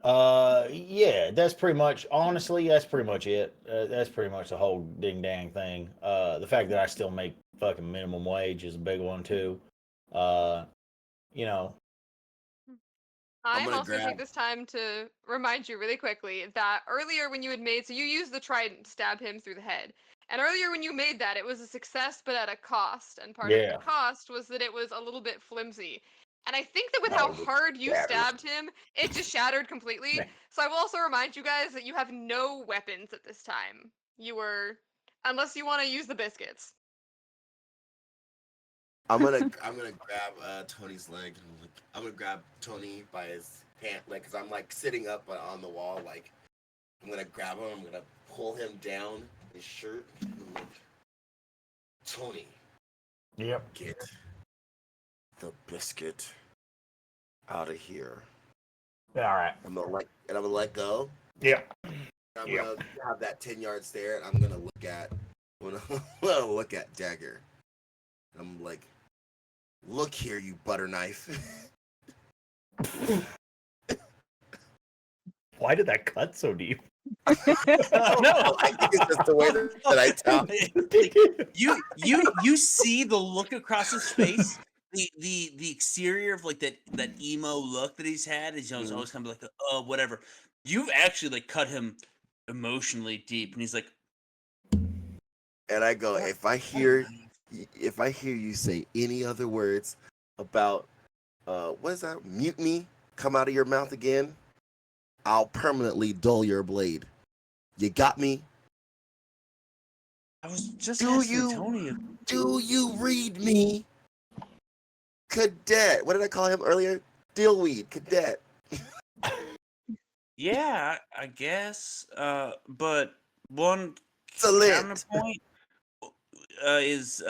[SPEAKER 2] Yeah, that's pretty much it. That's pretty much the whole ding dang thing. The fact that I still make fucking minimum wage is a big one too.
[SPEAKER 3] I'm also going to take this time to remind you really quickly that earlier when you had made, so you used the trident to stab him through the head. And earlier when you made that, it was a success, but at a cost. And part of the cost was that it was a little bit flimsy. And I think that with how hard you stabbed him, it just shattered completely. So I will also remind you guys that you have no weapons at this time. Unless you want to use the biscuits.
[SPEAKER 6] I'm gonna grab Tony's leg. I'm gonna grab Tony by his pant leg because I'm like sitting up on the wall. Like I'm gonna grab him. I'm gonna pull him down his shirt. Like, Tony.
[SPEAKER 2] Yep.
[SPEAKER 6] Get the biscuit out of here.
[SPEAKER 2] All right.
[SPEAKER 6] I'm gonna let go.
[SPEAKER 2] Yep.
[SPEAKER 6] I'm gonna have that 10-yard stare, and I'm gonna look at Dagger. I'm like, look here, you butter knife.
[SPEAKER 2] Why did that cut so deep?
[SPEAKER 6] No, I think it's just the way that I talk.
[SPEAKER 4] You see the look across his face, the exterior of like that emo look that he's had is always kind of like whatever. You've actually like cut him emotionally deep, and he's like,
[SPEAKER 6] and I go, if I hear you say any other words about what is that, mutiny come out of your mouth again, I'll permanently dull your blade. You got me?
[SPEAKER 4] I was just asking Tony.
[SPEAKER 6] Do you read me? Cadet. What did I call him earlier? Dillweed. Cadet.
[SPEAKER 4] Yeah, I guess. But one
[SPEAKER 6] Excellent.
[SPEAKER 4] counterpoint is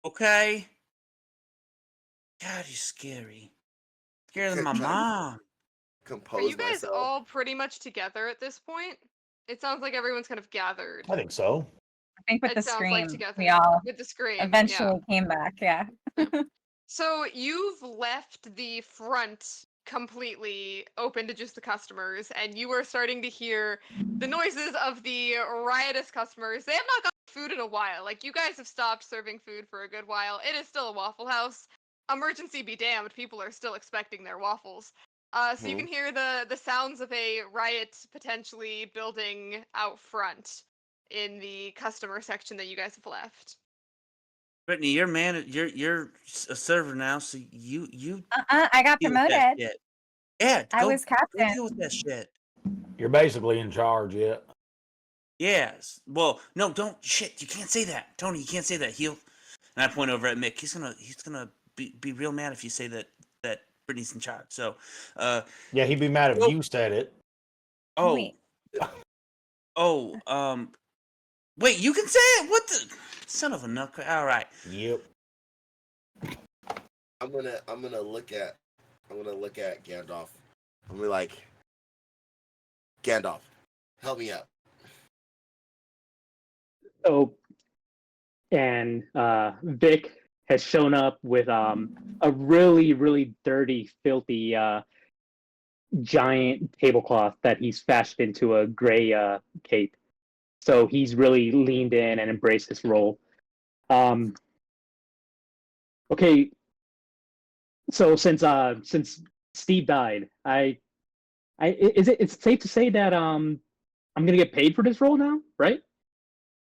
[SPEAKER 4] okay. God, you're scary. Scarier than my
[SPEAKER 6] Trying to
[SPEAKER 4] mom.
[SPEAKER 3] Are
[SPEAKER 6] compose
[SPEAKER 3] you guys
[SPEAKER 6] myself.
[SPEAKER 3] all pretty much together at this point? It sounds like everyone's kind of gathered.
[SPEAKER 2] I think so.
[SPEAKER 1] I think with
[SPEAKER 3] It
[SPEAKER 1] the
[SPEAKER 3] sounds like
[SPEAKER 1] scream,
[SPEAKER 3] together
[SPEAKER 1] we all
[SPEAKER 3] with the scream.
[SPEAKER 1] eventually came back. Yeah.
[SPEAKER 3] So you've left the front completely open to just the customers, and you are starting to hear the noises of the riotous customers. They have not got food in a while. Like, you guys have stopped serving food for a good while. It is still a Waffle House. Emergency be damned, people are still expecting their waffles. So you can hear the sounds of a riot potentially building out front in the customer section that you guys have left.
[SPEAKER 4] Brittany, you're a server now, so you
[SPEAKER 1] I got
[SPEAKER 4] deal with that
[SPEAKER 1] promoted.
[SPEAKER 4] shit. Yeah,
[SPEAKER 1] I was
[SPEAKER 4] go
[SPEAKER 1] captain.
[SPEAKER 4] deal with that shit.
[SPEAKER 2] You're basically in charge yet.
[SPEAKER 4] Yes. Well, no, don't shit. You can't say that, Tony. You can't say that. And I point over at Mick. He's gonna be real mad if you say that Brittany's in charge. So,
[SPEAKER 2] Yeah, he'd be mad if
[SPEAKER 4] Well-
[SPEAKER 2] you said it.
[SPEAKER 4] oh,
[SPEAKER 1] Wait.
[SPEAKER 4] wait, you can say it. What the son of a nutcracker? All right.
[SPEAKER 2] Yep.
[SPEAKER 6] I'm gonna look at Gandalf. I'm gonna be like, Gandalf, help me out.
[SPEAKER 5] So, and Vic has shown up with a really, really dirty, filthy giant tablecloth that he's fashioned into a gray cape. So he's really leaned in and embraced this role. Okay, so since Steve died, it's safe to say that I'm gonna get paid for this role now, right?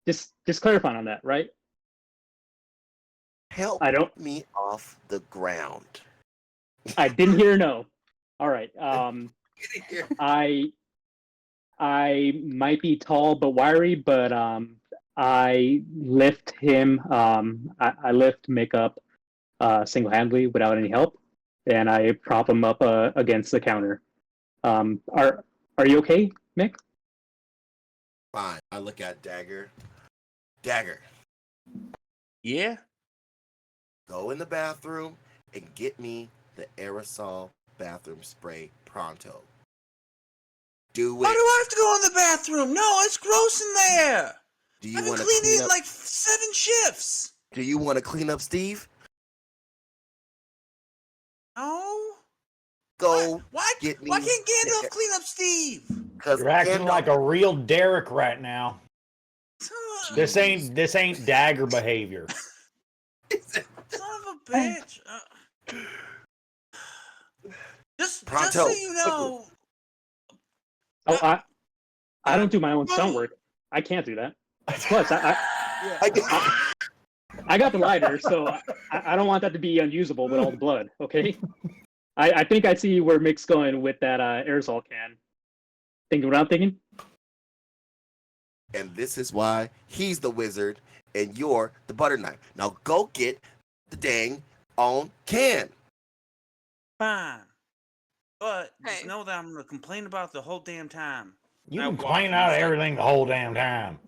[SPEAKER 5] Just clarifying on that, right?
[SPEAKER 6] Help
[SPEAKER 5] I don't.
[SPEAKER 6] me off the ground.
[SPEAKER 5] I didn't hear no. All right.
[SPEAKER 6] Get here.
[SPEAKER 5] I might be tall but wiry, but I lift him. I lift Mick up single-handedly without any help, and I prop him up against the counter. Are you okay, Mick?
[SPEAKER 6] Fine. I look at Dagger. Dagger,
[SPEAKER 4] Yeah.
[SPEAKER 6] go in the bathroom and get me the aerosol bathroom spray pronto. Do
[SPEAKER 4] Why
[SPEAKER 6] it.
[SPEAKER 4] do I have to go in the bathroom? No, it's gross in there.
[SPEAKER 6] Do
[SPEAKER 4] I've
[SPEAKER 6] you
[SPEAKER 4] been
[SPEAKER 6] want to
[SPEAKER 4] cleaning
[SPEAKER 6] clean
[SPEAKER 4] it
[SPEAKER 6] up?
[SPEAKER 4] like 7 shifts.
[SPEAKER 6] Do you want to clean up, Steve?
[SPEAKER 4] No.
[SPEAKER 6] Go
[SPEAKER 4] Why
[SPEAKER 6] get me.
[SPEAKER 4] can't Gandalf clean up Steve?
[SPEAKER 6] Because
[SPEAKER 2] You're acting like a real Derek right now. This ain't Dagger behavior.
[SPEAKER 4] Son of a bitch. Just so
[SPEAKER 6] Pronto,
[SPEAKER 4] you know.
[SPEAKER 5] Oh, I don't do my own stunt work. I can't do that. Plus, I got the lighter, so I don't want that to be unusable with all the blood. Okay. I think I see where Mick's going with that aerosol can. Thinking what I'm thinking?
[SPEAKER 6] And this is why he's the wizard and you're the butter knife. Now go get the dang on can.
[SPEAKER 4] Fine. But just
[SPEAKER 3] Hey.
[SPEAKER 4] know that I'm going to complain about the whole damn time.
[SPEAKER 2] You
[SPEAKER 4] That
[SPEAKER 2] complain
[SPEAKER 4] waffle
[SPEAKER 2] out of
[SPEAKER 4] mistake.
[SPEAKER 2] everything the whole damn time.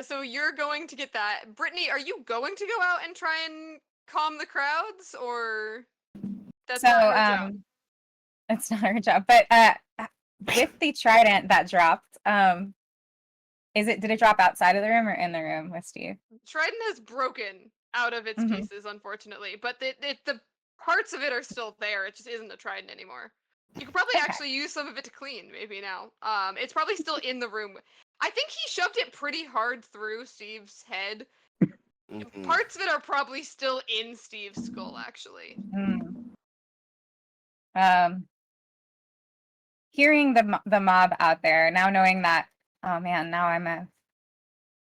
[SPEAKER 3] So you're going to get that. Brittany, are you going to go out and try and calm the crowds, or that's
[SPEAKER 1] So
[SPEAKER 3] not her job?
[SPEAKER 1] it's not her job. But with the trident that dropped, did it drop outside of the room or in the room with Steve?
[SPEAKER 3] Trident has broken out of its
[SPEAKER 1] Mhm.
[SPEAKER 3] pieces, unfortunately, but the parts of it are still there. It just isn't a trident anymore. You could probably
[SPEAKER 1] Okay.
[SPEAKER 3] actually use some of it to clean, maybe now. It's probably still in the room. I think he shoved it pretty hard through Steve's head.
[SPEAKER 6] Mhm.
[SPEAKER 3] Parts of it are probably still in Steve's skull, actually.
[SPEAKER 1] Hearing the mob out there now, knowing that, oh man, now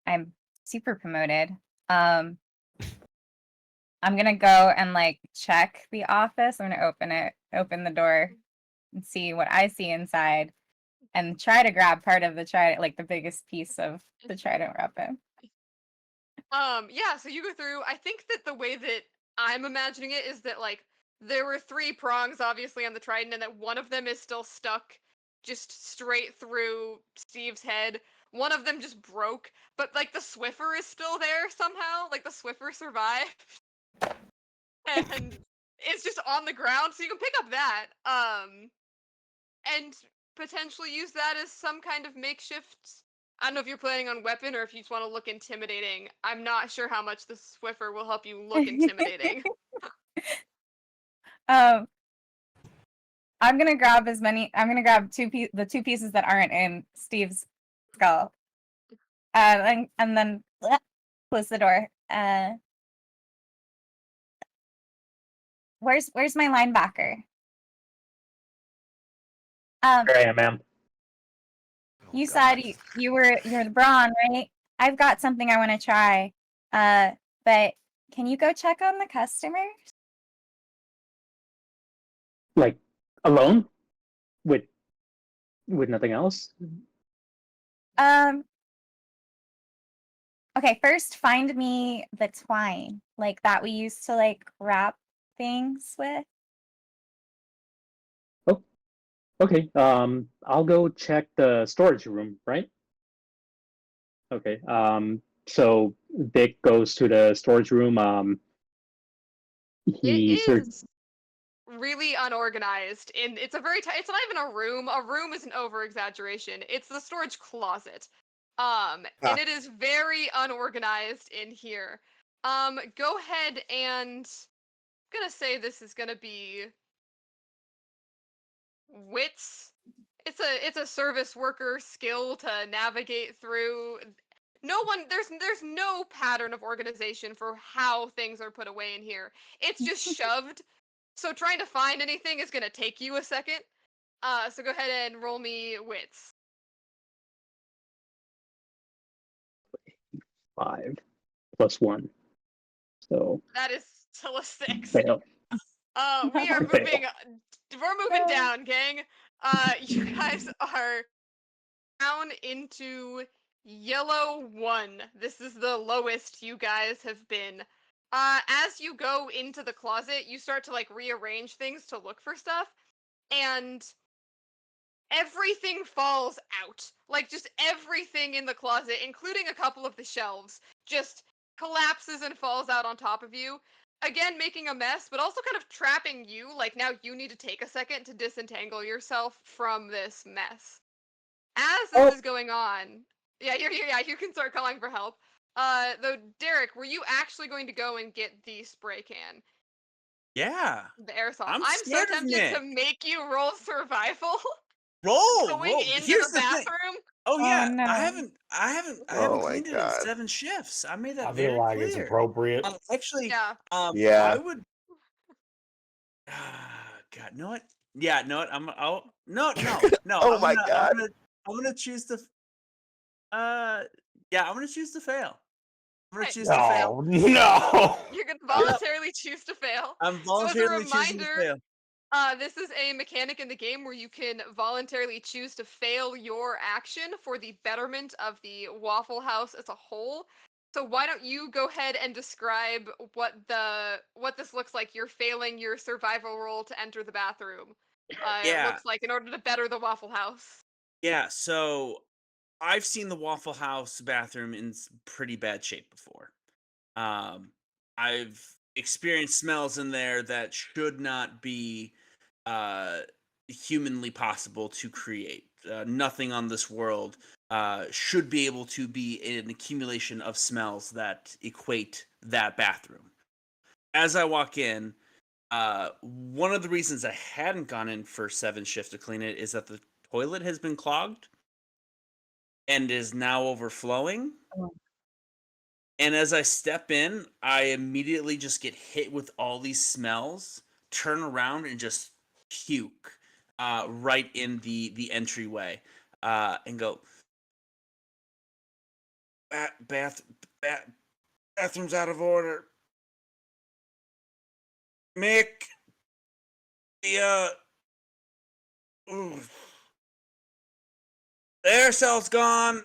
[SPEAKER 1] I'm super promoted. I'm gonna go and like check the office. I'm gonna open the door and see what I see inside, and try to grab part of the trident, like the biggest piece of the trident weapon.
[SPEAKER 3] Yeah, so you go through. I think that the way that I'm imagining it is that, like, there were 3 prongs, obviously, on the trident, and that one of them is still stuck just straight through Steve's head. One of them just broke, but like the Swiffer is still there somehow. Like the Swiffer survived, and it's just on the ground, so you can pick up that. And potentially use that as some kind of makeshift. I don't know if you're planning on weapon or if you just want to look intimidating. I'm not sure how much the Swiffer will help you look intimidating.
[SPEAKER 1] Um, I'm gonna grab I'm gonna grab the 2 pieces that aren't in Steve's skull, and then close the door. Where's my linebacker?
[SPEAKER 5] Here I am, ma'am.
[SPEAKER 6] Oh,
[SPEAKER 1] You
[SPEAKER 6] God.
[SPEAKER 1] said you're the brawn, right? I've got something I want to try. But can you go check on the customer?
[SPEAKER 5] Like, alone? With nothing else?
[SPEAKER 1] Okay, first find me the twine, like that we used to like wrap things with.
[SPEAKER 5] Oh, okay. I'll go check the storage room, right? Okay. So Vic goes to the storage room.
[SPEAKER 3] It
[SPEAKER 5] He sort of,
[SPEAKER 3] is really unorganized. It's a very it's not even a room. A room is an over exaggeration. It's the storage closet. And it is very unorganized in here. Go ahead and I'm gonna say this is gonna be wits. It's a service worker skill to navigate through. There's no pattern of organization for how things are put away in here. It's just shoved. So trying to find anything is gonna take you a second. So go ahead and roll me wits.
[SPEAKER 5] 5 plus 1. So
[SPEAKER 3] That is still a 6.
[SPEAKER 5] fail.
[SPEAKER 3] We are
[SPEAKER 5] Fail.
[SPEAKER 3] moving. We're moving down, gang. You guys are down into yellow 1. This is the lowest you guys have been. As you go into the closet, you start to like rearrange things to look for stuff, and everything falls out. Like just everything in the closet, including a couple of the shelves, just collapses and falls out on top of you. Again, making a mess, but also kind of trapping you. Like now you need to take a second to disentangle yourself from this mess. As this is going on, yeah, you can start calling for help. Though Derek, were you actually going to go and get the spray can,
[SPEAKER 4] Yeah.
[SPEAKER 3] the airsoft?
[SPEAKER 4] I'm
[SPEAKER 3] I'm so
[SPEAKER 4] scared of
[SPEAKER 3] tempted to
[SPEAKER 4] Nick.
[SPEAKER 3] make you roll survival.
[SPEAKER 4] Roll,
[SPEAKER 3] Going
[SPEAKER 4] roll.
[SPEAKER 3] into
[SPEAKER 4] Here's
[SPEAKER 3] the
[SPEAKER 4] the thing.
[SPEAKER 3] bathroom.
[SPEAKER 4] Oh
[SPEAKER 1] Oh
[SPEAKER 4] yeah, I
[SPEAKER 1] no.
[SPEAKER 4] haven't
[SPEAKER 6] Oh my
[SPEAKER 4] cleaned it in
[SPEAKER 6] God.
[SPEAKER 4] 7 shifts. I made that
[SPEAKER 2] I feel
[SPEAKER 4] very
[SPEAKER 2] like it's
[SPEAKER 4] clear.
[SPEAKER 2] appropriate.
[SPEAKER 4] Actually,
[SPEAKER 3] Yeah.
[SPEAKER 6] Yeah.
[SPEAKER 4] I would. God, know what? Yeah, know what? No.
[SPEAKER 6] Oh
[SPEAKER 4] I'm
[SPEAKER 6] my
[SPEAKER 4] gonna,
[SPEAKER 6] God.
[SPEAKER 4] I'm gonna choose to. Yeah, I'm gonna choose to fail. I'm gonna
[SPEAKER 3] Right.
[SPEAKER 4] choose to fail.
[SPEAKER 2] No, no.
[SPEAKER 3] You're gonna
[SPEAKER 4] Yep.
[SPEAKER 3] voluntarily choose to fail.
[SPEAKER 4] I'm
[SPEAKER 3] So as a
[SPEAKER 4] voluntarily choosing to
[SPEAKER 3] reminder,
[SPEAKER 4] fail.
[SPEAKER 3] this is a mechanic in the game where you can voluntarily choose to fail your action for the betterment of the Waffle House as a whole. So why don't you go ahead and describe what this looks like? You're failing your survival roll to enter the bathroom. It
[SPEAKER 4] Yeah,
[SPEAKER 3] looks like in order to better the Waffle House.
[SPEAKER 4] yeah. So I've seen the Waffle House bathroom in pretty bad shape before. Um, I've experienced smells in there that should not be uh, humanly possible to create. Nothing on this world should be able to be an accumulation of smells that equate that bathroom. As I walk in, one of the reasons I hadn't gone in for 7 shift to clean it is that the toilet has been clogged and is now overflowing.
[SPEAKER 1] Oh.
[SPEAKER 4] And as I step in, I immediately just get hit with all these smells, turn around and just puke right in the entryway, and go, bath, bathroom's out of order. Mick, the ooh, the air cell's gone.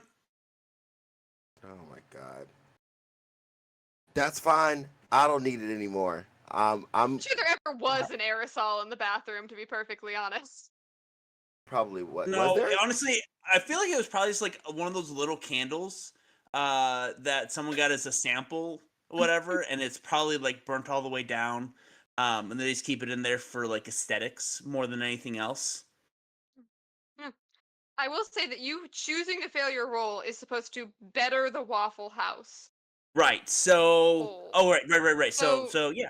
[SPEAKER 6] Oh my God. That's fine. I don't need it anymore.
[SPEAKER 3] I'm sure there ever was an aerosol in the bathroom, to be perfectly honest.
[SPEAKER 6] probably what was
[SPEAKER 4] No,
[SPEAKER 6] there?
[SPEAKER 4] honestly, I feel like it was probably just like one of those little candles that someone got as a sample, whatever, and it's probably like burnt all the way down. And they just keep it in there for like aesthetics more than anything else.
[SPEAKER 3] I will say that you choosing to fail your role is supposed to better the Waffle House.
[SPEAKER 4] Right. So,
[SPEAKER 3] Oh.
[SPEAKER 4] right. So,
[SPEAKER 3] So-
[SPEAKER 4] yeah.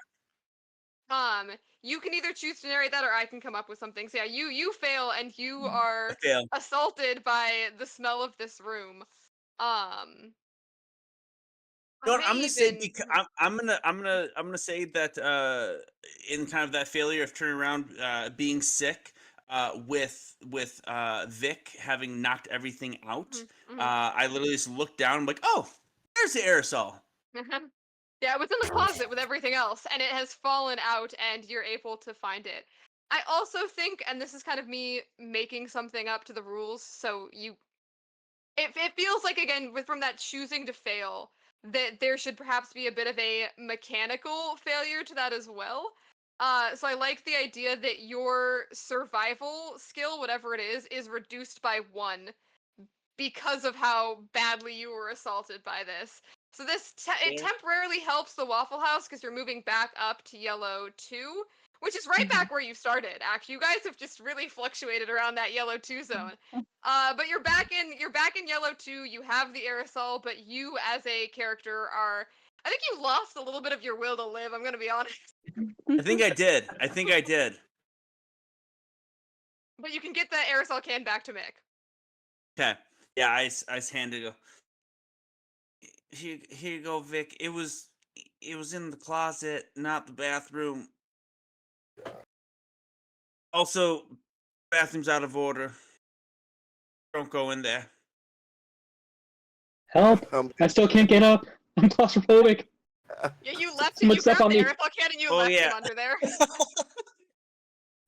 [SPEAKER 3] You can either choose to narrate that, or I can come up with something. So yeah, you fail, and you
[SPEAKER 4] I
[SPEAKER 3] are
[SPEAKER 4] fail.
[SPEAKER 3] assaulted by the smell of this room.
[SPEAKER 4] You know what,
[SPEAKER 3] I
[SPEAKER 4] I'm
[SPEAKER 3] may
[SPEAKER 4] gonna say
[SPEAKER 3] even
[SPEAKER 4] because I'm gonna say that in kind of that failure of turning around, being sick, with Vic having knocked everything out,
[SPEAKER 3] Mhm,
[SPEAKER 4] I literally just looked down. I'm like, oh, there's the aerosol.
[SPEAKER 3] mhm. Yeah, it was in the closet with everything else, and it has fallen out, and you're able to find it. I also think, and this is kind of me making something up to the rules, so it feels like, again, from that choosing to fail, that there should perhaps be a bit of a mechanical failure to that as well. So I like the idea that your survival skill, whatever it is reduced by 1 because of how badly you were assaulted by this. So this it
[SPEAKER 4] Yeah.
[SPEAKER 3] temporarily helps the Waffle House because you're moving back up to yellow 2, which is right back where you started. Actually, you guys have just really fluctuated around that yellow 2 zone. But you're back in yellow 2. You have the aerosol, but you as a character are, I think you lost a little bit of your will to live. I'm gonna be honest.
[SPEAKER 4] I think I did.
[SPEAKER 3] But you can get the aerosol can back to Mick.
[SPEAKER 4] Okay. Yeah, I just handed it. Here you go, Vic. It was in the closet, not the bathroom. Also, bathroom's out of order. Don't go in there.
[SPEAKER 5] Help! I still can't get up. I'm claustrophobic.
[SPEAKER 3] Yeah, you left it.
[SPEAKER 5] Someone
[SPEAKER 3] You
[SPEAKER 5] step
[SPEAKER 3] grabbed
[SPEAKER 5] on
[SPEAKER 3] the
[SPEAKER 5] me.
[SPEAKER 3] aerosol can and you
[SPEAKER 4] Oh,
[SPEAKER 3] left
[SPEAKER 4] yeah.
[SPEAKER 3] him under there.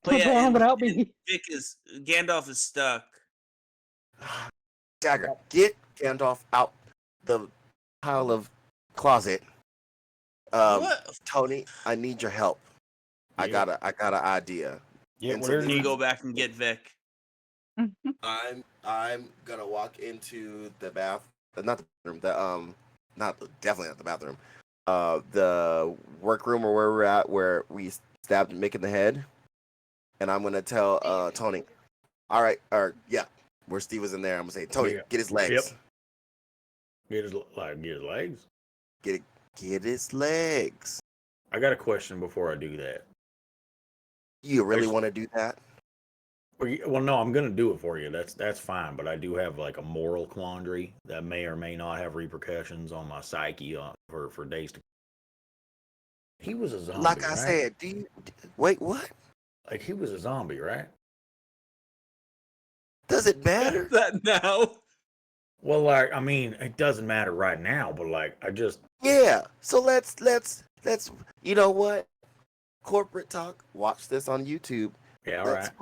[SPEAKER 5] Don't go on without me.
[SPEAKER 4] Gandalf is stuck.
[SPEAKER 6] Dagger, get Gandalf out the pile of closet.
[SPEAKER 4] What?
[SPEAKER 6] Tony, I need your help. I got an idea.
[SPEAKER 2] Yeah,
[SPEAKER 6] And so
[SPEAKER 2] where
[SPEAKER 6] this
[SPEAKER 4] You
[SPEAKER 2] needs
[SPEAKER 4] go back and get Vic.
[SPEAKER 6] I'm gonna walk into the not the bathroom, definitely not the bathroom. The workroom or where we're at, where we stabbed Mick in the head, and I'm gonna tell Tony. All right, or yeah, where Steve was in there. I'm gonna say, Tony,
[SPEAKER 2] Yeah.
[SPEAKER 6] get his legs.
[SPEAKER 2] Get his legs.
[SPEAKER 6] Get his legs.
[SPEAKER 2] I got a question before I do that.
[SPEAKER 6] You really want to do that?
[SPEAKER 2] Well, no, I'm gonna do it for you. That's fine, but I do have like a moral quandary that may or may not have repercussions on my psyche for days to. He was a zombie,
[SPEAKER 6] Like I
[SPEAKER 2] right?
[SPEAKER 6] said, wait, what?
[SPEAKER 2] Like he was a zombie, right?
[SPEAKER 6] Does it matter?
[SPEAKER 4] That now.
[SPEAKER 2] Well, like I mean, it doesn't matter right now, but like I just
[SPEAKER 6] Yeah. So let's you know what? Corporate talk. Watch this on YouTube.
[SPEAKER 2] yeah, all
[SPEAKER 6] Let's
[SPEAKER 2] right.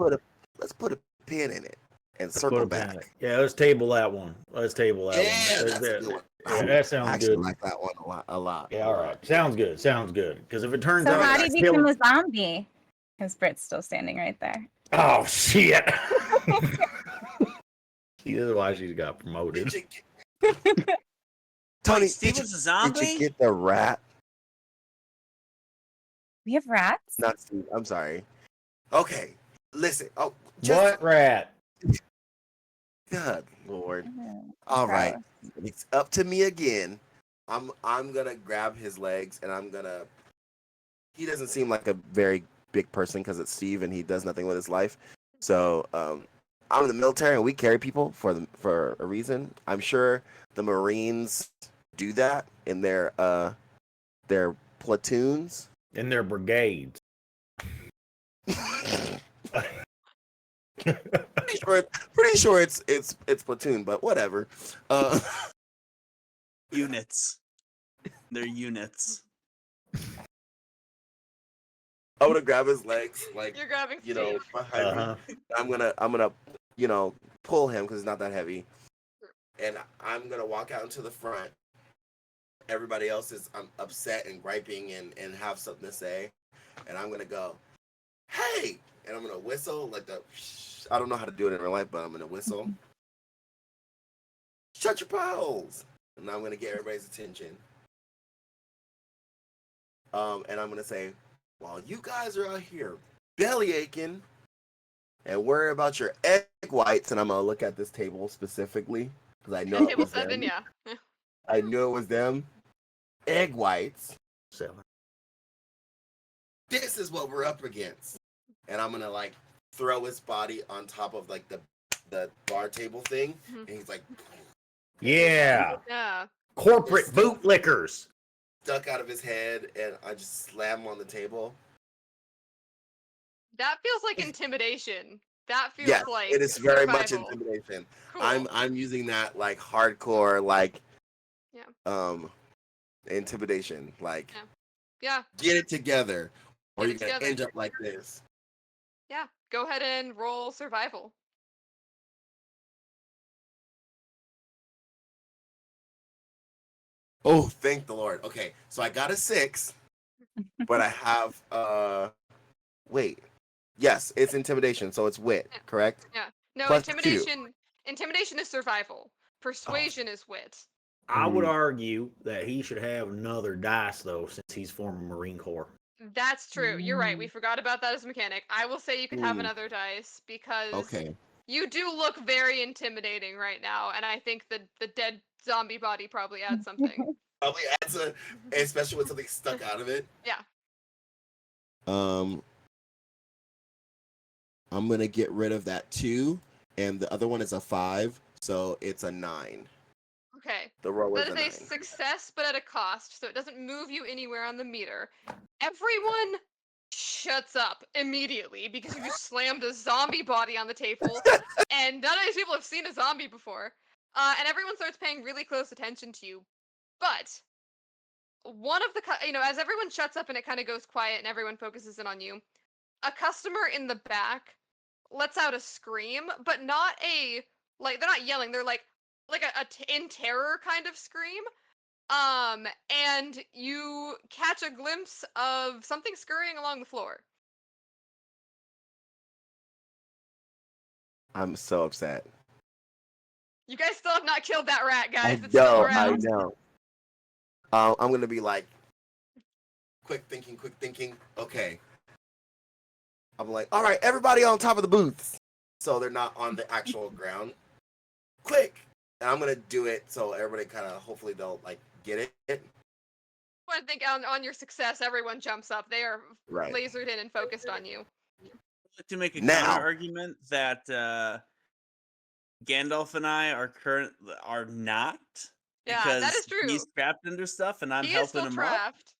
[SPEAKER 6] put a pin in it and
[SPEAKER 2] Let's
[SPEAKER 6] circle
[SPEAKER 2] put a pin in it.
[SPEAKER 6] back.
[SPEAKER 2] Yeah, let's table that one. Let's table that
[SPEAKER 6] Yeah,
[SPEAKER 2] one.
[SPEAKER 6] that's a good one.
[SPEAKER 2] Yeah, that
[SPEAKER 6] I
[SPEAKER 2] sounds
[SPEAKER 6] actually
[SPEAKER 2] good.
[SPEAKER 6] like that one a lot.
[SPEAKER 2] Yeah, all right. Sounds good. Because if it turns
[SPEAKER 1] So
[SPEAKER 2] out
[SPEAKER 1] how
[SPEAKER 2] I
[SPEAKER 1] did he
[SPEAKER 2] kill
[SPEAKER 1] become
[SPEAKER 2] him,
[SPEAKER 1] a zombie? Because Britt's still standing right there.
[SPEAKER 2] oh shit. See, this is why she's got promoted.
[SPEAKER 6] Tony,
[SPEAKER 4] Wait, Steve was a
[SPEAKER 6] did
[SPEAKER 4] zombie?
[SPEAKER 6] you get the rat?
[SPEAKER 1] We have rats?
[SPEAKER 6] Not Steve. I'm sorry. Okay, listen. Oh,
[SPEAKER 2] What rat?
[SPEAKER 6] Good Lord.
[SPEAKER 1] Oh,
[SPEAKER 6] All right,
[SPEAKER 1] gross.
[SPEAKER 6] it's up to me again. I'm gonna grab his legs and I'm gonna. He doesn't seem like a very big person because it's Steve and he does nothing with his life. So I'm in the military and we carry people for a reason. I'm sure the Marines do that in their platoons.
[SPEAKER 2] In their brigades.
[SPEAKER 6] Pretty sure it's platoon, but whatever.
[SPEAKER 4] Units. They're units.
[SPEAKER 6] I'm gonna grab his legs, like
[SPEAKER 3] You're grabbing
[SPEAKER 6] you
[SPEAKER 3] Steve.
[SPEAKER 6] know, behind me.
[SPEAKER 2] Uh-huh.
[SPEAKER 6] I'm gonna pull him because he's not that heavy, and I'm gonna walk out into the front. Everybody else is upset and griping and have something to say. and I'm gonna go, hey, and I'm gonna whistle like the. I don't know how to do it in real life, but I'm gonna whistle. Shut your pals, and I'm gonna get everybody's attention. And I'm gonna say, while you guys are out here belly aching and worry about your egg whites, and I'm gonna look at this table specifically because I know it
[SPEAKER 3] Table
[SPEAKER 6] was
[SPEAKER 3] 7,
[SPEAKER 6] them.
[SPEAKER 3] yeah.
[SPEAKER 6] I knew it was them. Egg whites. So this is what we're up against, and I'm gonna like throw his body on top of like the bar table thing, and he's like,
[SPEAKER 2] Yeah.
[SPEAKER 3] Yeah.
[SPEAKER 2] Corporate bootlickers.
[SPEAKER 6] stuck out of his head, and I just slam him on the table.
[SPEAKER 3] That feels like intimidation. That feels
[SPEAKER 6] Yes,
[SPEAKER 3] like
[SPEAKER 6] it is very much
[SPEAKER 3] survival.
[SPEAKER 6] intimidation.
[SPEAKER 3] Cool.
[SPEAKER 6] I'm using that like hardcore like
[SPEAKER 3] Yeah.
[SPEAKER 6] intimidation. Like
[SPEAKER 3] Yeah.
[SPEAKER 6] get it together, or
[SPEAKER 3] Get
[SPEAKER 6] you're
[SPEAKER 3] it
[SPEAKER 6] gonna
[SPEAKER 3] together.
[SPEAKER 6] end up like this.
[SPEAKER 3] Yeah. Go ahead and roll survival.
[SPEAKER 6] Oh, thank the Lord. Okay, so I got a 6, but I have wait. Yes, it's intimidation, so it's wit,
[SPEAKER 3] Yeah.
[SPEAKER 6] correct?
[SPEAKER 3] Yeah. No,
[SPEAKER 6] Plus 2.
[SPEAKER 3] intimidation is survival. Persuasion is wit.
[SPEAKER 2] I would argue that he should have another dice though, since he's former Marine Corps.
[SPEAKER 3] That's true. You're right. We forgot about that as a mechanic. I will say you could have
[SPEAKER 6] Mm.
[SPEAKER 3] another dice because
[SPEAKER 6] Okay.
[SPEAKER 3] you do look very intimidating right now, and I think the dead zombie body probably adds something.
[SPEAKER 6] Probably adds especially with something stuck out of it.
[SPEAKER 3] Yeah.
[SPEAKER 6] I'm gonna get rid of that 2, and the other one is a 5, so it's a 9.
[SPEAKER 3] Okay.
[SPEAKER 6] The roll
[SPEAKER 3] That
[SPEAKER 6] is
[SPEAKER 3] is
[SPEAKER 6] a 9.
[SPEAKER 3] a success, but at a cost, so it doesn't move you anywhere on the meter. Everyone shuts up immediately because you just slammed a zombie body on the table, and none of these people have seen a zombie before. And everyone starts paying really close attention to you. But one of the, as everyone shuts up and it kind of goes quiet and everyone focuses in on you, a customer in the back lets out a scream, but not like they're not yelling. They're like in terror kind of scream. And you catch a glimpse of something scurrying along the floor.
[SPEAKER 6] I'm so upset.
[SPEAKER 3] You guys still have not killed that rat, guys.
[SPEAKER 6] I
[SPEAKER 3] It's still
[SPEAKER 6] know,
[SPEAKER 3] around.
[SPEAKER 6] I know. I'm gonna be like, quick thinking. Okay. I'm like, all right, everybody on top of the booths, so they're not on the actual ground. Quick, and I'm gonna do it so everybody kind of hopefully they'll like get it.
[SPEAKER 3] I think on your success, everyone jumps up. They are
[SPEAKER 6] Right.
[SPEAKER 3] lasered in and focused on you.
[SPEAKER 4] I'd like to make a
[SPEAKER 6] Now.
[SPEAKER 4] counter argument that Gandalf and I are not.
[SPEAKER 3] Yeah,
[SPEAKER 4] Because
[SPEAKER 3] that is true.
[SPEAKER 4] he's trapped under stuff and I'm
[SPEAKER 3] He is
[SPEAKER 4] helping
[SPEAKER 3] still
[SPEAKER 4] him up.
[SPEAKER 3] trapped.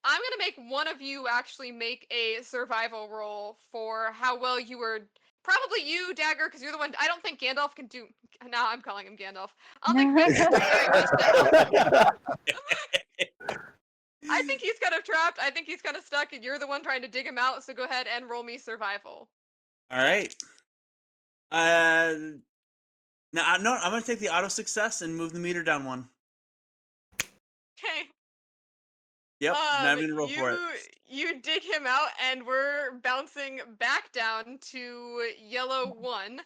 [SPEAKER 3] I'm gonna make one of you actually make a survival roll for how well you were. Probably you, Dagger, because you're the one. I don't think Gandalf can do. Now I'm calling him Gandalf. I don't think Vic can do very much to help. I think he's kind of trapped. I think he's kind of stuck, and you're the one trying to dig him out. So go ahead and roll me survival.
[SPEAKER 4] All right. No, I'm gonna take the auto success and move the meter down 1.
[SPEAKER 3] Okay.
[SPEAKER 4] Yep, now I'm gonna roll for it.
[SPEAKER 3] You dig him out, and we're bouncing back down to yellow 1.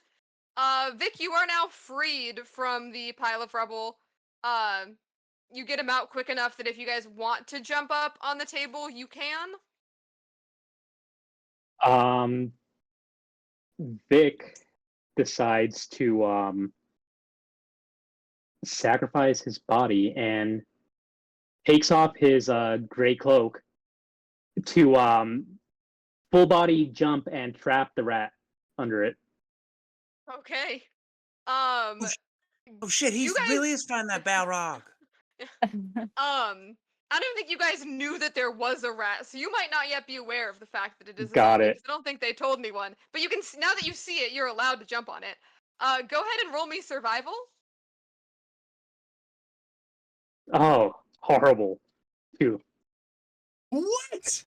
[SPEAKER 3] Vic, you are now freed from the pile of rubble. You get him out quick enough that if you guys want to jump up on the table, you can.
[SPEAKER 5] Vic decides to sacrifice his body and takes off his gray cloak to full body jump and trap the rat under it.
[SPEAKER 3] Okay.
[SPEAKER 4] Oh shit, he
[SPEAKER 3] you guys-
[SPEAKER 4] really is finding that Balrog.
[SPEAKER 3] I don't think you guys knew that there was a rat, so you might not yet be aware of the fact that it is a
[SPEAKER 5] Got
[SPEAKER 3] zombie,
[SPEAKER 5] it.
[SPEAKER 3] 'cause I don't think they told me one. But you can now that you see it, you're allowed to jump on it. Go ahead and roll me survival.
[SPEAKER 5] Oh, horrible. 2.
[SPEAKER 6] What?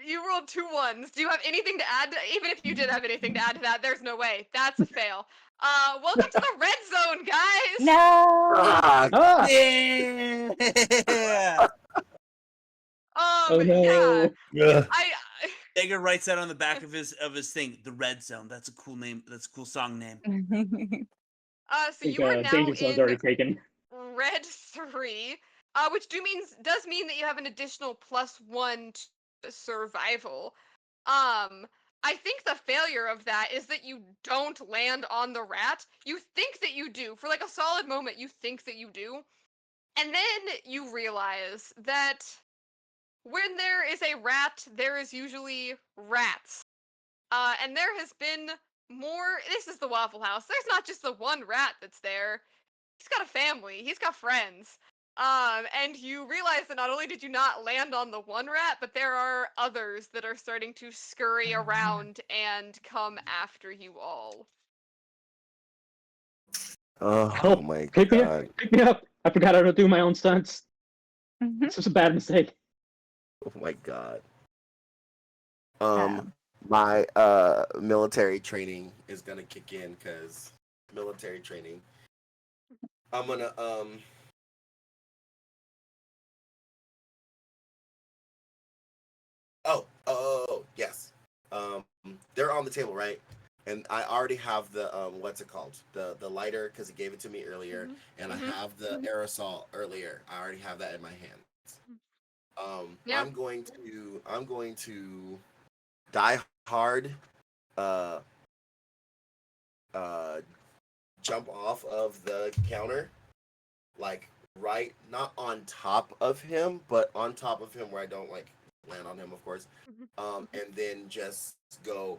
[SPEAKER 3] You rolled 2 1s. Do you have anything to add? Even if you did have anything to add to that, there's no way. That's a fail. Welcome to the red zone, guys.
[SPEAKER 1] No.
[SPEAKER 6] Ah,
[SPEAKER 5] Ah!
[SPEAKER 4] Yeah.
[SPEAKER 5] Oh
[SPEAKER 3] Yeah.
[SPEAKER 5] no.
[SPEAKER 3] I
[SPEAKER 4] Dagger writes that on the back of his thing. The Red Zone. That's a cool name. That's a cool song name.
[SPEAKER 5] I
[SPEAKER 3] so
[SPEAKER 5] think
[SPEAKER 3] you are now
[SPEAKER 5] Danger Zone's
[SPEAKER 3] in
[SPEAKER 5] already taken.
[SPEAKER 3] red 3, which does mean that you have an additional +1 to survival. I think the failure of that is that you don't land on the rat. You think that you do. For like a solid moment, you think that you do. And then you realize that when there is a rat, there is usually rats. And there has been more. This is the Waffle House. There's not just the one rat that's there. He's got a family. He's got friends. And you realize that not only did you not land on the one rat, but there are others that are starting to scurry around and come after you all.
[SPEAKER 6] Oh
[SPEAKER 5] Help!
[SPEAKER 6] my
[SPEAKER 5] Pick me up!
[SPEAKER 6] god.
[SPEAKER 5] Pick me up! I forgot how to do my own stunts. This was a bad mistake.
[SPEAKER 6] Oh my god.
[SPEAKER 1] Um,
[SPEAKER 6] My military training is gonna kick in because military training. I'm gonna oh yes. They're on the table, right? And I already have the what's it called? The lighter because he gave it to me earlier, and I have the aerosol earlier. I already have that in my hands.
[SPEAKER 3] Yeah.
[SPEAKER 6] I'm going to die hard jump off of the counter, like right, not on top of him, but on top of him where I don't like land on him, of course. And then just go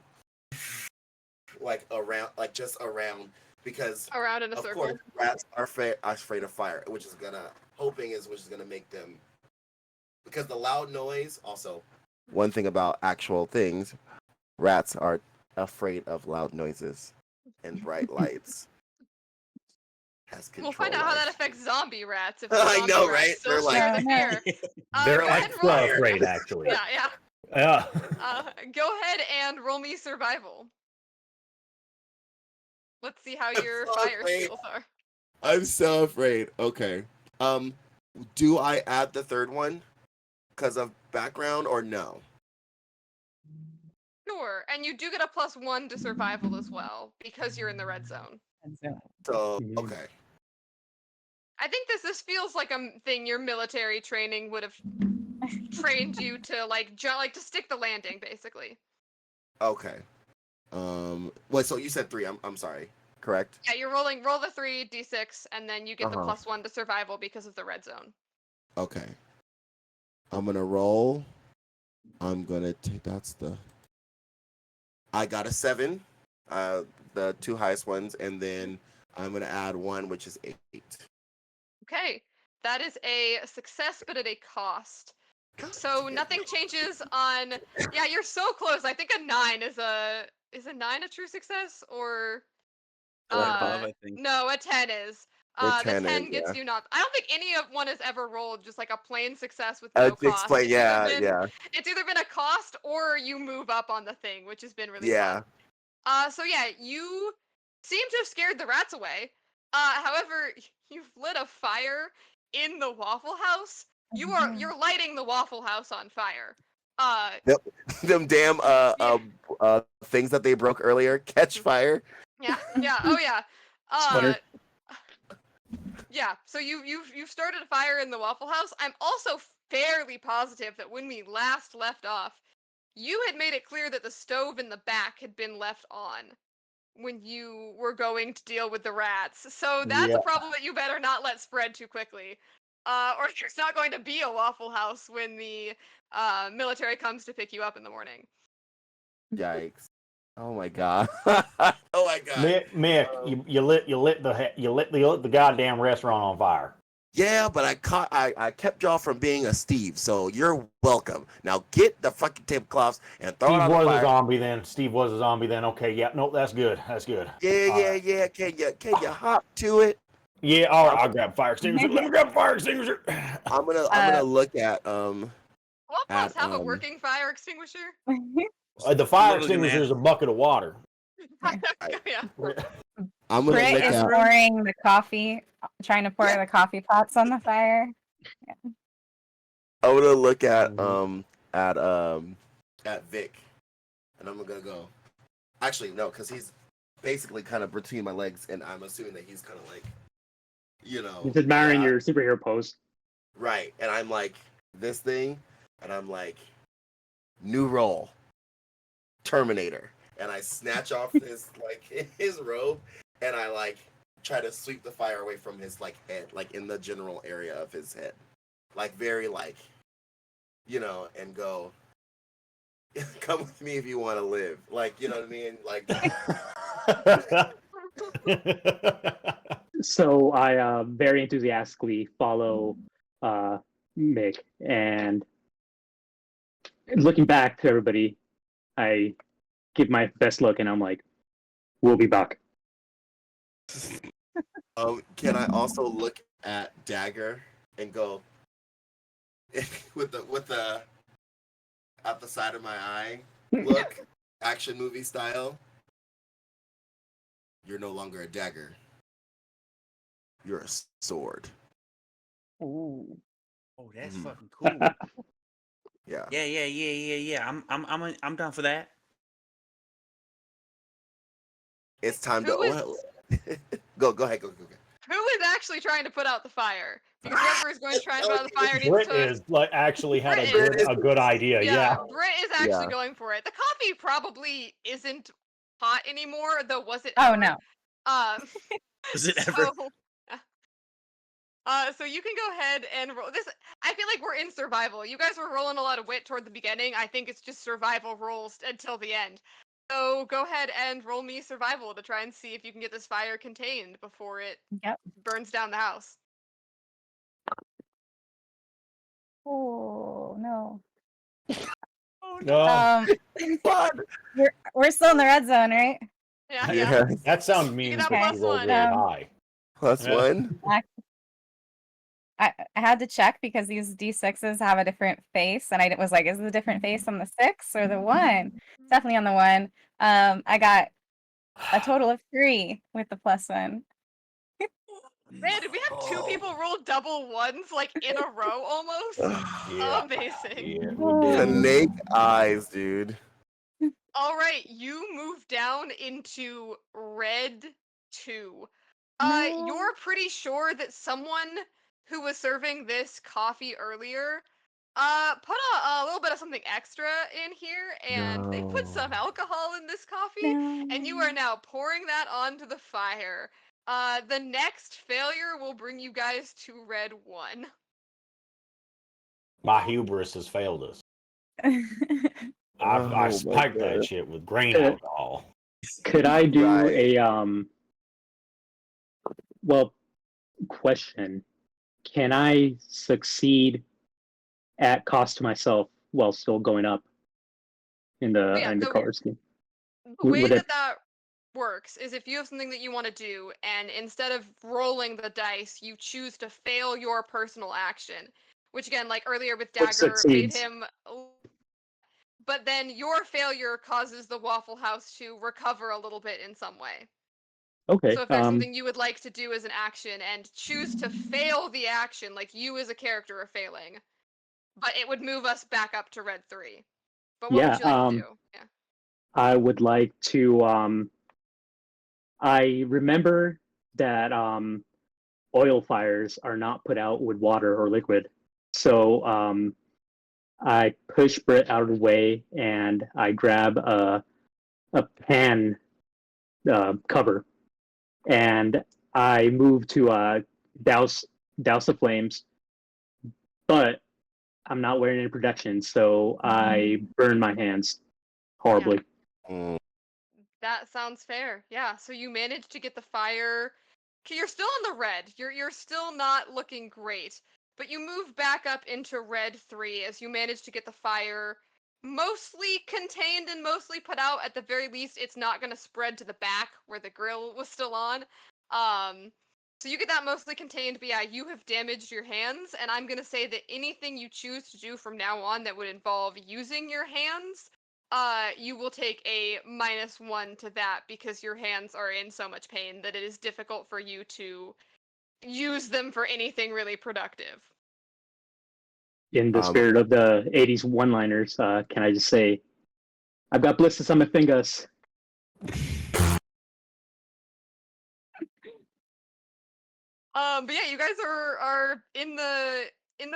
[SPEAKER 6] like around, like just around, because
[SPEAKER 3] Around in a
[SPEAKER 6] of
[SPEAKER 3] circle.
[SPEAKER 6] course rats are afraid of fire, which is gonna make them, because the loud noise. Also, one thing about actual things, rats are afraid of loud noises and bright lights.
[SPEAKER 3] We'll find out how that affects zombie rats if the
[SPEAKER 6] I
[SPEAKER 3] zombie
[SPEAKER 6] know,
[SPEAKER 3] rats
[SPEAKER 6] right?
[SPEAKER 3] still
[SPEAKER 6] They're like,
[SPEAKER 3] share the
[SPEAKER 1] no.
[SPEAKER 3] fear.
[SPEAKER 2] They're
[SPEAKER 3] Go ahead and roll
[SPEAKER 2] extra
[SPEAKER 3] me-
[SPEAKER 2] afraid, actually.
[SPEAKER 3] Yeah.
[SPEAKER 2] Yeah.
[SPEAKER 3] Go ahead and roll me survival. Let's see how your
[SPEAKER 6] so
[SPEAKER 3] fire
[SPEAKER 6] afraid.
[SPEAKER 3] skills are.
[SPEAKER 6] I'm so afraid. Okay. Do I add the third one because of background or no?
[SPEAKER 3] Sure, and you do get a +1 to survival as well because you're in the red zone.
[SPEAKER 6] So
[SPEAKER 5] Mhm.
[SPEAKER 6] okay.
[SPEAKER 3] I think this feels like a thing your military training would have trained you to like to stick the landing basically.
[SPEAKER 6] Okay. Wait. So you said 3. I'm sorry. Correct.
[SPEAKER 3] Yeah, roll the 3d6 and then you get the +1 to survival because of the red zone.
[SPEAKER 6] Okay. I'm gonna roll. I'm gonna take. I got a 7. The 2 highest ones, and then I'm gonna add 1, which is 8.
[SPEAKER 3] Okay, that is a success, but at a cost. So nothing changes on. Yeah, you're so close. I think a 9 is a 9 a true success or
[SPEAKER 4] Or above, I think.
[SPEAKER 3] no, a 10 is.
[SPEAKER 6] The
[SPEAKER 3] The
[SPEAKER 6] 10
[SPEAKER 3] 10
[SPEAKER 6] is,
[SPEAKER 3] gets
[SPEAKER 6] yeah.
[SPEAKER 3] you not. I don't think any of one has ever rolled just like a plain success with no cost.
[SPEAKER 6] Explain. Yeah.
[SPEAKER 3] It's either been a cost or you move up on the thing, which has been really
[SPEAKER 6] Yeah.
[SPEAKER 3] fun. So yeah, you seem to have scared the rats away. However, you've lit a fire in the Waffle House. You're lighting the Waffle House on fire.
[SPEAKER 6] Them damn things that they broke earlier catch fire.
[SPEAKER 3] Yeah. Oh yeah.
[SPEAKER 5] Sputter.
[SPEAKER 3] Yeah. So you've started a fire in the Waffle House. I'm also fairly positive that when we last left off, you had made it clear that the stove in the back had been left on when you were going to deal with the rats. So that's a problem that you better not let spread too quickly. Or there's not going to be a Waffle House when the military comes to pick you up in the morning.
[SPEAKER 6] Yikes! Oh my god! Oh my god!
[SPEAKER 2] Mick, you lit the goddamn restaurant on fire.
[SPEAKER 6] Yeah, but I kept y'all from being a Steve, so you're welcome. Now get the fucking tablecloths and throw it
[SPEAKER 2] Steve
[SPEAKER 6] on the
[SPEAKER 2] was a
[SPEAKER 6] fire.
[SPEAKER 2] zombie then. Steve was a zombie then. Okay, yeah, no, that's good. That's good.
[SPEAKER 6] Yeah. Can you hop to it?
[SPEAKER 2] Yeah, all right, I'll grab fire extinguisher. Let me grab fire extinguisher.
[SPEAKER 6] I'm gonna look at
[SPEAKER 3] Waffle House have a working fire extinguisher?
[SPEAKER 2] The fire
[SPEAKER 4] Literally gonna
[SPEAKER 2] extinguisher is a bucket of water.
[SPEAKER 3] Yeah.
[SPEAKER 6] I'm gonna
[SPEAKER 1] Brit
[SPEAKER 6] look
[SPEAKER 1] is
[SPEAKER 6] at.
[SPEAKER 1] pouring the coffee, trying to pour the coffee pots on the fire.
[SPEAKER 6] I'm gonna look at
[SPEAKER 2] Mhm.
[SPEAKER 6] at Vic, and I'm gonna go. Actually, no, because he's basically kind of between my legs, and I'm assuming that he's kind of like,
[SPEAKER 5] He's admiring your superhero pose.
[SPEAKER 6] right. And I'm like this thing, and I'm like, new role, Terminator, and I snatch off his robe, and I like try to sweep the fire away from his like head, like in the general area of his head, like very like, and go. Come with me if you want to live. Like, you know what I mean? Like,
[SPEAKER 5] So I very enthusiastically follow Mick, and looking back to everybody, I give my best look, and I'm like, "We'll be back."
[SPEAKER 6] can I also look at Dagger and go with the at the side of my eye look, action movie style? You're no longer a dagger. You're a sword.
[SPEAKER 5] Ooh.
[SPEAKER 4] Oh, that's
[SPEAKER 6] Mhm.
[SPEAKER 4] fucking cool.
[SPEAKER 6] Yeah.
[SPEAKER 4] Yeah. I'm down for that.
[SPEAKER 6] It's time
[SPEAKER 3] Who is
[SPEAKER 6] to go ahead. Go.
[SPEAKER 3] who is actually trying to put out the fire? Because whoever is going to try and put out the fire needs
[SPEAKER 2] Brit
[SPEAKER 3] to.
[SPEAKER 2] is like actually had
[SPEAKER 3] Brit
[SPEAKER 2] a good idea.
[SPEAKER 3] Yeah,
[SPEAKER 2] Yeah.
[SPEAKER 3] Brit is actually
[SPEAKER 6] Yeah.
[SPEAKER 3] going for it. The coffee probably isn't hot anymore, though. Was it
[SPEAKER 1] Oh
[SPEAKER 3] ever?
[SPEAKER 1] no.
[SPEAKER 4] Was it ever?
[SPEAKER 3] So, so you can go ahead and roll this. I feel like we're in survival. You guys were rolling a lot of wit toward the beginning. I think it's just survival rolls until the end. So go ahead and roll me survival to try and see if you can get this fire contained before it
[SPEAKER 1] Yep.
[SPEAKER 3] burns down the house.
[SPEAKER 1] Oh no.
[SPEAKER 4] Oh
[SPEAKER 2] No.
[SPEAKER 1] Um,
[SPEAKER 6] Fun.
[SPEAKER 1] we're still in the red zone, right?
[SPEAKER 3] Yeah.
[SPEAKER 6] Yeah.
[SPEAKER 2] That sound
[SPEAKER 3] You
[SPEAKER 2] means
[SPEAKER 3] get that
[SPEAKER 2] that
[SPEAKER 1] Okay.
[SPEAKER 2] you
[SPEAKER 3] plus
[SPEAKER 2] rolled
[SPEAKER 3] one.
[SPEAKER 2] really high.
[SPEAKER 6] Plus
[SPEAKER 2] Yeah.
[SPEAKER 6] one.
[SPEAKER 1] I had to check because these D6s have a different face, and I was like, is the different face on the 6 or the 1? Definitely on the 1. I got a total of 3 with the plus 1.
[SPEAKER 3] Man, did we have two people roll double ones like in a row almost?
[SPEAKER 2] Yeah.
[SPEAKER 3] Amazing.
[SPEAKER 2] Yeah, we did.
[SPEAKER 6] Snake eyes, dude.
[SPEAKER 3] All right, you move down into red 2.
[SPEAKER 1] No.
[SPEAKER 3] You're pretty sure that someone who was serving this coffee earlier put a little bit of something extra in here, and they put some alcohol in this coffee, and you are
[SPEAKER 1] No.
[SPEAKER 3] now pouring that onto the fire. The next failure will bring you guys to red 1.
[SPEAKER 2] My hubris has failed us. I
[SPEAKER 6] Oh my
[SPEAKER 2] spiked that
[SPEAKER 6] god.
[SPEAKER 2] shit with grain
[SPEAKER 5] Uh,
[SPEAKER 2] alcohol.
[SPEAKER 5] Could I do
[SPEAKER 6] Right.
[SPEAKER 5] a well, question? Can I succeed at cost to myself while still going up in
[SPEAKER 3] But yeah,
[SPEAKER 5] the
[SPEAKER 3] the
[SPEAKER 5] color scheme?
[SPEAKER 3] way
[SPEAKER 5] Would it?
[SPEAKER 3] that works is if you have something that you want to do, and instead of rolling the dice, you choose to fail your personal action, which again, like earlier with
[SPEAKER 5] Which
[SPEAKER 3] Dagger, made
[SPEAKER 5] succeeds?
[SPEAKER 3] him. But then your failure causes the Waffle House to recover a little bit in some way.
[SPEAKER 5] Okay.
[SPEAKER 3] So if there's something you would like to do as an action and choose to fail the action, like you as a character are failing, but it would move us back up to red 3. But what would
[SPEAKER 5] Yeah.
[SPEAKER 3] you like to do? Yeah.
[SPEAKER 5] I would like to. I remember that oil fires are not put out with water or liquid, so I push Brit out of the way and I grab a pan cover, and I move to douse the flames, but I'm not wearing any protection, so I burn my hands horribly.
[SPEAKER 6] Mm.
[SPEAKER 3] That sounds fair. Yeah. So you managed to get the fire. Okay, you're still in the red. You're still not looking great, but you move back up into red 3 as you manage to get the fire mostly contained and mostly put out. At the very least, it's not going to spread to the back where the grill was still on. Um, so you get that mostly contained, but yeah, you have damaged your hands, and I'm going to say that anything you choose to do from now on that would involve using your hands, you will take a -1 to that because your hands are in so much pain that it is difficult for you to use them for anything really productive.
[SPEAKER 5] In the spirit of the 80s one-liners, can I just say, I've got blisters on my fingers.
[SPEAKER 3] But yeah, you guys are in the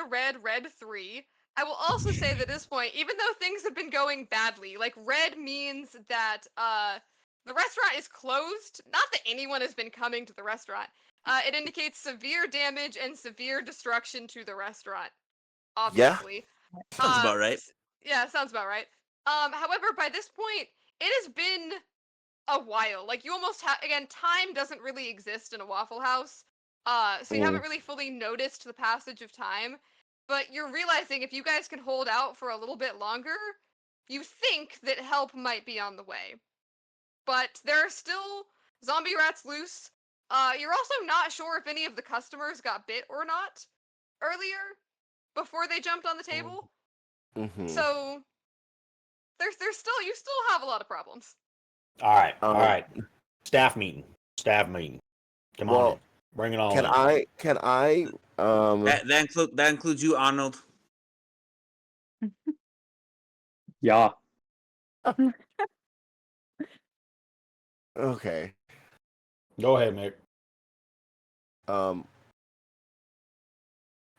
[SPEAKER 3] red 3. I will also say that at this point, even though things have been going badly, like red means that the restaurant is closed. Not that anyone has been coming to the restaurant. It indicates severe damage and severe destruction to the restaurant. Obviously.
[SPEAKER 4] Sounds about right.
[SPEAKER 3] Yeah, sounds about right. However, by this point, it has been a while. Like, you almost have, again, time doesn't really exist in a Waffle House. So you haven't really fully noticed the passage of time. But you're realizing if you guys can hold out for a little bit longer, you think that help might be on the way. But there are still zombie rats loose. You're also not sure if any of the customers got bit or not earlier before they jumped on the table.
[SPEAKER 6] Mm-hmm.
[SPEAKER 3] So there's still, you still have a lot of problems.
[SPEAKER 2] All right. Staff meeting. Come on in. Bring it all in.
[SPEAKER 6] Can I
[SPEAKER 4] That includes you, Arnold.
[SPEAKER 5] Yeah.
[SPEAKER 6] okay.
[SPEAKER 2] Go ahead, Mick.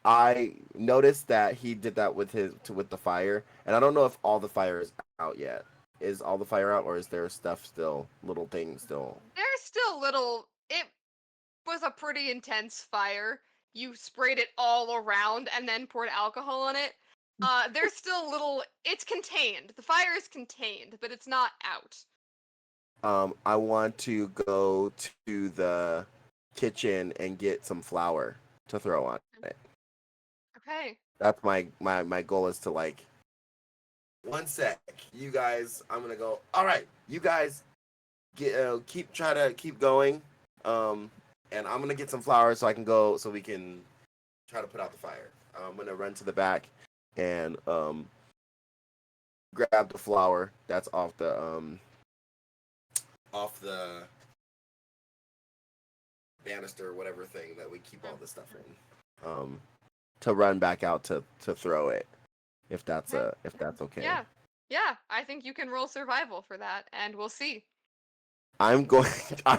[SPEAKER 6] I noticed that he did that with the fire, and I don't know if all the fire is out yet. Is all the fire out, or is there stuff still, little things still?
[SPEAKER 3] There's still little. It was a pretty intense fire. You sprayed it all around and then poured alcohol on it. There's still little. It's contained. The fire is contained, but it's not out.
[SPEAKER 6] I want to go to the kitchen and get some flour to throw on it.
[SPEAKER 3] Okay.
[SPEAKER 6] That's my goal is to like. One sec, you guys. I'm gonna go. All right, you guys, try to keep going. And I'm gonna get some flour so I can go so we can try to put out the fire. I'm gonna run to the back and grab the flour that's off the banister, whatever thing that we keep all this stuff in. To run back out to throw it, if that's okay.
[SPEAKER 3] Yeah. I think you can roll survival for that, and we'll see.
[SPEAKER 6] I'm going to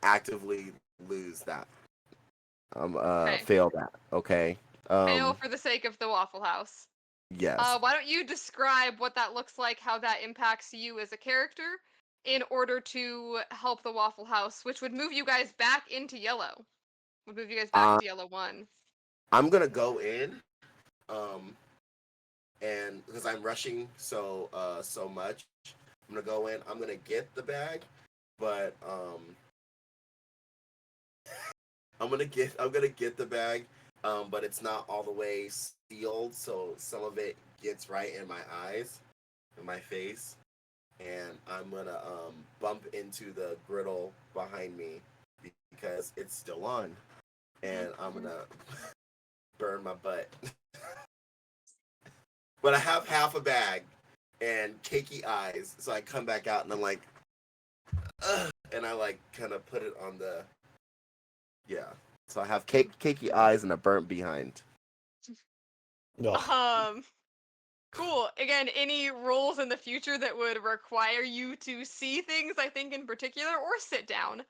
[SPEAKER 6] actively lose that.
[SPEAKER 3] Okay.
[SPEAKER 6] Fail that. Okay.
[SPEAKER 3] Fail for the sake of the Waffle House.
[SPEAKER 6] Yes.
[SPEAKER 3] Why don't you describe what that looks like, how that impacts you as a character, in order to help the Waffle House, which would move you guys back into yellow. Would move you guys back to yellow 1.
[SPEAKER 6] I'm gonna go in, and because I'm rushing so much, I'm gonna go in. I'm gonna get the bag, but I'm gonna get the bag, but it's not all the way sealed, so some of it gets right in my eyes, in my face, and I'm gonna bump into the griddle behind me because it's still on, and I'm gonna burn my butt. But I have half a bag and cakey eyes, so I come back out and I'm like, ugh, and I like kind of put it on the, yeah. So I have cakey eyes and a burnt behind.
[SPEAKER 3] Cool. Again, any roles in the future that would require you to see things, I think in particular, or sit down,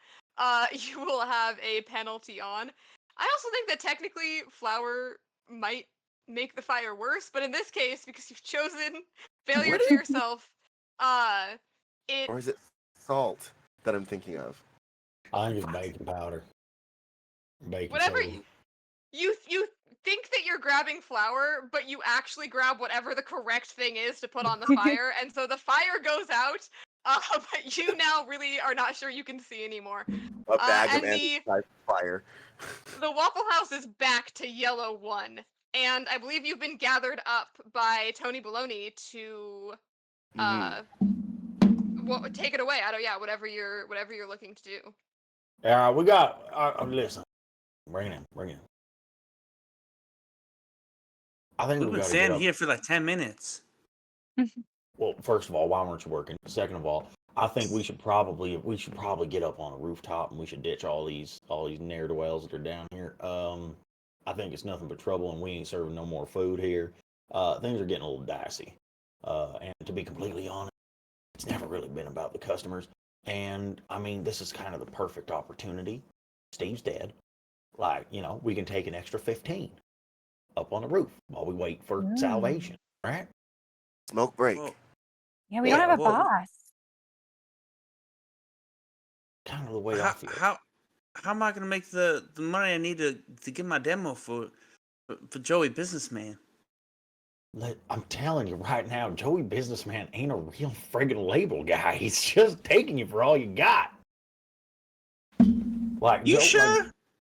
[SPEAKER 3] you will have a penalty on. I also think that technically flour might make the fire worse, but in this case, because you've chosen failure to yourself, it.
[SPEAKER 6] Or is it salt that I'm thinking of?
[SPEAKER 2] I think it's baking powder. Baking
[SPEAKER 3] Whatever
[SPEAKER 2] soda.
[SPEAKER 3] you think that you're grabbing flour, but you actually grab whatever the correct thing is to put on the fire, and so the fire goes out, but you now really are not sure you can see anymore.
[SPEAKER 6] A bag of
[SPEAKER 3] And
[SPEAKER 6] anti-fire.
[SPEAKER 3] the Waffle House is back to yellow 1, and I believe you've been gathered up by Tony Baloney to take it away. Whatever you're looking to do.
[SPEAKER 2] Yeah, we got. Listen, bring it in. I think
[SPEAKER 4] We've
[SPEAKER 2] we
[SPEAKER 4] been
[SPEAKER 2] got to get
[SPEAKER 4] standing
[SPEAKER 2] up.
[SPEAKER 4] here for like 10 minutes.
[SPEAKER 2] Well, first of all, why weren't you working? Second of all, I think we should probably get up on a rooftop and we should ditch all these ne'er do wells that are down here. I think it's nothing but trouble and we ain't serving no more food here. Things are getting a little dicey. And to be completely honest, it's never really been about the customers. And I mean, this is kind of the perfect opportunity. Steve's dead. Like, we can take an extra 15 up on the roof while we wait for salvation, right?
[SPEAKER 6] Smoke break.
[SPEAKER 4] Whoa.
[SPEAKER 1] Yeah, we don't have a
[SPEAKER 4] whoa.
[SPEAKER 1] boss.
[SPEAKER 2] Kind of the way I
[SPEAKER 4] How,
[SPEAKER 2] feel.
[SPEAKER 4] how how am I gonna make the money I need to get my demo for Joey Businessman?
[SPEAKER 2] I'm telling you right now, Joey Businessman ain't a real friggin' label guy. He's just taking you for all you got. Like,
[SPEAKER 4] You sure?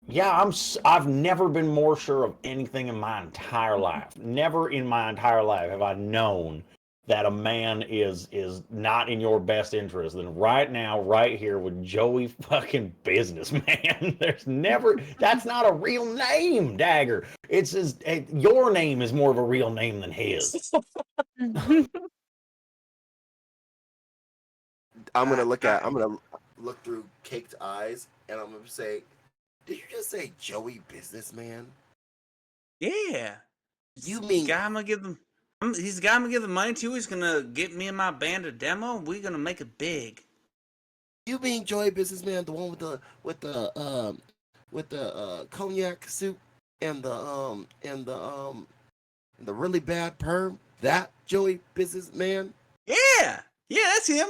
[SPEAKER 2] Yeah, I've never been more sure of anything in my entire life. Never in my entire life have I known that a man is not in your best interest than right now, right here with Joey fucking Businessman. That's not a real name, Dagger. Your name is more of a real name than his.
[SPEAKER 6] I'm gonna look through caked eyes, and I'm gonna say, "Did you just say Joey Businessman?
[SPEAKER 4] Yeah.
[SPEAKER 6] You mean
[SPEAKER 4] Guy I'm gonna give them. He's the guy I'm gonna give the money to. He's gonna get me and my band a demo. We're gonna make it big.
[SPEAKER 6] Joey Businessman, the one with the cognac soup and the really bad perm? That Joey Businessman?
[SPEAKER 4] Yeah, that's him.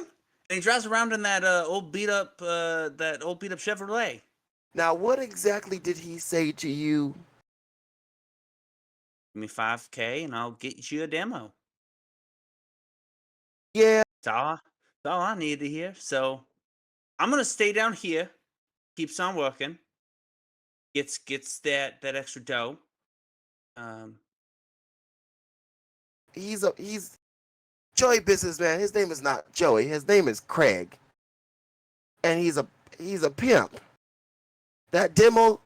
[SPEAKER 4] And he drives around in that old beat up Chevrolet.
[SPEAKER 6] Now, what exactly did he say to you?
[SPEAKER 4] Give me $5K and I'll get you a demo.
[SPEAKER 6] Yeah,
[SPEAKER 4] That's all I need to hear. So I'm gonna stay down here. Keeps on working. Gets that extra dough.
[SPEAKER 6] he's Joey Businessman. His name is not Joey. His name is Craig, and he's a pimp. That demo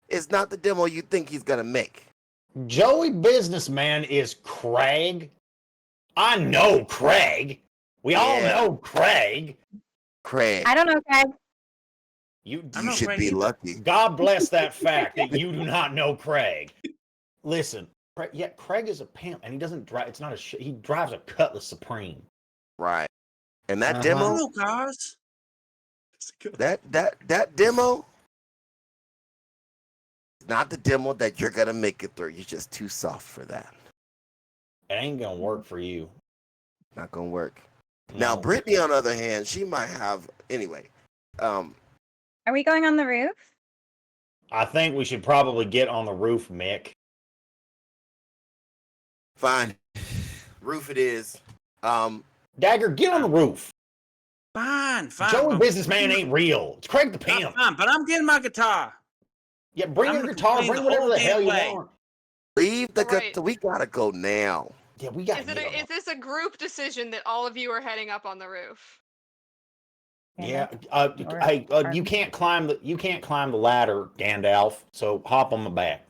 [SPEAKER 6] is not the demo you think he's gonna make.
[SPEAKER 2] Joey Businessman is Craig. I know Craig. We all know Craig.
[SPEAKER 6] Craig.
[SPEAKER 1] I don't know, Craig.
[SPEAKER 6] You
[SPEAKER 4] know
[SPEAKER 6] should
[SPEAKER 4] Craig
[SPEAKER 6] be
[SPEAKER 4] either.
[SPEAKER 6] lucky.
[SPEAKER 2] God bless that fact that you do not know Craig. Listen, Craig is a pimp, and he doesn't drive. It's not he drives a Cutlass Supreme.
[SPEAKER 6] Right. And that
[SPEAKER 4] I
[SPEAKER 6] demo,
[SPEAKER 4] don't know cars.
[SPEAKER 6] that demo, is not the demo that you're gonna make it through. You're just too soft for that.
[SPEAKER 2] It ain't gonna work for you.
[SPEAKER 6] Not gonna work.
[SPEAKER 2] No.
[SPEAKER 6] Now, Brittany, on the other hand, she might have. Anyway,
[SPEAKER 1] Are we going on the roof?
[SPEAKER 2] I think we should probably get on the roof, Mick.
[SPEAKER 6] fine. Roof it is.
[SPEAKER 2] Dagger, get on the roof.
[SPEAKER 4] Fine.
[SPEAKER 2] Joey
[SPEAKER 4] but-
[SPEAKER 2] Businessman ain't real. It's Craig the pimp.
[SPEAKER 4] Fine, but I'm getting my guitar.
[SPEAKER 2] Yeah, bring
[SPEAKER 4] I'm
[SPEAKER 2] your
[SPEAKER 4] gonna
[SPEAKER 2] guitar,
[SPEAKER 4] complain
[SPEAKER 2] bring
[SPEAKER 4] the
[SPEAKER 2] whatever
[SPEAKER 4] whole
[SPEAKER 2] the hell you
[SPEAKER 4] damn way.
[SPEAKER 2] want.
[SPEAKER 6] Leave the
[SPEAKER 3] Right.
[SPEAKER 6] gut. We gotta go now.
[SPEAKER 2] Yeah, we gotta
[SPEAKER 3] Is
[SPEAKER 2] get on.
[SPEAKER 3] is this a group decision that all of you are heading up on the roof?
[SPEAKER 2] Yeah.
[SPEAKER 1] Or-
[SPEAKER 2] Hey,
[SPEAKER 1] or-
[SPEAKER 2] you can't climb the ladder, Gandalf. So hop on my back.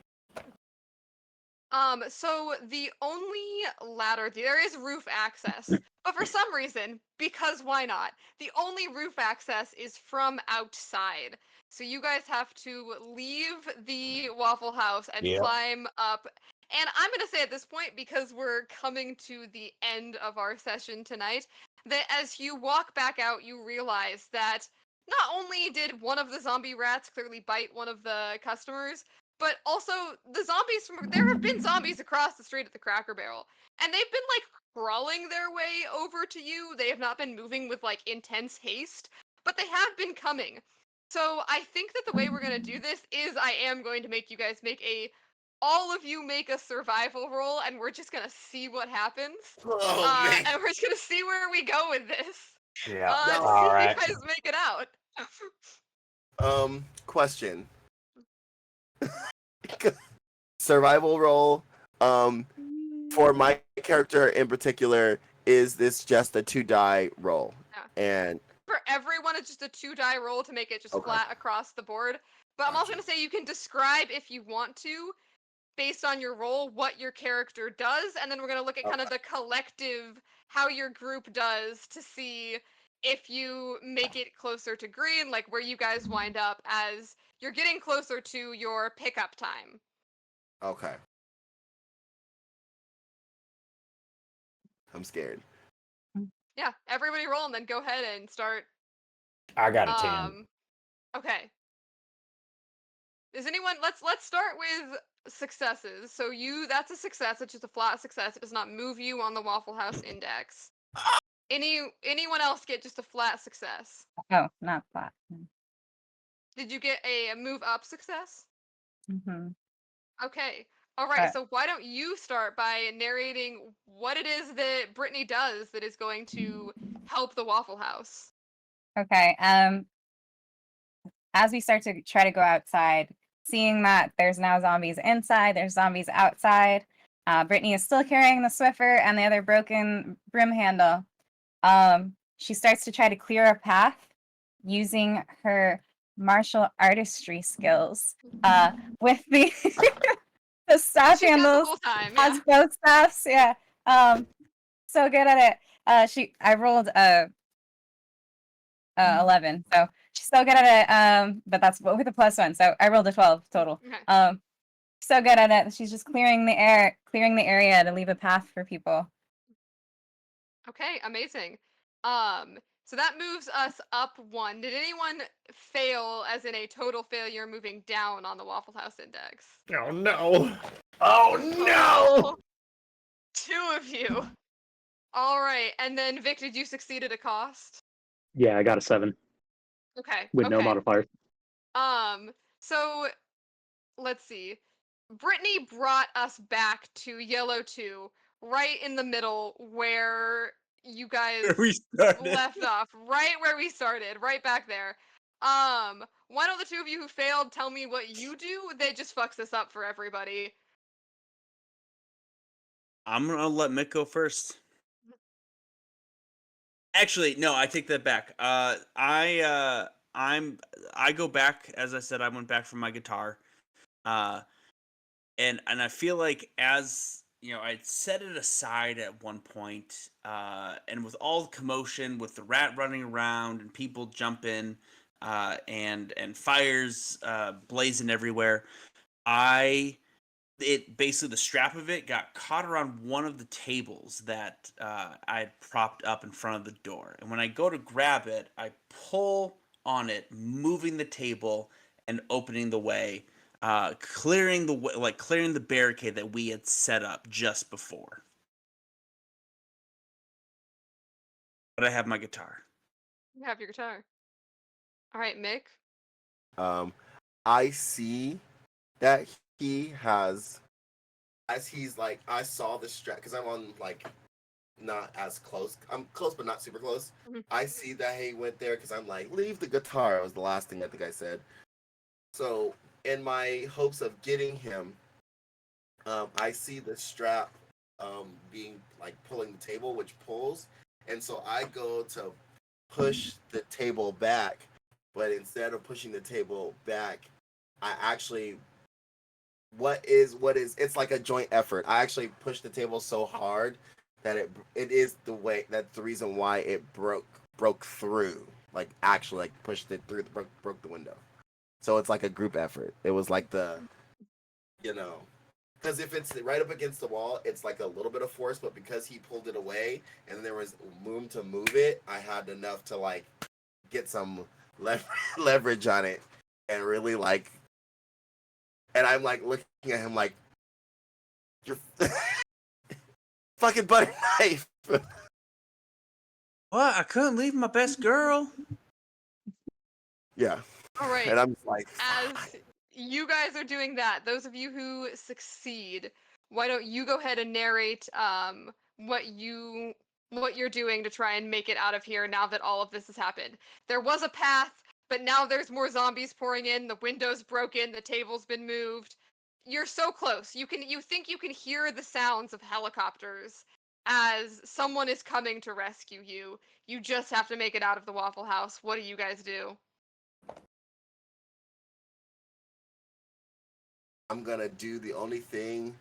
[SPEAKER 3] So the only ladder, there is roof access, but for some reason, because why not? The only roof access is from outside. So you guys have to leave the Waffle House and
[SPEAKER 2] Yep.
[SPEAKER 3] climb up. And I'm going to say at this point, because we're coming to the end of our session tonight, that as you walk back out, you realize that not only did one of the zombie rats clearly bite one of the customers, but also the zombies there have been zombies across the street at the Cracker Barrel, and they've been like crawling their way over to you. They have not been moving with like intense haste, but they have been coming. So I think that the way we're gonna do this is I am going to make you guys all of you make a survival roll, and we're just gonna see what happens.
[SPEAKER 6] Oh man.
[SPEAKER 3] And we're just gonna see where we go with this.
[SPEAKER 2] Yeah.
[SPEAKER 3] To see
[SPEAKER 2] All
[SPEAKER 3] if
[SPEAKER 2] right.
[SPEAKER 3] you guys make it out.
[SPEAKER 6] Question. Survival roll. For my character in particular, is this just a 2-die roll?
[SPEAKER 3] Yeah.
[SPEAKER 6] And
[SPEAKER 3] For everyone, it's just a 2-die roll to make it just
[SPEAKER 6] Okay.
[SPEAKER 3] flat across the board. But I'm also
[SPEAKER 6] Gotcha.
[SPEAKER 3] going to say you can describe, if you want to, based on your role, what your character does, and then we're going to look at kind of the collective, how your group does, to see if you make it closer to green, like where you guys wind up as you're getting closer to your pickup time.
[SPEAKER 6] Okay. I'm scared.
[SPEAKER 3] Yeah, everybody roll and then go ahead and start.
[SPEAKER 2] I got a 10.
[SPEAKER 3] Okay. Does anyone let's start with successes. So that's a success, it's just a flat success. It does not move you on the Waffle House index. Anyone else get just a flat success?
[SPEAKER 1] Oh, not flat.
[SPEAKER 3] Did you get a move up success?
[SPEAKER 1] Mm-hmm.
[SPEAKER 3] Okay. All right. So why don't you start by narrating what it is that Brittany does that is going to help the Waffle House?
[SPEAKER 1] Okay. As we start to try to go outside, seeing that there's now zombies inside, there's zombies outside. Brittany is still carrying the Swiffer and the other broken broom handle. She starts to try to clear a path using her martial artistry skills. With the the staff
[SPEAKER 3] She's had the
[SPEAKER 1] handles
[SPEAKER 3] whole time,
[SPEAKER 1] as
[SPEAKER 3] yeah.
[SPEAKER 1] both staffs. Yeah. So good at it. I rolled a 11, so she's so good at it. But that's with a +1, so I rolled a 12 total.
[SPEAKER 3] Okay.
[SPEAKER 1] So good at it. She's just clearing the area to leave a path for people.
[SPEAKER 3] Okay, amazing. So that moves us up 1. Did anyone fail, as in a total failure, moving down on the Waffle House index?
[SPEAKER 2] Oh no! Oh no!
[SPEAKER 3] 2 of you. All right, and then Vic, did you succeed at a cost?
[SPEAKER 5] Yeah, I got a 7
[SPEAKER 3] Okay.
[SPEAKER 5] with no modifiers.
[SPEAKER 3] So let's see. Brittany brought us back to Yellow 2, right in the middle where you guys
[SPEAKER 4] Where we started.
[SPEAKER 3] left off, right where we started, right back there. Why don't the 2 of you who failed tell me what you do? That just fucks this up for everybody.
[SPEAKER 4] I'm gonna let Mick go first. Actually, no, I take that back. I go back, as I said, I went back for my guitar. And I feel like, as you know, I'd set it aside at one point, and with all the commotion, with the rat running around and people jumping, and fires blazing everywhere, basically, the strap of it got caught around one of the tables that I had propped up in front of the door. And when I go to grab it, I pull on it, moving the table and opening the way, clearing the barricade that we had set up just before. But I have my guitar.
[SPEAKER 3] You have your guitar. All right, Mick.
[SPEAKER 6] I see that he has, as he's like, I saw the strap because I'm on like not as close. I'm close, but not super close.
[SPEAKER 3] Mhm.
[SPEAKER 6] I see that he went there because I'm like, leave the guitar. Was the last thing I think I said. So in my hopes of getting him, I see the strap being like pulling the table, which pulls, and so I go to push the table back, but instead of pushing the table back, I actually it's like a joint effort. I actually pushed the table so hard that it is that's the reason why it broke through, like actually like pushed it through, broke the window. So it's like a group effort. It was like because if it's right up against the wall, it's like a little bit of force, but because he pulled it away and there was room to move it, I had enough to like get some leverage on it and really like. And I'm like looking at him like, you're fucking butter knife.
[SPEAKER 4] What? I couldn't leave my best girl.
[SPEAKER 6] Yeah.
[SPEAKER 3] All right.
[SPEAKER 6] And I'm just like,
[SPEAKER 3] As you guys are doing that, those of you who succeed, why don't you go ahead and narrate what you're doing to try and make it out of here now that all of this has happened. There was a path, but now there's more zombies pouring in, the window's broken, the table's been moved. You're so close. You think you can hear the sounds of helicopters as someone is coming to rescue you. You just have to make it out of the Waffle House. What do you guys do?
[SPEAKER 6] I'm gonna do the only thing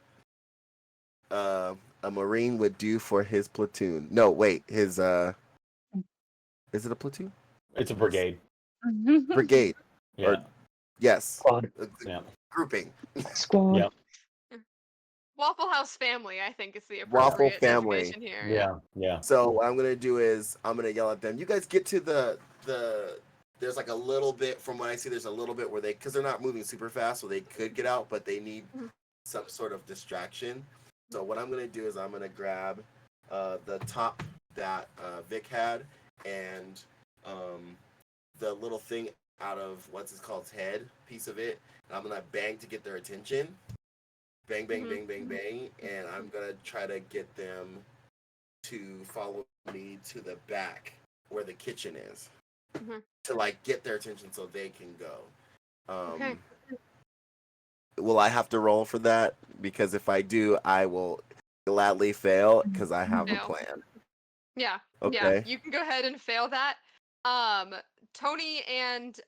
[SPEAKER 6] a Marine would do for his platoon. No, wait, his Is it a platoon?
[SPEAKER 2] It's a brigade.
[SPEAKER 6] Brigade.
[SPEAKER 2] Yeah.
[SPEAKER 6] Or yes.
[SPEAKER 5] Squad.
[SPEAKER 2] Yeah.
[SPEAKER 6] Grouping.
[SPEAKER 5] Squad.
[SPEAKER 2] Yep.
[SPEAKER 3] Waffle House family, I think, is the
[SPEAKER 6] Waffle
[SPEAKER 3] appropriate
[SPEAKER 6] family.
[SPEAKER 3] designation here.
[SPEAKER 2] Yeah. Yeah.
[SPEAKER 6] So what I'm gonna do is I'm gonna yell at them. You guys get to the. There's like a little bit from what I see. There's a little bit where because they're not moving super fast, so they could get out, but they need some sort of distraction. So what I'm gonna do is I'm gonna grab the top that Vic had and the little thing out of what's it called head piece of it. And I'm gonna bang to get their attention. Bang, bang, bang, bang, bang, and I'm gonna try to get them to follow me to the back where the kitchen is to like get their attention so they can go.
[SPEAKER 3] Okay.
[SPEAKER 6] Will I have to roll for that? Because if I do, I will gladly fail because I have a
[SPEAKER 3] Fail.
[SPEAKER 6] plan.
[SPEAKER 3] Yeah. Yeah.
[SPEAKER 6] Okay.
[SPEAKER 3] You can go ahead and fail that. Tony and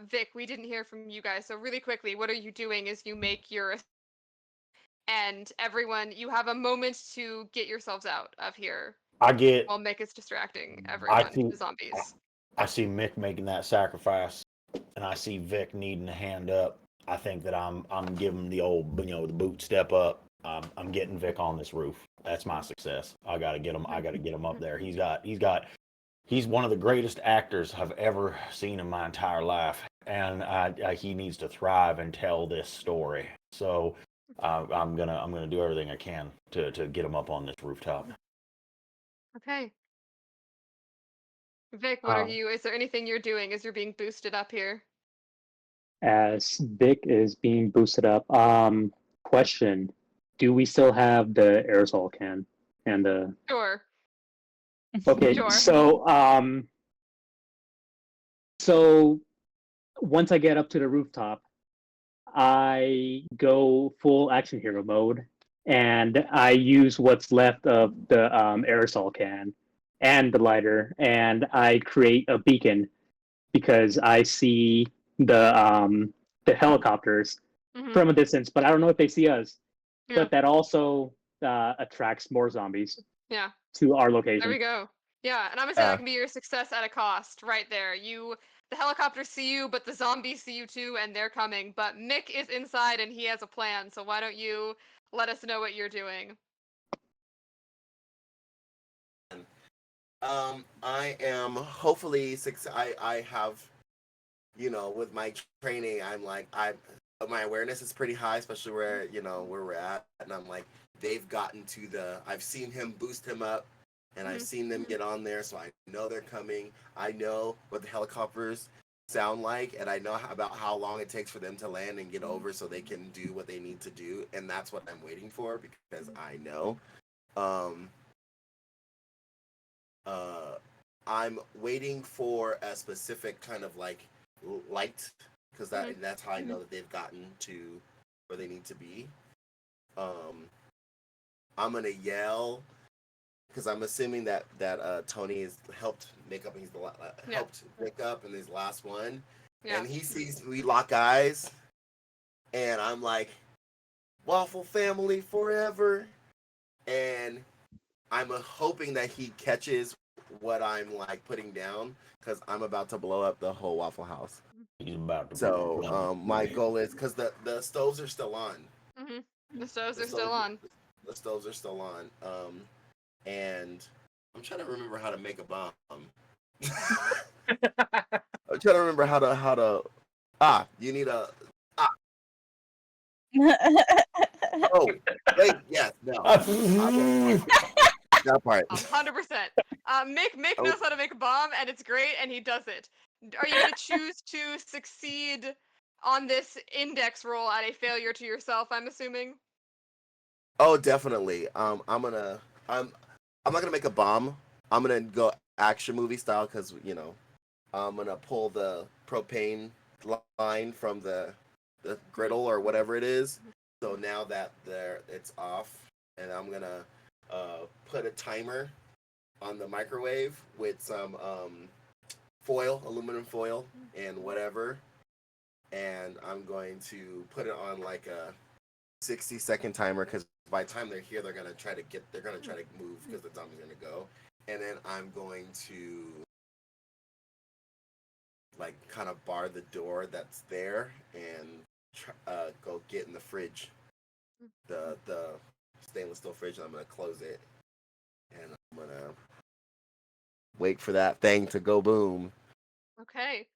[SPEAKER 3] Vic, we didn't hear from you guys, so really quickly, what are you doing as you make your and everyone, you have a moment to get yourselves out of here
[SPEAKER 2] I get.
[SPEAKER 3] while Mick is distracting
[SPEAKER 2] I
[SPEAKER 3] everyone,
[SPEAKER 2] see.
[SPEAKER 3] the zombies.
[SPEAKER 2] I see Mick making that sacrifice, and I see Vic needing a hand up. I think that I'm giving the old, the boot step up. I'm getting Vic on this roof. That's my success. I got to get him. I got to get him up there. He's one of the greatest actors I've ever seen in my entire life, and he needs to thrive and tell this story. So I'm gonna do everything I can to get him up on this rooftop.
[SPEAKER 3] Okay. Vic, what are you? Is there anything you're doing as you're being boosted up here?
[SPEAKER 5] As Vic is being boosted up, question: do we still have the aerosol can and the?
[SPEAKER 3] Sure.
[SPEAKER 5] Okay,
[SPEAKER 3] Sure.
[SPEAKER 5] so once I get up to the rooftop, I go full action hero mode, and I use what's left of the aerosol can and the lighter, and I create a beacon because I see the helicopters from a distance, but I don't know if they see us.
[SPEAKER 3] Yeah.
[SPEAKER 5] But that also attracts more zombies
[SPEAKER 3] Yeah.
[SPEAKER 5] to our
[SPEAKER 3] There
[SPEAKER 5] location.
[SPEAKER 3] we go. Yeah, and I'm gonna say that can be your success at a cost right there. The helicopters see you, but the zombies see you too, and they're coming. But Mick is inside and he has a plan, so why don't you let us know what you're doing?
[SPEAKER 6] I am hopefully I have, with my training, my awareness is pretty high, especially where we're at, and I'm like, they've gotten to I've seen him boost him up, and I've seen them get on there, so I know they're coming. I know what the helicopters sound like, and I know about how long it takes for them to land and get over so they can do what they need to do, and that's what I'm waiting for because I know. I'm waiting for a specific kind of like light because that's how I know that they've gotten to where they need to be. I'm gonna yell because I'm assuming that Tony has helped make up. He's helped make up in his last one, and he sees we lock eyes, and I'm like, "Waffle family forever," and I'm hoping that he catches what I'm like putting down because I'm about to blow up the whole Waffle House.
[SPEAKER 2] He's about to.
[SPEAKER 6] So my goal is because the stoves are still on.
[SPEAKER 3] The stoves are still on.
[SPEAKER 6] The stoves are still on. And I'm trying to remember how to make a bomb. I'm trying to remember how to. You need a. Oh wait, yes, no. That part.
[SPEAKER 3] 100%. Mick knows how to make a bomb, and it's great, and he does it. Are you going to choose to succeed on this index roll at a failure to yourself, I'm assuming?
[SPEAKER 6] Oh, definitely. I'm not gonna make a bomb. I'm gonna go action movie style because I'm gonna pull the propane line from the griddle or whatever it is. So now that it's off, and I'm gonna put a timer on the microwave with some aluminum foil, and whatever. And I'm going to put it on like a 60-second timer because by the time they're here, they're gonna try to move because the zombie's gonna go. And then I'm going to like kind of bar the door that's there and go get in the fridge, the stainless steel fridge. And I'm gonna close it, and I'm gonna wait for that thing to go boom.
[SPEAKER 3] Okay.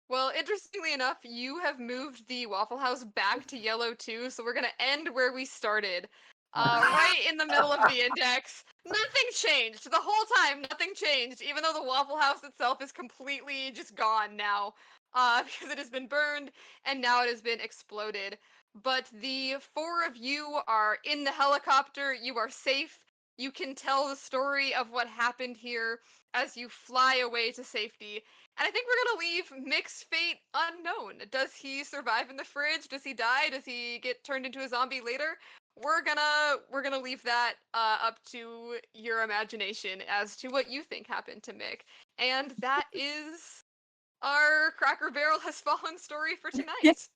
[SPEAKER 3] Well, interestingly enough, you have moved the Waffle House back to yellow too, so we're gonna end where we started. Right in the middle of the index. Nothing changed. The whole time, nothing changed, even though the Waffle House itself is completely just gone now. Because it has been burned and now it has been exploded. But the four of you are in the helicopter. You are safe. You can tell the story of what happened here as you fly away to safety. And I think we're gonna leave Mick's fate unknown. Does he survive in the fridge? Does he die? Does he get turned into a zombie later? We're gonna leave that up to your imagination as to what you think happened to Mick. And that is our Cracker Barrel Has Fallen story for tonight.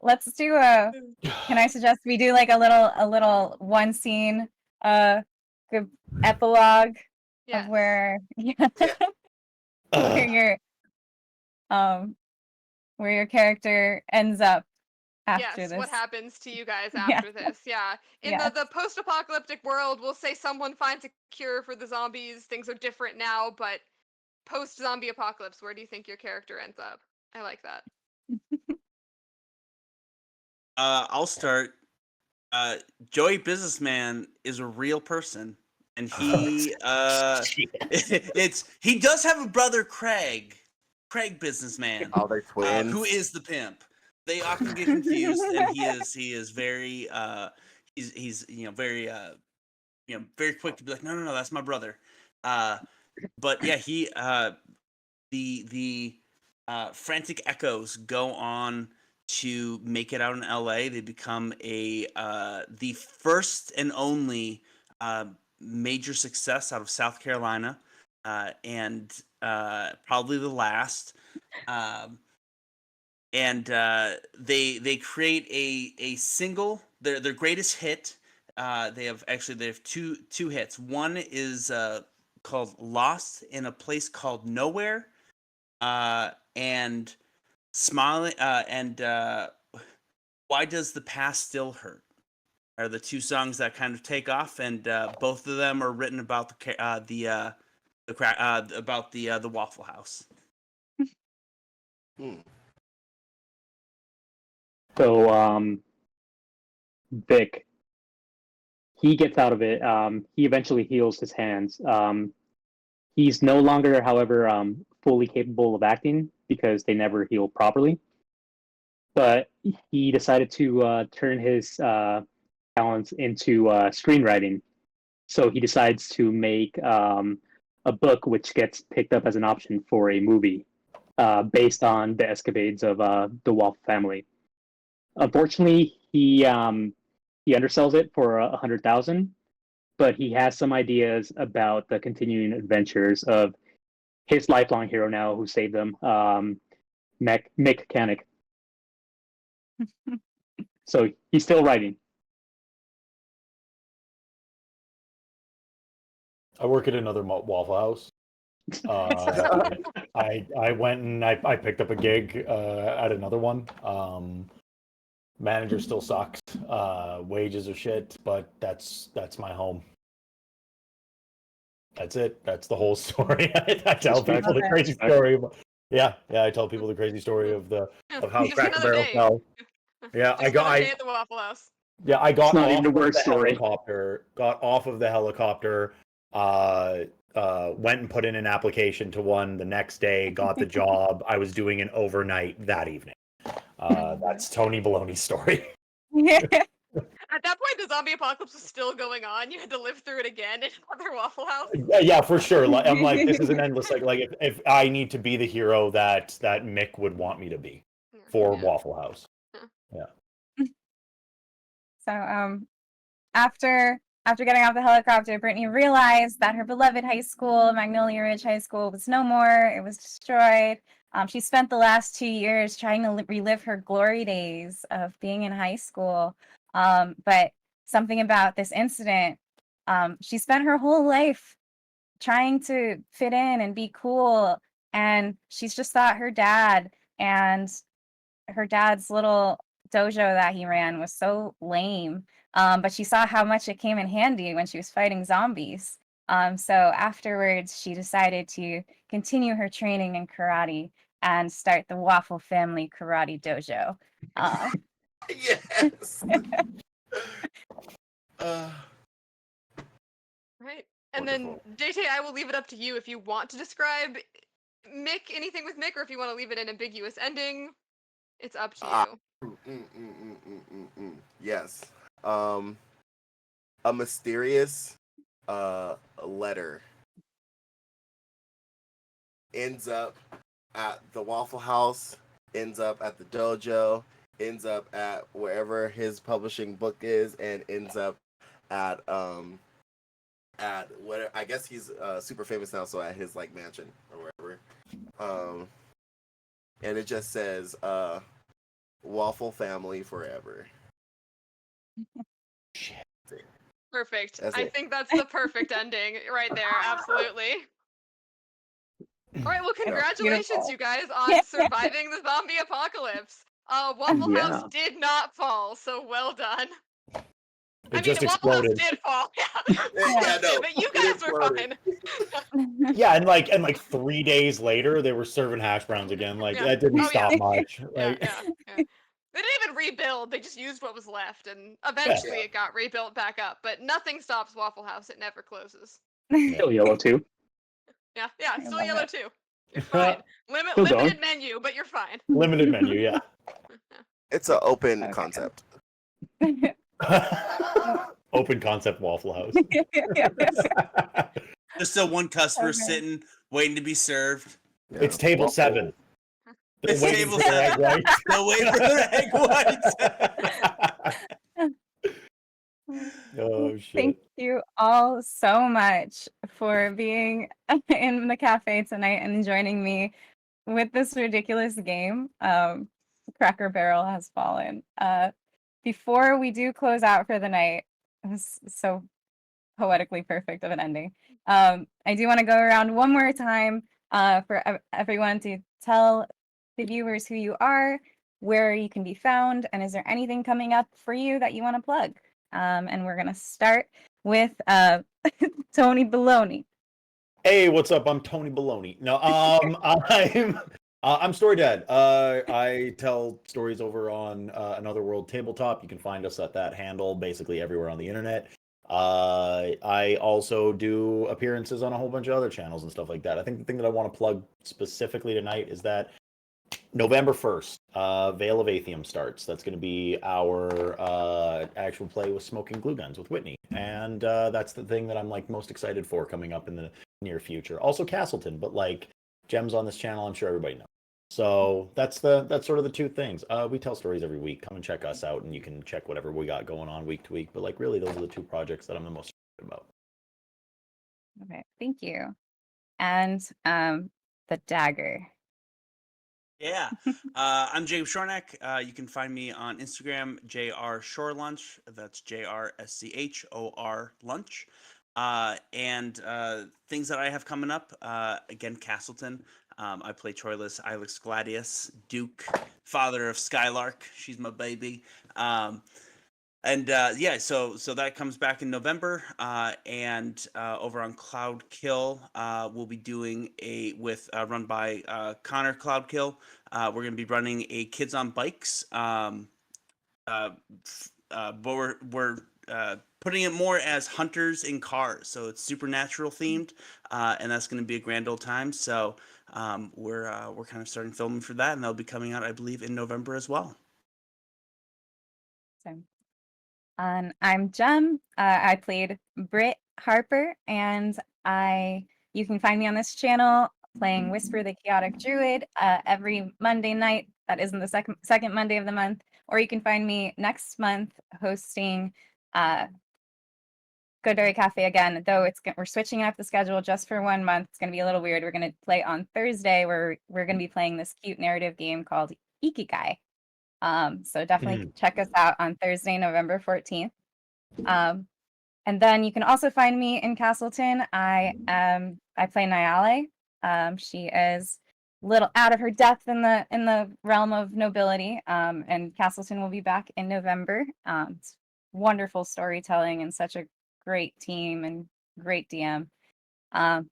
[SPEAKER 1] Let's do a. Can I suggest we do like a little one scene good epilogue
[SPEAKER 3] Yes.
[SPEAKER 1] of where where where your character ends up after
[SPEAKER 3] Yes,
[SPEAKER 1] this.
[SPEAKER 3] what happens to you guys
[SPEAKER 1] Yeah.
[SPEAKER 3] after this? Yeah. In
[SPEAKER 1] Yes.
[SPEAKER 3] the post-apocalyptic world, we'll say someone finds a cure for the zombies. Things are different now, but post-zombie apocalypse, where do you think your character ends up? I like that.
[SPEAKER 4] I'll start. Joey Businessman is a real person, and he he does have a brother, Craig Businessman,
[SPEAKER 6] Oh, they're twins.
[SPEAKER 4] who is the pimp. They often get confused, and he is very he's very very quick to be like, no, that's my brother. But yeah, he the Frantic Echoes go on to make it out in LA. They become the first and only major success out of South Carolina, and probably the last. And they create a single, their greatest hit. They have two hits. One is called "Lost in a Place Called Nowhere," and "Smiling" and "Why Does the Past Still Hurt" are the two songs that kind of take off, and both of them are written about the Waffle House.
[SPEAKER 5] So, Vic, he gets out of it. He eventually heals his hands. He's no longer, however, fully capable of acting because they never heal properly. But he decided to turn his talents into screenwriting. So he decides to make a book which gets picked up as an option for a movie based on the escapades of the Wolf family. Unfortunately, he undersells it for 100,000, but he has some ideas about the continuing adventures of his lifelong hero now who saved them, Mick Canick. So he's still writing.
[SPEAKER 2] I work at another Waffle House. I went and I picked up a gig at another one. Manager still sucks. Wages are shit, but that's my home. That's it. That's the whole story. I tell people the crazy story. Yeah, I tell people the crazy story of how
[SPEAKER 3] Just
[SPEAKER 2] Cracker
[SPEAKER 3] another
[SPEAKER 2] Barrel
[SPEAKER 3] day.
[SPEAKER 2] fell. Yeah,
[SPEAKER 3] Just another day at the Waffle House.
[SPEAKER 2] Yeah, I got
[SPEAKER 5] It's not
[SPEAKER 2] off
[SPEAKER 5] even a
[SPEAKER 2] of
[SPEAKER 5] worse
[SPEAKER 2] the
[SPEAKER 5] story.
[SPEAKER 2] helicopter. Got off of the helicopter. Went and put in an application to one the next day. Got the job. I was doing an overnight that evening. That's Tony Baloney's story.
[SPEAKER 3] At that point, the zombie apocalypse was still going on. You had to live through it again in another Waffle House.
[SPEAKER 2] Yeah, for sure. Like, I'm like, this is an endless like if I need to be the hero that Mick would want me to be for Waffle House. Yeah.
[SPEAKER 1] So after getting off the helicopter, Brittany realized that her beloved high school, Magnolia Ridge High School, was no more. It was destroyed. She spent the last 2 years trying to relive her glory days of being in high school. But something about this incident, she spent her whole life trying to fit in and be cool, and she's just thought her dad and her dad's little dojo that he ran was so lame. But she saw how much it came in handy when she was fighting zombies. So afterwards, she decided to continue her training in karate and start the Waffle Family Karate Dojo.
[SPEAKER 6] Yes.
[SPEAKER 3] Right. And then
[SPEAKER 6] Wonderful.
[SPEAKER 3] DAYTAY, I will leave it up to you if you want to describe Mick, anything with Mick, or if you want to leave it an ambiguous ending. It's up to
[SPEAKER 6] Ah.
[SPEAKER 3] you.
[SPEAKER 6] Yes. A mysterious letter ends up at the Waffle House, ends up at the dojo, ends up at wherever his publishing book is, and ends up at what I guess he's super famous now, so at his like mansion or wherever. And it just says Waffle Family Forever.
[SPEAKER 3] Perfect.
[SPEAKER 6] That's
[SPEAKER 3] I
[SPEAKER 6] it.
[SPEAKER 3] think that's the perfect ending right there. Absolutely. All right. Well, congratulations,
[SPEAKER 1] Beautiful.
[SPEAKER 3] you guys, on surviving the zombie apocalypse. Waffle House
[SPEAKER 5] Yeah.
[SPEAKER 3] did not fall, so well done.
[SPEAKER 2] It just
[SPEAKER 3] Waffle House
[SPEAKER 2] exploded.
[SPEAKER 3] did fall.
[SPEAKER 6] Yeah, no,
[SPEAKER 3] but you
[SPEAKER 6] it
[SPEAKER 3] guys were
[SPEAKER 6] exploded.
[SPEAKER 3] fine.
[SPEAKER 2] Yeah, and like 3 days later, they were serving hash browns again. Like
[SPEAKER 3] Yeah.
[SPEAKER 2] that didn't
[SPEAKER 3] Oh, yeah.
[SPEAKER 2] stop much.
[SPEAKER 3] Yeah,
[SPEAKER 2] Like,
[SPEAKER 3] yeah, yeah. They didn't even rebuild. They just used what was left, and eventually
[SPEAKER 6] Yeah.
[SPEAKER 3] it got rebuilt back up. But nothing stops Waffle House. It never closes.
[SPEAKER 5] Still yellow too.
[SPEAKER 3] Yeah, yeah.
[SPEAKER 1] I
[SPEAKER 3] Still
[SPEAKER 1] love
[SPEAKER 3] yellow
[SPEAKER 1] it.
[SPEAKER 3] too. You're fine.
[SPEAKER 5] Still
[SPEAKER 3] Limited
[SPEAKER 5] going.
[SPEAKER 3] menu, but you're fine.
[SPEAKER 2] limited menu, yeah.
[SPEAKER 6] It's an open
[SPEAKER 1] Okay.
[SPEAKER 6] concept.
[SPEAKER 2] Open concept Waffle House.
[SPEAKER 4] There's still one customer
[SPEAKER 1] Okay.
[SPEAKER 4] sitting, waiting to be served.
[SPEAKER 6] Yeah.
[SPEAKER 2] It's table
[SPEAKER 6] Waffle.
[SPEAKER 2] 7. They're
[SPEAKER 4] It's
[SPEAKER 2] waiting
[SPEAKER 4] table
[SPEAKER 2] for their egg
[SPEAKER 4] 7.
[SPEAKER 2] whites.
[SPEAKER 4] Still waiting for their egg whites.
[SPEAKER 2] Oh shit.
[SPEAKER 1] Thank you all so much for being in the cafe tonight and joining me with this ridiculous game. Cracker Barrel has fallen. Before we do close out for the night, it was so poetically perfect of an ending. I do want to go around one more time for everyone to tell the viewers who you are, where you can be found, and is there anything coming up for you that you want to plug? And we're gonna start with Tony Baloney.
[SPEAKER 2] Hey, what's up? I'm Tony Baloney. No, I'm Story Dad. I tell stories over on Another World Tabletop. You can find us at that handle basically everywhere on the internet. I also do appearances on a whole bunch of other channels and stuff like that. I think the thing that I want to plug specifically tonight is that November 1st, Veil of Atheum starts. That's going to be our actual play with smoking glue guns with Whitney. And that's the thing that I'm like most excited for coming up in the near future. Also Castleton, but like gems on this channel, I'm sure everybody knows. So that's sort of the two things. We tell stories every week. Come and check us out, and you can check whatever we got going on week to week. But like really, those are the two projects that I'm the most excited about.
[SPEAKER 1] Okay, thank you. And the dagger.
[SPEAKER 4] Yeah. I'm Jacob Shornack. You can find me on Instagram, JRShorelunch. That's JRSCHOR lunch. And things that I have coming up, again, Castleton. I play Troilus, Ilex Gladius, Duke, father of Skylark. She's my baby. Yeah, so that comes back in November, and over on Cloudkill, we'll be doing run by Connor Cloudkill. We're gonna be running a Kids on Bikes, but we're putting it more as hunters in cars, so it's supernatural themed, and that's gonna be a grand old time. So we're kind of starting filming for that, and that'll be coming out, I believe, in November as well.
[SPEAKER 1] So, I'm Jem. I played Britt Harper, and you can find me on this channel playing Whisper the Chaotic Druid every Monday night. That isn't the second Monday of the month. Or you can find me next month hosting Goodberry Cafe again, though we're switching up the schedule just for 1 month. It's going to be a little weird. We're going to play on Thursday, where we're going to be playing this cute narrative game called Ikigai. So definitely check us out on Thursday, November 14th. And then you can also find me in Castleton. I play Nyale. She is a little out of her depth in the realm of nobility. And Castleton will be back in November. It's wonderful storytelling and such a great team and great DM. Other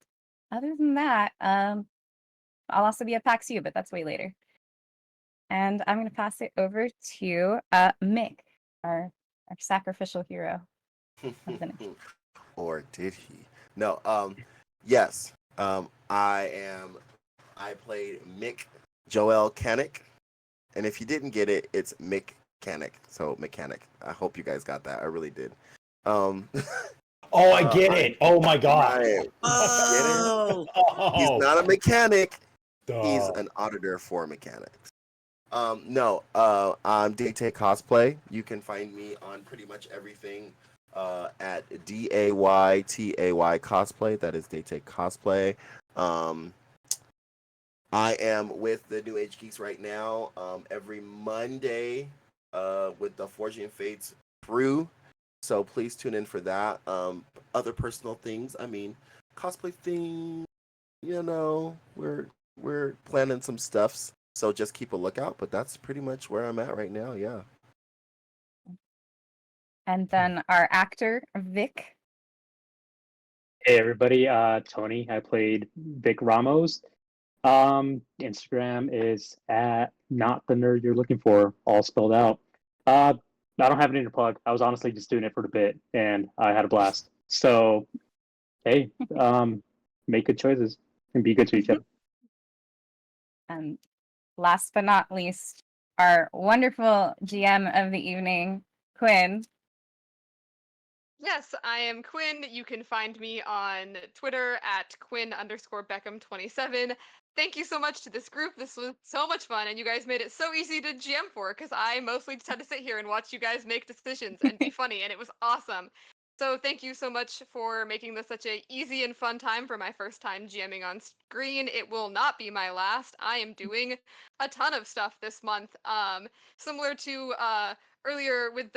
[SPEAKER 1] than that, I'll also be at PAX U, but that's way later. And I'm going to pass it over to Mick, our sacrificial hero.
[SPEAKER 6] Or did he? No. Yes. I played Mick Joel Canick, and if you didn't get it, it's Mick Canick. So mechanic. I hope you guys got that. I really did.
[SPEAKER 2] Oh, I get it. Oh my god.
[SPEAKER 6] Right.
[SPEAKER 4] Oh,
[SPEAKER 6] He's not a mechanic.
[SPEAKER 2] Duh.
[SPEAKER 6] He's an auditor for mechanics. No, I'm DAYTAY Cosplay. You can find me on pretty much everything at DAYTAY Cosplay. That is DAYTAY Cosplay. I am with the New Age Geeks right now every Monday with the Forging Fates crew. So please tune in for that. Other personal things, I mean, cosplay thing, you know, we're planning some stuffs. So just keep a lookout, but that's pretty much where I'm at right now, yeah.
[SPEAKER 1] And then our actor, Vic.
[SPEAKER 5] Hey everybody, Tony. I played Vic Ramos. Instagram is at not the nerd you're looking for, all spelled out. I don't have anything to plug. I was honestly just doing it for the bit, and I had a blast. So, hey, make good choices and be good to each other.
[SPEAKER 1] And last but not least, our wonderful GM of the evening, Quinn.
[SPEAKER 3] Yes, I am Quinn. You can find me on Twitter at Quinn_Beckham27. Thank you so much to this group. This was so much fun, and you guys made it so easy to GM for because I mostly just had to sit here and watch you guys make decisions and be funny, and it was awesome. So thank you so much for making this such a easy and fun time for my first time GMing on screen. It will not be my last. I am doing a ton of stuff this month. Similar to earlier with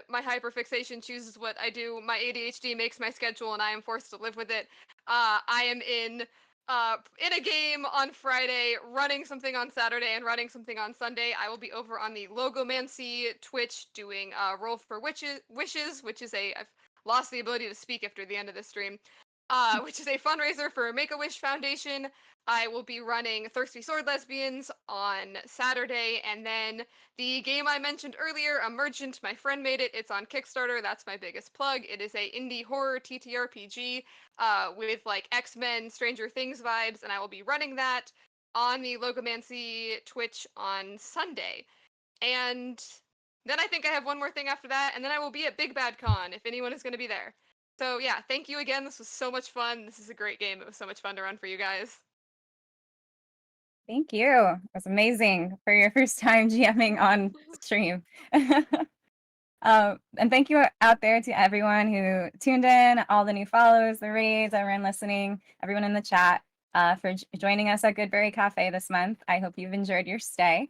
[SPEAKER 3] my hyperfixation chooses what I do. My ADHD makes my schedule, and I am forced to live with it. I am in a game on Friday, running something on Saturday, and running something on Sunday. I will be over on the Logomancy Twitch doing Roll for Wishes, which is I've lost the ability to speak after the end of this stream, which is a fundraiser for Make-A-Wish Foundation. I will be running Thirsty Sword Lesbians on Saturday, and then the game I mentioned earlier, Emergent, my friend made it. It's on Kickstarter. That's my biggest plug. It is a indie horror TTRPG with like X-Men, Stranger Things vibes, and I will be running that on the Logomancy Twitch on Sunday. And then I think I have one more thing after that, and then I will be at Big Bad Con if anyone is going to be there. So yeah, thank you again. This was so much fun. This is a great game. It was so much fun to run for you guys.
[SPEAKER 1] Thank you. It was amazing for your first time GMing on stream. And thank you out there to everyone who tuned in, all the new follows, the raids, everyone listening, everyone in the chat for joining us at Goodberry Cafe this month. I hope you've enjoyed your stay.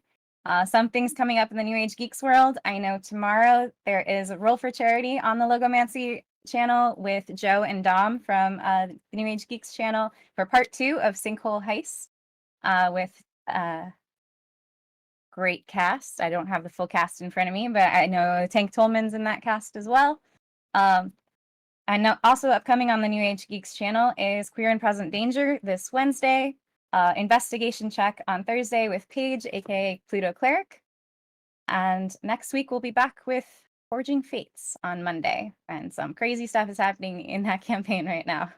[SPEAKER 1] Some things coming up in the New Age Geeks world. I know tomorrow there is a Roll for Charity on the Logomancy channel with Joe and Dom from the New Age Geeks channel for part 2 of Sinkhole Heist with great cast. I don't have the full cast in front of me, but I know Tank Tolman's in that cast as well. I know also upcoming on the New Age Geeks channel is Queer and Present Danger this Wednesday, Investigation Check on Thursday with Paige, aka Pluto Cleric. And next week we'll be back with Forging Fates on Monday. And some crazy stuff is happening in that campaign right now.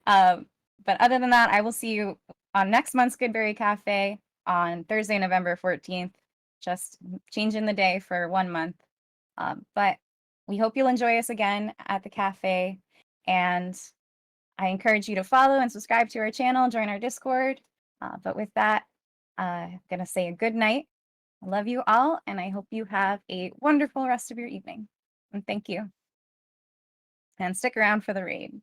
[SPEAKER 1] But other than that, I will see you on next month's Goodberry Cafe on Thursday, November 14th. Just changing the day for 1 month. But we hope you'll enjoy us again at the cafe. And I encourage you to follow and subscribe to our channel, join our Discord. But with that, I'm going to say a good night. I love you all, and I hope you have a wonderful rest of your evening. And thank you. And stick around for the raid.